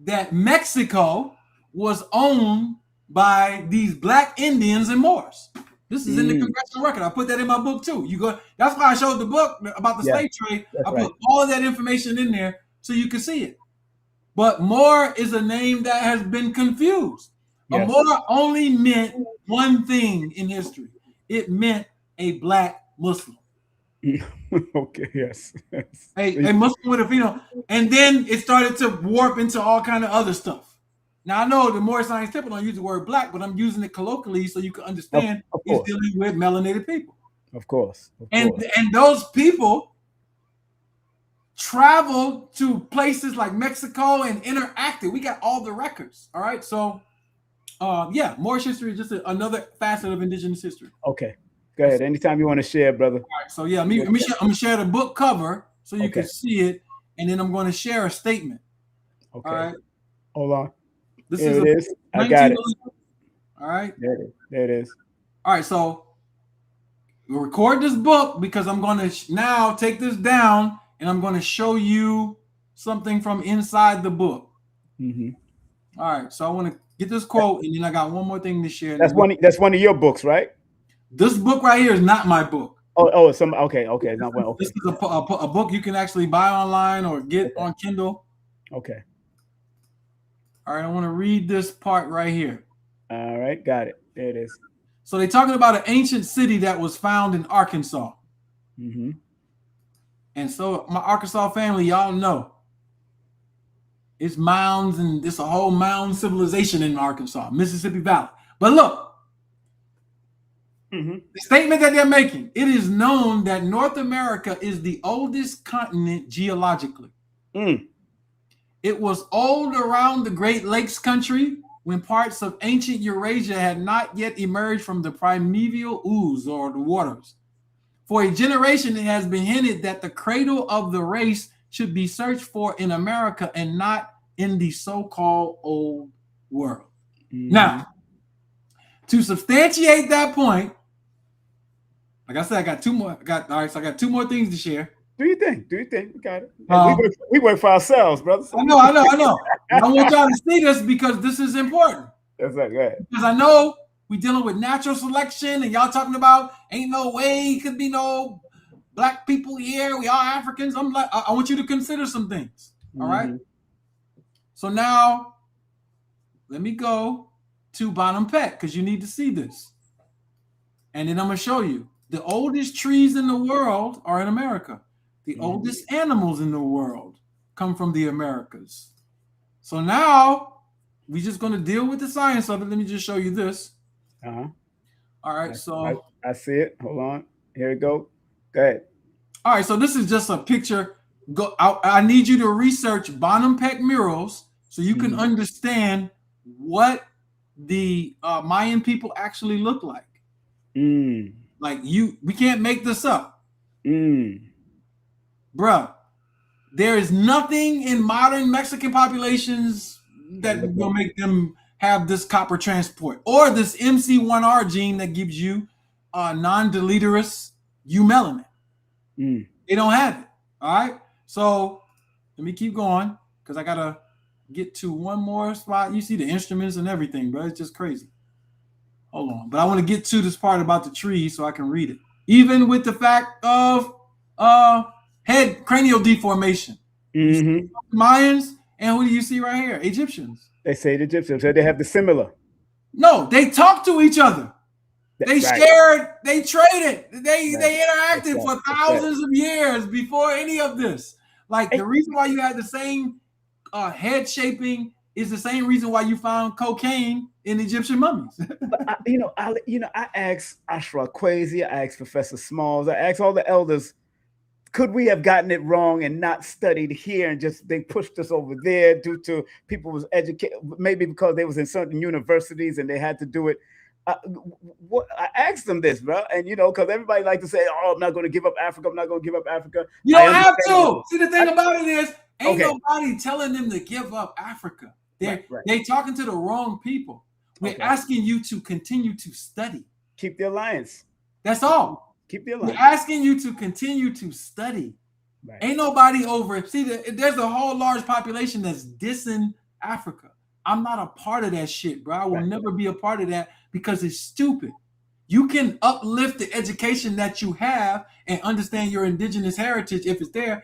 that Mexico was owned by these Black Indians and Moors. This is in the congressional record. I put that in my book too. That's why I showed the book about the slave trade. I put all of that information in there so you can see it. But Moor is a name that has been confused. Yes. A Moor only meant one thing in history. It meant a Black Muslim. Okay, yes. A Muslim with a and then it started to warp into all kind of other stuff. Now I know the Moor Science Temple don't use the word Black, but I'm using it colloquially so you can understand it's dealing with melanated people. Of course. And those people traveled to places like Mexico and interacted. We got all the records. All right. So Moorish history is just another facet of Indigenous history. Okay. Go ahead. Anytime you want to share, brother. All right. So I'm going to share the book cover so you can see it. And then I'm going to share a statement. Okay. All right. Hold on. This there it is. I got it. All right. There it is. All right. So we'll record this book because I'm going to now take this down and I'm going to show you something from inside the book. All right. So I want to get this quote and then I got one more thing to share. That's one of your books, right? This book right here is not my book. Okay. Not one. Okay. This is a book you can actually buy online or get on Kindle. Okay. All right, I want to read this part right here. All right, got it. There it is. So they're talking about an ancient city that was found in Arkansas. And so my Arkansas family, y'all know, it's mounds and it's a whole mound civilization in Arkansas, Mississippi Valley. But look, the statement that they're making, it is known that North America is the oldest continent geologically. It was old around the Great Lakes country when parts of ancient Eurasia had not yet emerged from the primeval ooze or the waters. For a generation, it has been hinted that the cradle of the race should be searched for in America and not in the so-called old world. Now, to substantiate that point, like I said, I got two more. So I got two more things to share. Do you think? We got it. We work for ourselves, brothers. I know. I want y'all to see this because this is important. That's right. Go ahead. Because I know we dealing with natural selection and y'all talking about ain't no way could be no Black people here. We all Africans. I'm like, I want you to consider some things. All right. So now let me go to Bottom Pet because you need to see this. And then I'm going to show you the oldest trees in the world are in America. The oldest animals in the world come from the Americas. So now we're just going to deal with the science of it. Let me just show you this. Uh-huh. All right, so I see it. Hold on. Here we go. Go ahead. All right, so this is just a picture. I need you to research Bonham Peck murals so you can understand what the Mayan people actually look like. Like we can't make this up. Bruh, there is nothing in modern Mexican populations that will make them have this copper transport or this MC1R gene that gives you non-deleterious eumelanin. They don't have it. All right. So let me keep going because I gotta get to one more spot. You see the instruments and everything, bro. It's just crazy. Hold on. But I want to get to this part about the trees so I can read it. Even with the fact of head cranial deformation. Mayans, and who do you see right here? Egyptians. They say the Egyptians. So they have the similar. No, they talk to each other. They shared, they traded, they interacted for thousands of years before any of this. Like the reason why you had the same head shaping is the same reason why you found cocaine in Egyptian mummies. But I asked Ashra Kwesi, I asked Professor Smalls, I asked all the elders, could we have gotten it wrong and not studied here and just they pushed us over there due to people was educated, maybe because they was in certain universities and they had to do it. I asked them this, bro, and because everybody like to say, "Oh, I'm not going to give up Africa. I'm not going to give up Africa." You don't have to. See, the thing about it is, ain't nobody telling them to give up Africa. They talking to the wrong people. We're asking you to continue to study. Keep the alliance. That's all. Keep the alliance. We're asking you to continue to study. Right. Ain't nobody over. See, there's a whole large population that's dissing Africa. I'm not a part of that shit, bro. I will never be a part of that because it's stupid. You can uplift the education that you have and understand your indigenous heritage if it's there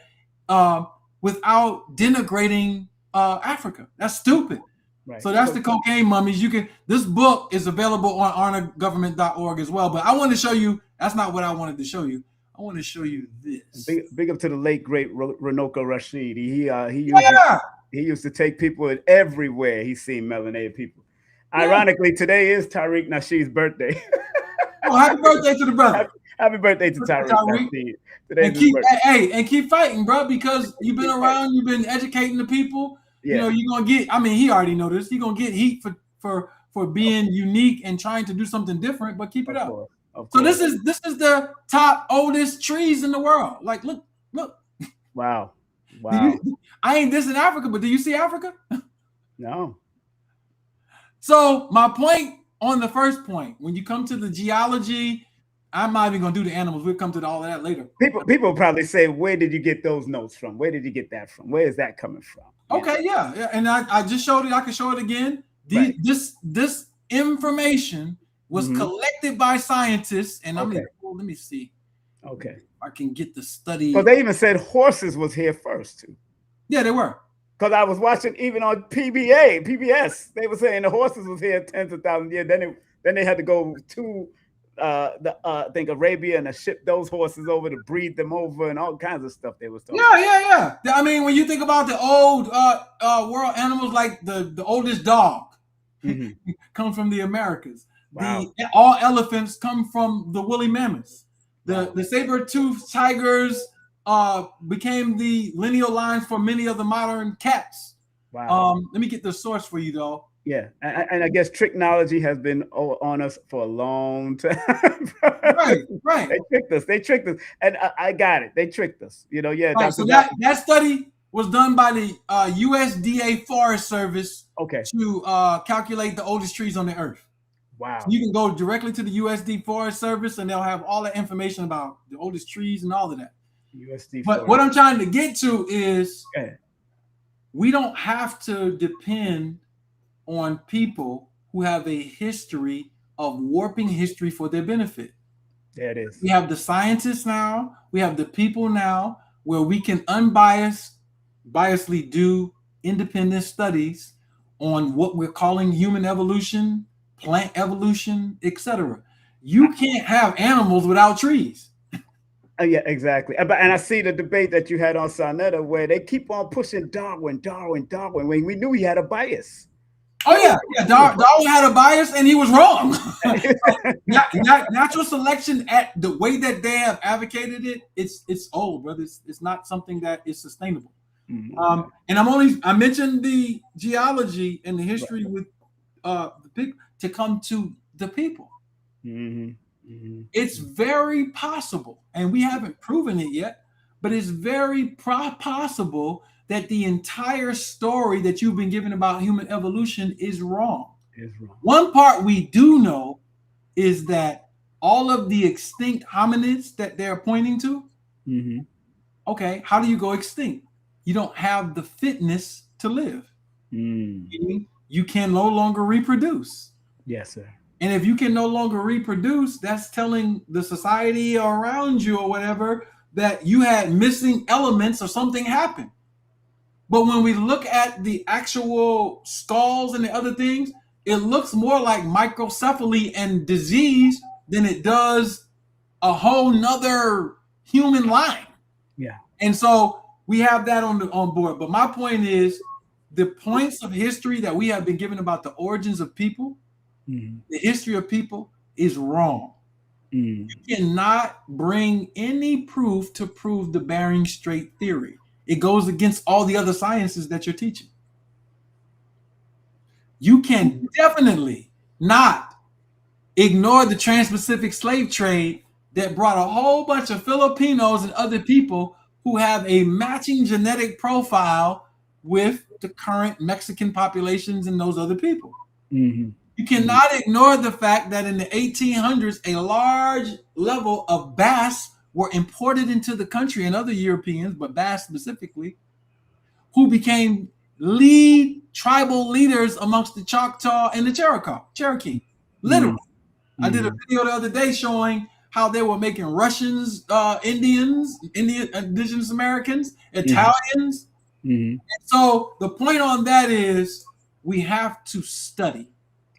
without denigrating Africa. That's stupid. Right. So that's the cocaine mummies. This book is available on honorgovernment.org as well. But I want to show you, that's not what I wanted to show you. I want to show you this. Big up to the late, great Runoko Rashid. He used to take people everywhere. He's seen melanated people. Yeah. Ironically, today is Tariq Nasheed's birthday. Oh, happy birthday to the brother. Happy birthday to Tariq Nasheed. And keep fighting, bro, because you've been around, you've been educating the people. Yeah. You're going to get, he already know this. You're going to get heat for being unique and trying to do something different, but keep it up. So this is the top oldest trees in the world. Like, look. Wow. I ain't dissing Africa, but do you see Africa? No. So my point on the first point, when you come to the geology, I'm not even going to do the animals. We'll come to all of that later. People probably say, where did you get those notes from? Where did you get that from? Where is that coming from? Okay, yeah. And I just showed it. I can show it again. This information was collected by scientists. And let me see. Okay. I can get the study. Well, they even said horses was here first too. Yeah, they were. Because I was watching even on PBS, they were saying the horses was here tens of thousands of years. Then they had to go to I think Arabia and ship those horses over to breed them over and all kinds of stuff they was talking. Yeah. When you think about the old world animals, like the oldest dog come from the Americas. Wow. All elephants come from the woolly mammoths. The saber-toothed tigers became the lineal lines for many of the modern cats. Wow. Let me get the source for you, though. Yeah, and I guess technology has been on us for a long time. Right. They tricked us, and I got it. They tricked us. Right, so that study was done by the USDA Forest Service. Okay. To calculate the oldest trees on the earth. Wow. So you can go directly to the USD Forest Service, and they'll have all the information about the oldest trees and all of that. But what I'm trying to get to is we don't have to depend on people who have a history of warping history for their benefit. There it is. We have the scientists now. We have the people now where we can biasedly do independent studies on what we're calling human evolution, plant evolution, etc. You can't have animals without trees. Yeah, exactly. And I see the debate that you had on Sonetta where they keep on pushing Darwin, when we knew he had a bias. Oh yeah. Darwin had a bias and he was wrong. Natural selection, at the way that they have advocated it, it's old, brother. It's not something that is sustainable. Mm-hmm. And I mentioned the geology and the history with the people to come to the people. Mm-hmm. Mm-hmm. It's very possible, and we haven't proven it yet, but it's very possible that the entire story that you've been given about human evolution is wrong. One part we do know is that all of the extinct hominids that they're pointing to, mm-hmm. Okay, how do you go extinct? You don't have the fitness to live. Mm. You can no longer reproduce. Yes, sir. And if you can no longer reproduce, that's telling the society around you or whatever that you had missing elements or something happened. But when we look at the actual skulls and the other things, it looks more like microcephaly and disease than it does a whole nother human line. Yeah. And so we have that on board. But my point is, the points of history that we have been given about the origins of people, mm-hmm. the history of people, is wrong. Mm. You cannot bring any proof to prove the Bering Strait theory. It goes against all the other sciences that you're teaching. You can definitely not ignore the Trans-Pacific slave trade that brought a whole bunch of Filipinos and other people who have a matching genetic profile with the current Mexican populations and those other people. Mm-hmm. You cannot ignore the fact that in the 1800s, a large level of Basques were imported into the country, and other Europeans, but Basques specifically, who became lead tribal leaders amongst the Choctaw and the Cherokee. Literally. Mm-hmm. I did a video the other day showing how they were making Russians, Indigenous Americans, Italians. Mm-hmm. So the point on that is we have to study.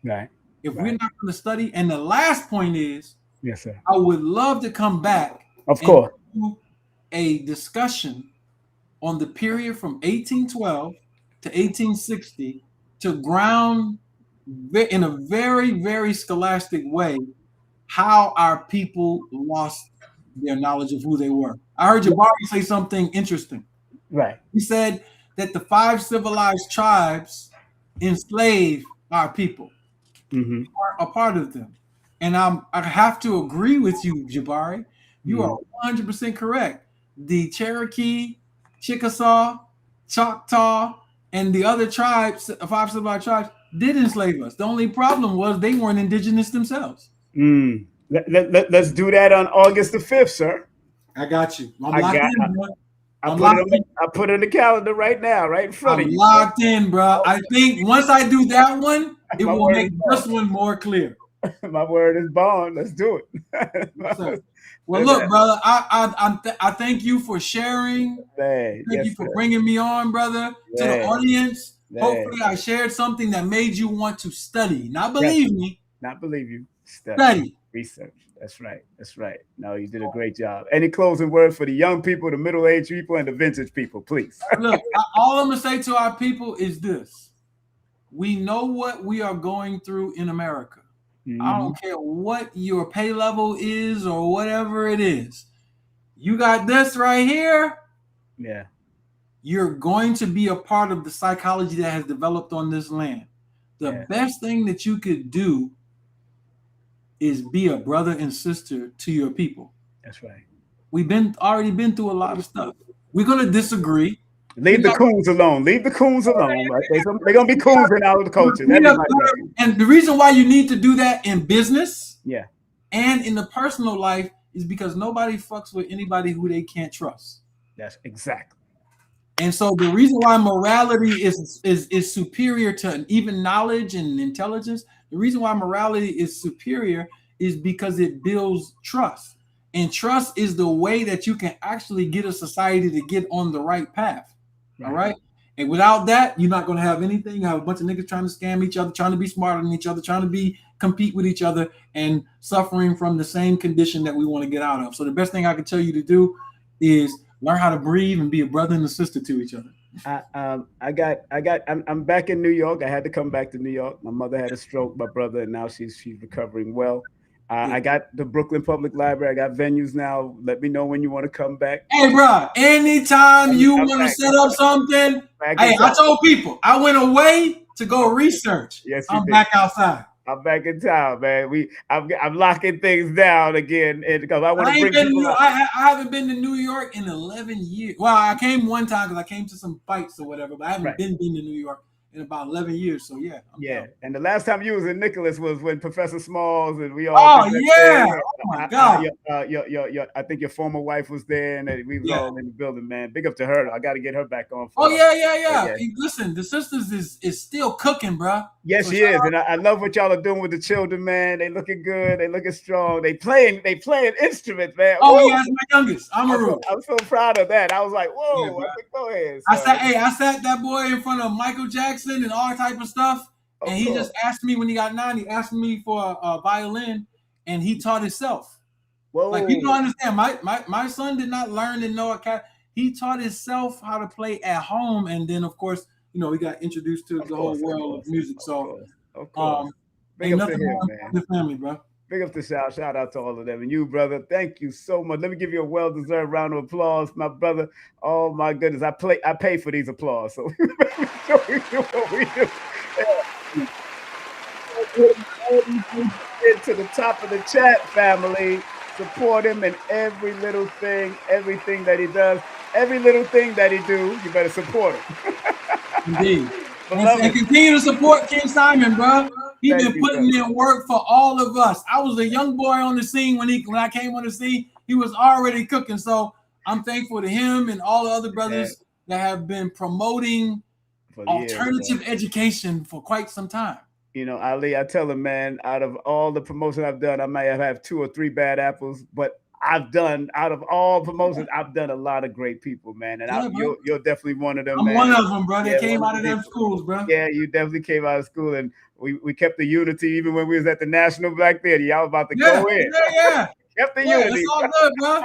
Right. If we're not going to study, and the last point is, yes, sir. I would love to come back, of course, and do a discussion on the period from 1812 to 1860 to ground in a very, very scholastic way how our people lost their knowledge of who they were. I heard Jabari say something interesting. Right. He said that the 5 civilized tribes enslaved our people. Mm-hmm. Are a part of them. And I have to agree with you, Jabari. You mm-hmm. are 100% correct. The Cherokee, Chickasaw, Choctaw, and the other tribes, 5 civilized tribes, did enslave us. The only problem was they weren't indigenous themselves. Let's do that on August the 5th, sir. I got you. I put it in the calendar right now, right in front of you. I'm locked in, bro. I think once I do that one, it will make this one more clear. My word is bond. Let's do it. Well, look, brother, I thank you for sharing. Thank you for bringing me on, brother, to the audience. Hopefully I shared something that made you want to study. Not believe me. Not believe you. Study. Research. That's right. That's right. No, you did a great job. Any closing words for the young people, the middle-aged people, and the vintage people, please? Look, all I'm going to say to our people is this. We know what we are going through in America. Mm-hmm. I don't care what your pay level is or whatever it is. You got this right here. Yeah. You're going to be a part of the psychology that has developed on this land. The best thing that you could do is be a brother and sister to your people. That's right. We've already been through a lot of stuff. We're going to disagree. Leave the coons alone. Leave the coons alone. Right? They're going to be coons in our culture. And the reason why you need to do that in business and in the personal life is because nobody fucks with anybody who they can't trust. That's exactly. And so the reason why morality is superior to even knowledge and intelligence, the reason why morality is superior is because it builds trust. And trust is the way that you can actually get a society to get on the right path. Right. All right. And without that, you're not going to have anything. You have a bunch of niggas trying to scam each other, trying to be smarter than each other, trying to be compete with each other and suffering from the same condition that we want to get out of. So the best thing I can tell you to do is learn how to breathe and be a brother and a sister to each other. I'm back in New York. I had to come back to New York. My mother had a stroke, my brother, and now she's recovering well. I got the Brooklyn Public Library. I got venues now. Let me know when you want to come back. Hey, bro, anytime you want to set up something, hey, I told people I went away to go research. Yes, I'm back outside. I'm back in town, man. I'm locking things down again, because I want to bring people out. I haven't been to New York in 11 years. Well, I came one time because I came to some fights or whatever, but I haven't been to New York in about 11 years. So yeah, I'm down. And the last time you was in Nicholas was when Professor Smalls and we all. Oh yeah! Oh my God! I think your former wife was there, and we was all in the building, man. Big up to her. I got to get her back on. Yeah. Listen, the sisters is still cooking, bro. Yes, she is, and I love what y'all are doing with the children, man. They looking good. They looking strong. They playing instruments, man. Oh yeah, that's my youngest. I'm so proud of that. I was like, whoa! Yeah, go ahead. I sat that boy in front of Michael Jackson and all type of stuff, and he just asked me when he got 9. He asked me for a violin, and he taught himself. Whoa! Like, people don't understand. My son did not learn and know a cat. He taught himself how to play at home, and then of course, we got introduced to the whole world of music. So, of course. Ain't nothing more important than family, bro. Big up to shout out to all of them. And you, brother, thank you so much. Let me give you a well-deserved round of applause, my brother. Oh my goodness, I pay for these applause. So we do what we do. To the top of the chat, family. Support him in every little thing, everything that he does, every little thing that he do. You better support him. Indeed. And continue to support King Simon, bro. He's been putting in work for all of us. I was a young boy on the scene when I came on the scene. He was already cooking. So I'm thankful to him and all the other brothers that have been promoting alternative education for quite some time. Ali, I tell him, man, out of all the promotions I've done, I might have 2 or 3 bad apples, but out of all promotions, I've done a lot of great people, man. And you're definitely one of them, I'm man. one of them, bro. They came out of them schools, bro. Yeah, you definitely came out of school, and we kept the unity even when we was at the National Black Theater. Y'all about to go in. Yeah. Kept the unity. It's all good, bro.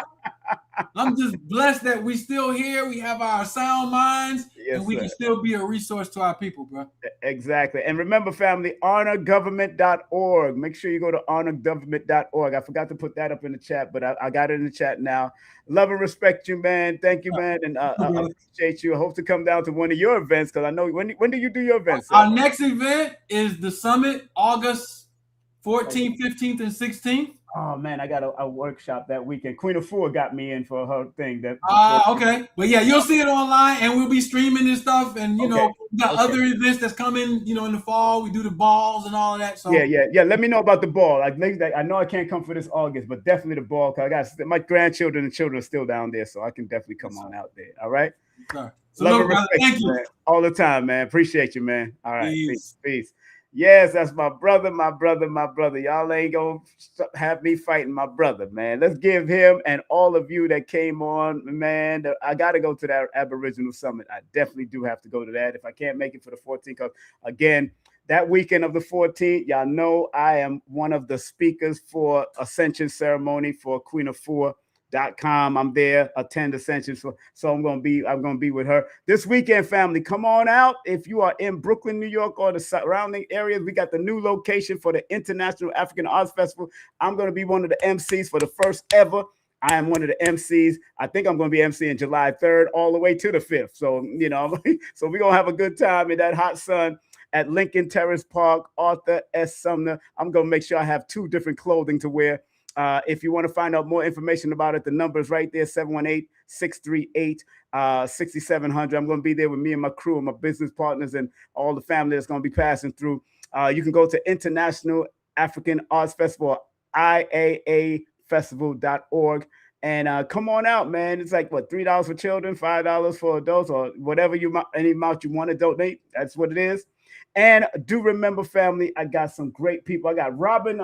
I'm just blessed that we still here. We have our sound minds, and we can still be a resource to our people, bro. Exactly. And remember, family, honorgovernment.org. Make sure you go to honorgovernment.org. I forgot to put that up in the chat, but I got it in the chat now. Love and respect you, man. Thank you, man. And I appreciate you. I hope to come down to one of your events, because I know when do you do your events? Our next event is the summit, August 14th, 15th, and 16th. Oh man, I got a workshop that weekend. Queen of Four got me in for her thing. Okay, but yeah, you'll see it online, and we'll be streaming and stuff. And we got other events that's coming. In the fall, we do the balls and all of that. So yeah. Let me know about the ball. I know I can't come for this August, but definitely the ball, because I got my grandchildren and children are still down there, so I can definitely come on out there. All right. So love and respect, thank you, man. All the time, man. Appreciate you, man. All right, peace. Yes, that's my brother. Y'all ain't gonna have me fighting my brother, man. Let's give him and all of you that came on, man. I gotta go to that Aboriginal Summit. I definitely do have to go to that if I can't make it for the 14th. Because again, that weekend of the 14th, y'all know I am one of the speakers for Ascension Ceremony for Queen of Four.com. I'm there, attend Ascension. So I'm gonna be with her this weekend, family. Come on out. If you are in Brooklyn, New York, or the surrounding areas, we got the new location for the International African Arts Festival. I'm gonna be one of the MCs for the first ever. I am one of the MCs. I think I'm going to be MCing July 3rd all the way to the 5th. So, so we're going to have a good time in that hot sun at Lincoln Terrace Park, Arthur S. Sumner. I'm going to make sure I have 2 different clothing to wear. If you want to find out more information about it, the number is right there, 718-638-6700. I'm going to be there with me and my crew and my business partners and all the family that's going to be passing through. You can go to International African Arts Festival, IAAfestival.org, and come on out, man. It's like, what, $3 for children, $5 for adults, or whatever any amount you want to donate. That's what it is. And do remember, family, I got some great people. I got Robin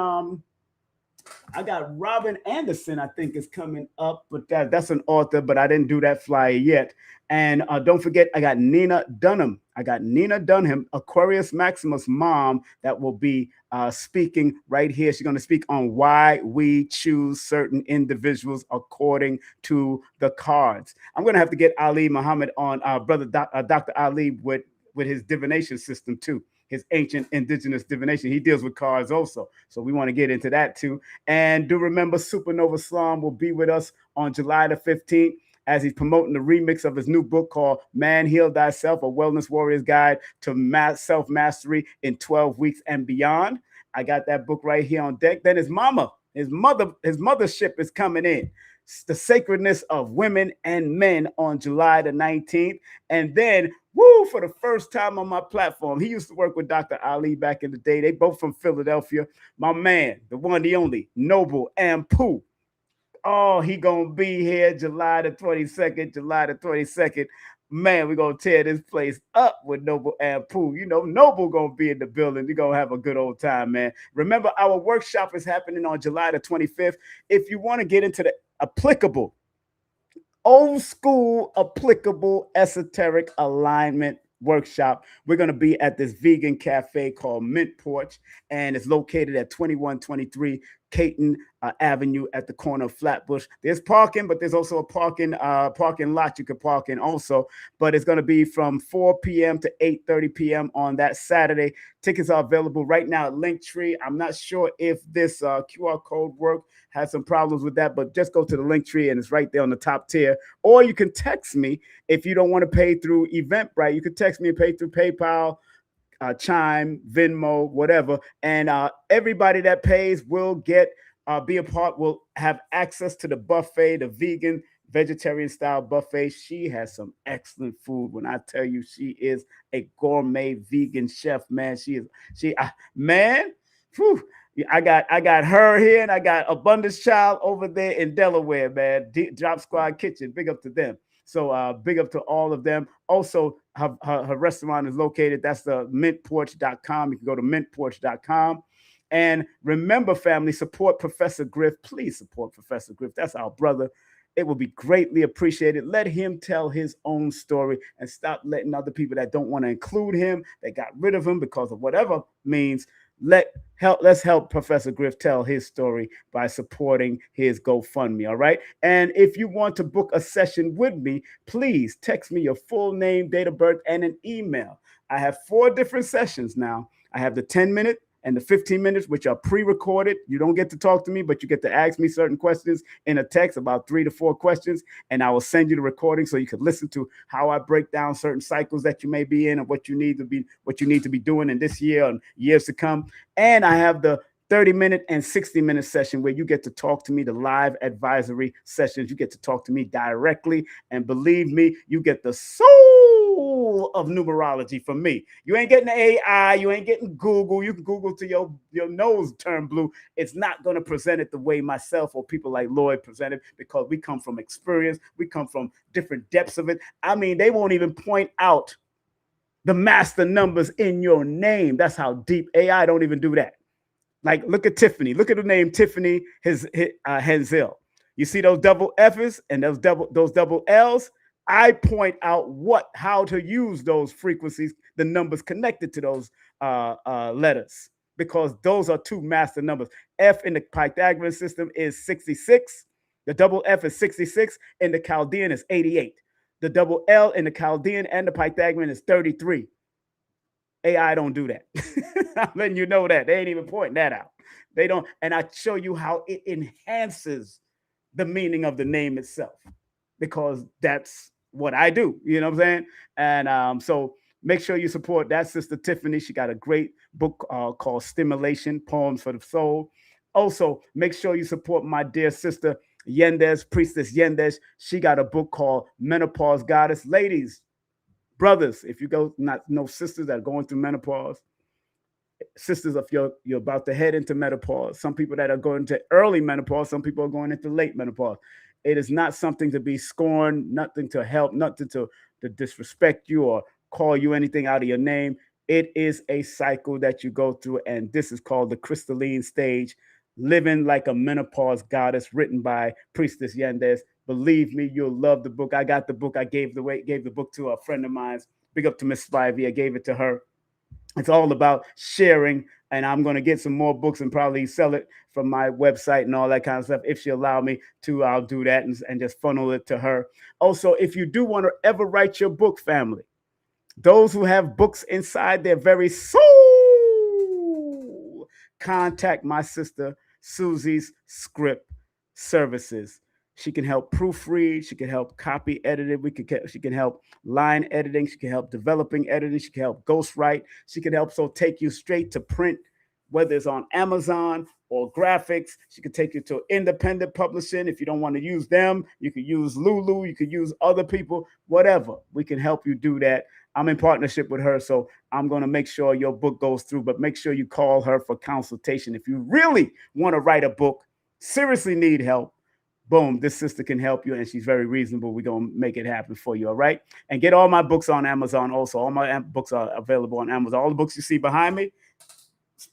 I got Robin Anderson, I think, is coming up, but that's an author, but I didn't do that flyer yet. And don't forget, I got Nina Dunham. I got Nina Dunham, Aquarius Maximus mom, that will be speaking right here. She's going to speak on why we choose certain individuals according to the cards. I'm going to have to get Ali Muhammad on, Dr. Ali, with his divination system too, his ancient indigenous divination. He deals with cards also. So we want to get into that too. And do remember, Supernova Slam will be with us on July the 15th as he's promoting the remix of his new book called Man Heal Thyself, a Wellness Warrior's Guide to Self-Mastery in 12 Weeks and Beyond. I got that book right here on deck. Then his mothership is coming in. The Sacredness of Women and Men on July the 19th. And then, for the first time on my platform, he used to work with Dr. Ali back in the day. They both from Philadelphia. My man, the one, the only, Noble Ampu. Oh, he gonna be here July the 22nd. Man, we're gonna tear this place up with Noble Ampu. You know, Noble gonna be in the building. You're gonna have a good old time, man. Remember, our workshop is happening on July the 25th. If you want to get into the applicable, old school, applicable, esoteric alignment workshop, we're going to be at this vegan cafe called Mint Porch, and it's located at 2123 Caton Avenue at the corner of Flatbush. There's parking, but there's also a parking lot you could park in also. But it's going to be from 4 p.m. to 8:30 p.m. on that Saturday. Tickets are available right now at Linktree. I'm not sure if this QR code worked. Had some problems with that, but just go to the Linktree and it's right there on the top tier. Or you can text me if you don't want to pay through Eventbrite. You can text me and pay through PayPal, Chime, Venmo, whatever. And everybody that pays will get will have access to the buffet, the vegan, vegetarian style buffet. She has some excellent food. When I tell you, she is a gourmet vegan chef, man. Man, whew, I got her here, and I got Abundance Child over there in Delaware, man. Drop Squad Kitchen. Big up to them. So big up to all of them. Also, her restaurant is located. That's the mintporch.com. You can go to mintporch.com. And remember, family, support Professor Griff. Please support Professor Griff. That's our brother. It will be greatly appreciated. Let him tell his own story and stop letting other people that don't want to include him, that got rid of him because of whatever means, let's help Professor Griff tell his story by supporting his GoFundMe. All right. And if you want to book a session with me, please text me your full name, date of birth, and an email. I have 4 different sessions now. I have the 10-minute and the 15 minutes, which are pre-recorded. You don't get to talk to me, but you get to ask me certain questions in a text, about 3 to 4 questions, and I will send you the recording so you can listen to how I break down certain cycles that you may be in and what you need to be doing in this year and years to come. And I have the 30-minute and 60-minute session where you get to talk to me, the live advisory sessions. You get to talk to me directly. And believe me, you get the soul of numerology from me. You ain't getting AI. You ain't getting Google. You can Google till your nose turn blue. It's not going to present it the way myself or people like Lloyd present it, because we come from experience. We come from different depths of it. I mean, they won't even point out the master numbers in your name. That's how deep. AI don't even do that. Like, look at Tiffany. Look at the name Tiffany Hensel. You see those double F's and those double L's? I point out how to use those frequencies, the numbers connected to those letters, because those are 2 master numbers. F in the Pythagorean system is 66. The double F is 66. In the Chaldean is 88. The double L in the Chaldean and the Pythagorean is 33. AI don't do that. I'm letting you know that. They ain't even pointing that out. They don't. And I show you how it enhances the meaning of the name itself, because that's what I do. You know what I'm saying? And so make sure you support that sister Tiffany. She got a great book called Stimulation, Poems for the Soul. Also, make sure you support my dear sister Yendes, Priestess Yendes. She got a book called Menopause Goddess. Ladies, brothers, if you know sisters that are going through menopause, sisters, if you're about to head into menopause, some people that are going to early menopause, some people are going into late menopause. It is not something to be scorned, nothing to help, nothing to disrespect you or call you anything out of your name. It is a cycle that you go through, and this is called the crystalline stage Living Like a Menopause Goddess, written by Priestess Yandes. Believe me, you'll love the book. I got the book. I gave the book to a friend of mine. Big up to Miss Spivey. I gave it to her. It's all about sharing, and I'm going to get some more books and probably sell it from my website and all that kind of stuff. If she allow me to, I'll do that and just funnel it to her. Also, if you do want to ever write your book, family, those who have books inside their very soul, contact my sister Susie's Script Services. She can help proofread. She can help copy edit. She can help line editing. She can help developing editing. She can help ghostwrite. She can help take you straight to print, whether it's on Amazon or graphics. She could take you to independent publishing. If you don't want to use them, you could use Lulu. You could use other people, whatever. We can help you do that. I'm in partnership with her, so I'm going to make sure your book goes through, but make sure you call her for consultation. If you really want to write a book, seriously need help, boom, this sister can help you, and she's very reasonable. We're going to make it happen for you, all right? And get all my books on Amazon also. All my books are available on Amazon. All the books you see behind me,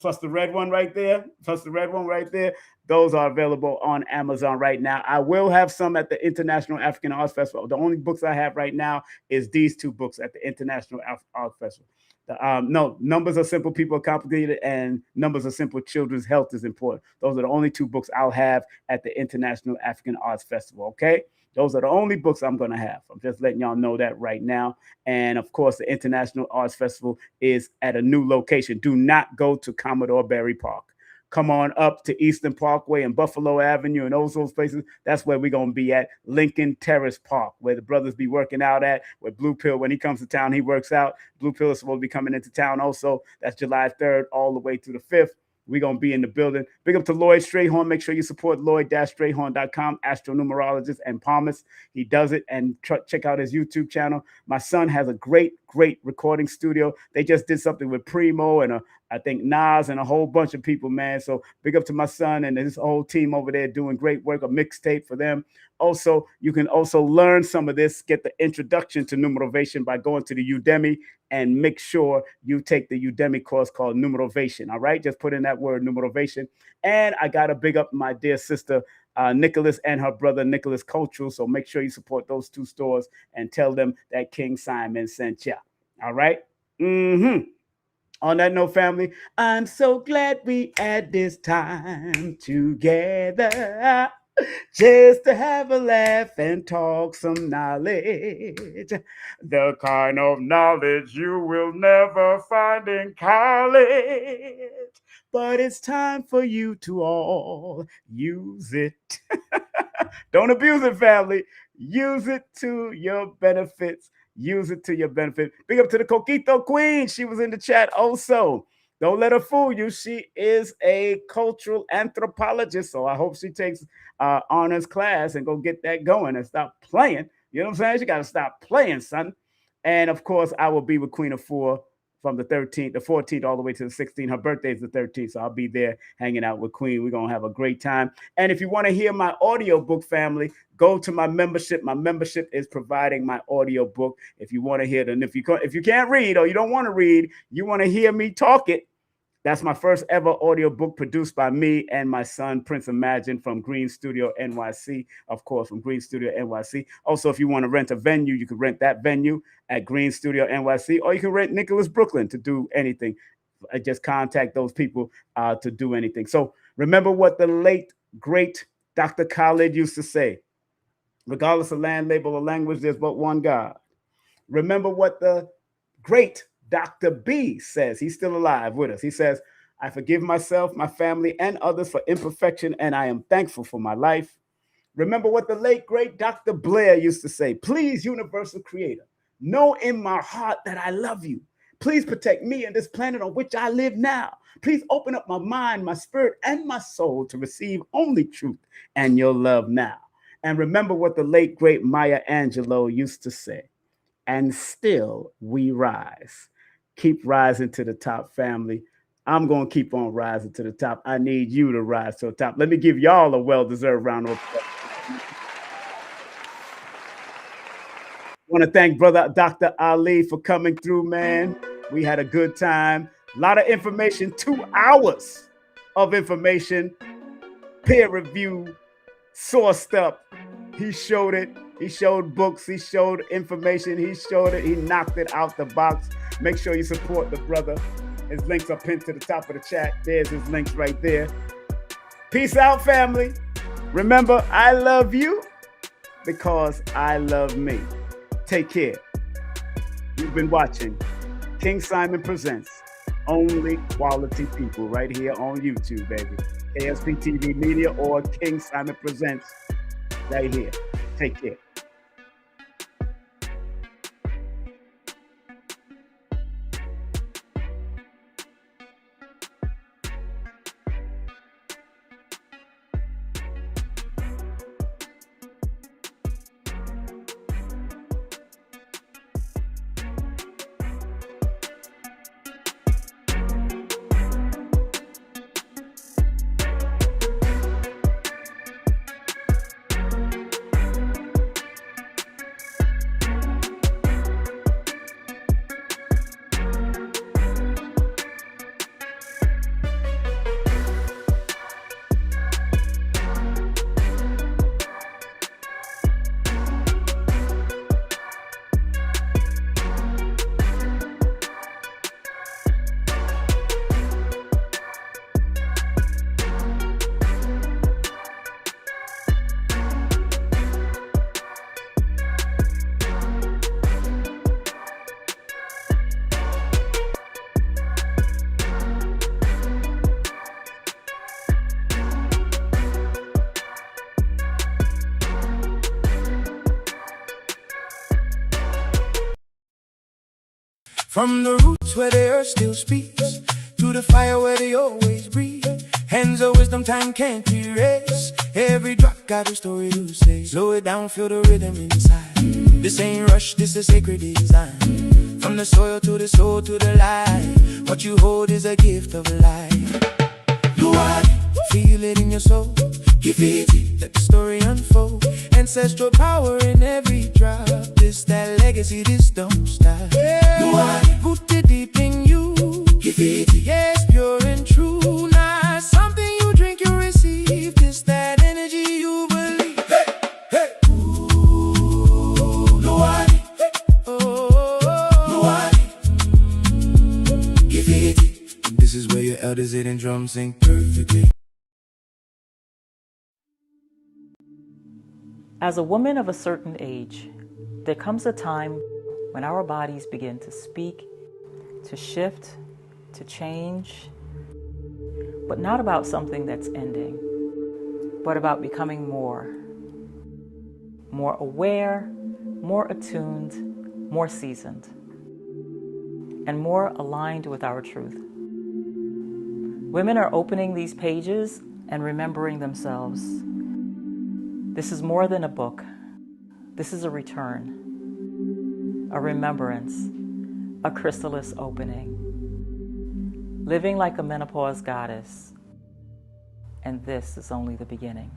plus the red one right there, those are available on Amazon right now. I will have some at the International African Arts Festival. The only books I have right now is these two books at the International Arts Festival. No, Numbers Are Simple, People Are Complicated, and Numbers Are Simple, Children's Health is Important. Those are the only two books I'll have at the International African Arts Festival, okay? Those are the only books I'm going to have. I'm just letting y'all know that right now. And of course, the International Arts Festival is at a new location. Do not go to Commodore Barry Park. Come on up to Eastern Parkway and Buffalo Avenue and those places. That's where we're going to be at. Lincoln Terrace Park, where the brothers be working out at, where Blue Pill, when he comes to town, he works out. Blue Pill is supposed to be coming into town also. That's July 3rd all the way to the 5th. We're going to be in the building. Big up to Lloyd Strayhorn. Make sure you support Lloyd-Strayhorn.com, astronumerologist and palmist. He does it, and check out his YouTube channel. My son has a great recording studio. They just did something with Primo and I think Nas and a whole bunch of people, man. So big up to my son and his whole team over there doing great work, a mixtape for them. Also, you can also learn some of this, get the introduction to numerovation by going to the Udemy, and make sure you take the Udemy course called Numerovation. All right, just put in that word Numerovation. And I got to big up my dear sister Nicholas and her brother Nicholas Cultural. So make sure you support those two stores and tell them that King Simon sent you. All right. On that note, family, I'm so glad we had this time together, just to have a laugh and talk some knowledge. The kind of knowledge you will never find in college. But it's time for you to all use it. Don't abuse it, family. Use it to your benefits. Use it to your benefit. Big up to the Coquito Queen. She was in the chat also. Don't let her fool you. She is a cultural anthropologist. So I hope she takes honors class and go get that going and stop playing. You know what I'm saying? She got to stop playing, son. And of course, I will be with Queen of Four from the 14th all the way to the 16th. Her birthday is the 13th, so I'll be there hanging out with Queen. We're going to have a great time. And if you want to hear my audiobook, family, go to my membership. My membership is providing my audiobook. If you want to hear it, and if you can't read or you don't want to read, you want to hear me talk it, that's my first ever audiobook produced by me and my son, Prince Imagine, from Green Studio NYC, of course, from Green Studio NYC. Also, if you want to rent a venue, you can rent that venue at Green Studio NYC, or you can rent Nicholas Brooklyn to do anything. I just contact those people to do anything. So remember what the late, great Dr. Khalid used to say: regardless of land, label, or language, there's but one God. Remember what the great Dr. B says. He's still alive with us. He says, I forgive myself, my family, and others for imperfection, and I am thankful for my life. Remember what the late, great Dr. Blair used to say: please, universal creator, know in my heart that I love you. Please protect me and this planet on which I live now. Please open up my mind, my spirit, and my soul to receive only truth and your love now. And remember what the late, great Maya Angelou used to say: and still we rise. Keep rising to the top, family. I'm going to keep on rising to the top. I need you to rise to the top. Let me give y'all a well-deserved round of applause. I want to thank brother Dr. Ali for coming through, man. We had a good time. A lot of information, 2 hours of information. peer review, sourced up. He showed it. He showed books. He showed information. He showed it. He knocked it out the box. Make sure you support the brother. His links are pinned to the top of the chat. There's his links right there. Peace out, family. Remember, I love you because I love me. Take care. You've been watching King Simon Presents Only Quality People right here on YouTube, baby. KSP TV Media or King Simon Presents right here. Take care. From the roots where the earth still speaks, to the fire where they always breathe. Hands of wisdom time can't erase. Every drop got a story to say. Slow it down, feel the rhythm inside. This ain't rush, this is sacred design. From the soil to the soul to the light, what you hold is a gift of life. You are, feel it in your soul. Give it, let the story unfold. Ancestral power in every drop. This that legacy, this don't stop. You are rooted deep in you. Give it, yes, pure and true. Not something you drink, you receive. This that energy you believe. Hey, hey. Ooh, Luani. Hey. Oh, Luani. Give it. This is where your elders hit and drums sing perfectly. As a woman of a certain age, there comes a time when our bodies begin to speak, to shift, to change, but not about something that's ending, but about becoming more aware, more attuned, more seasoned, and more aligned with our truth. Women are opening these pages and remembering themselves. This is more than a book. This is a return, a remembrance, a chrysalis opening. Living like a menopause goddess. And this is only the beginning.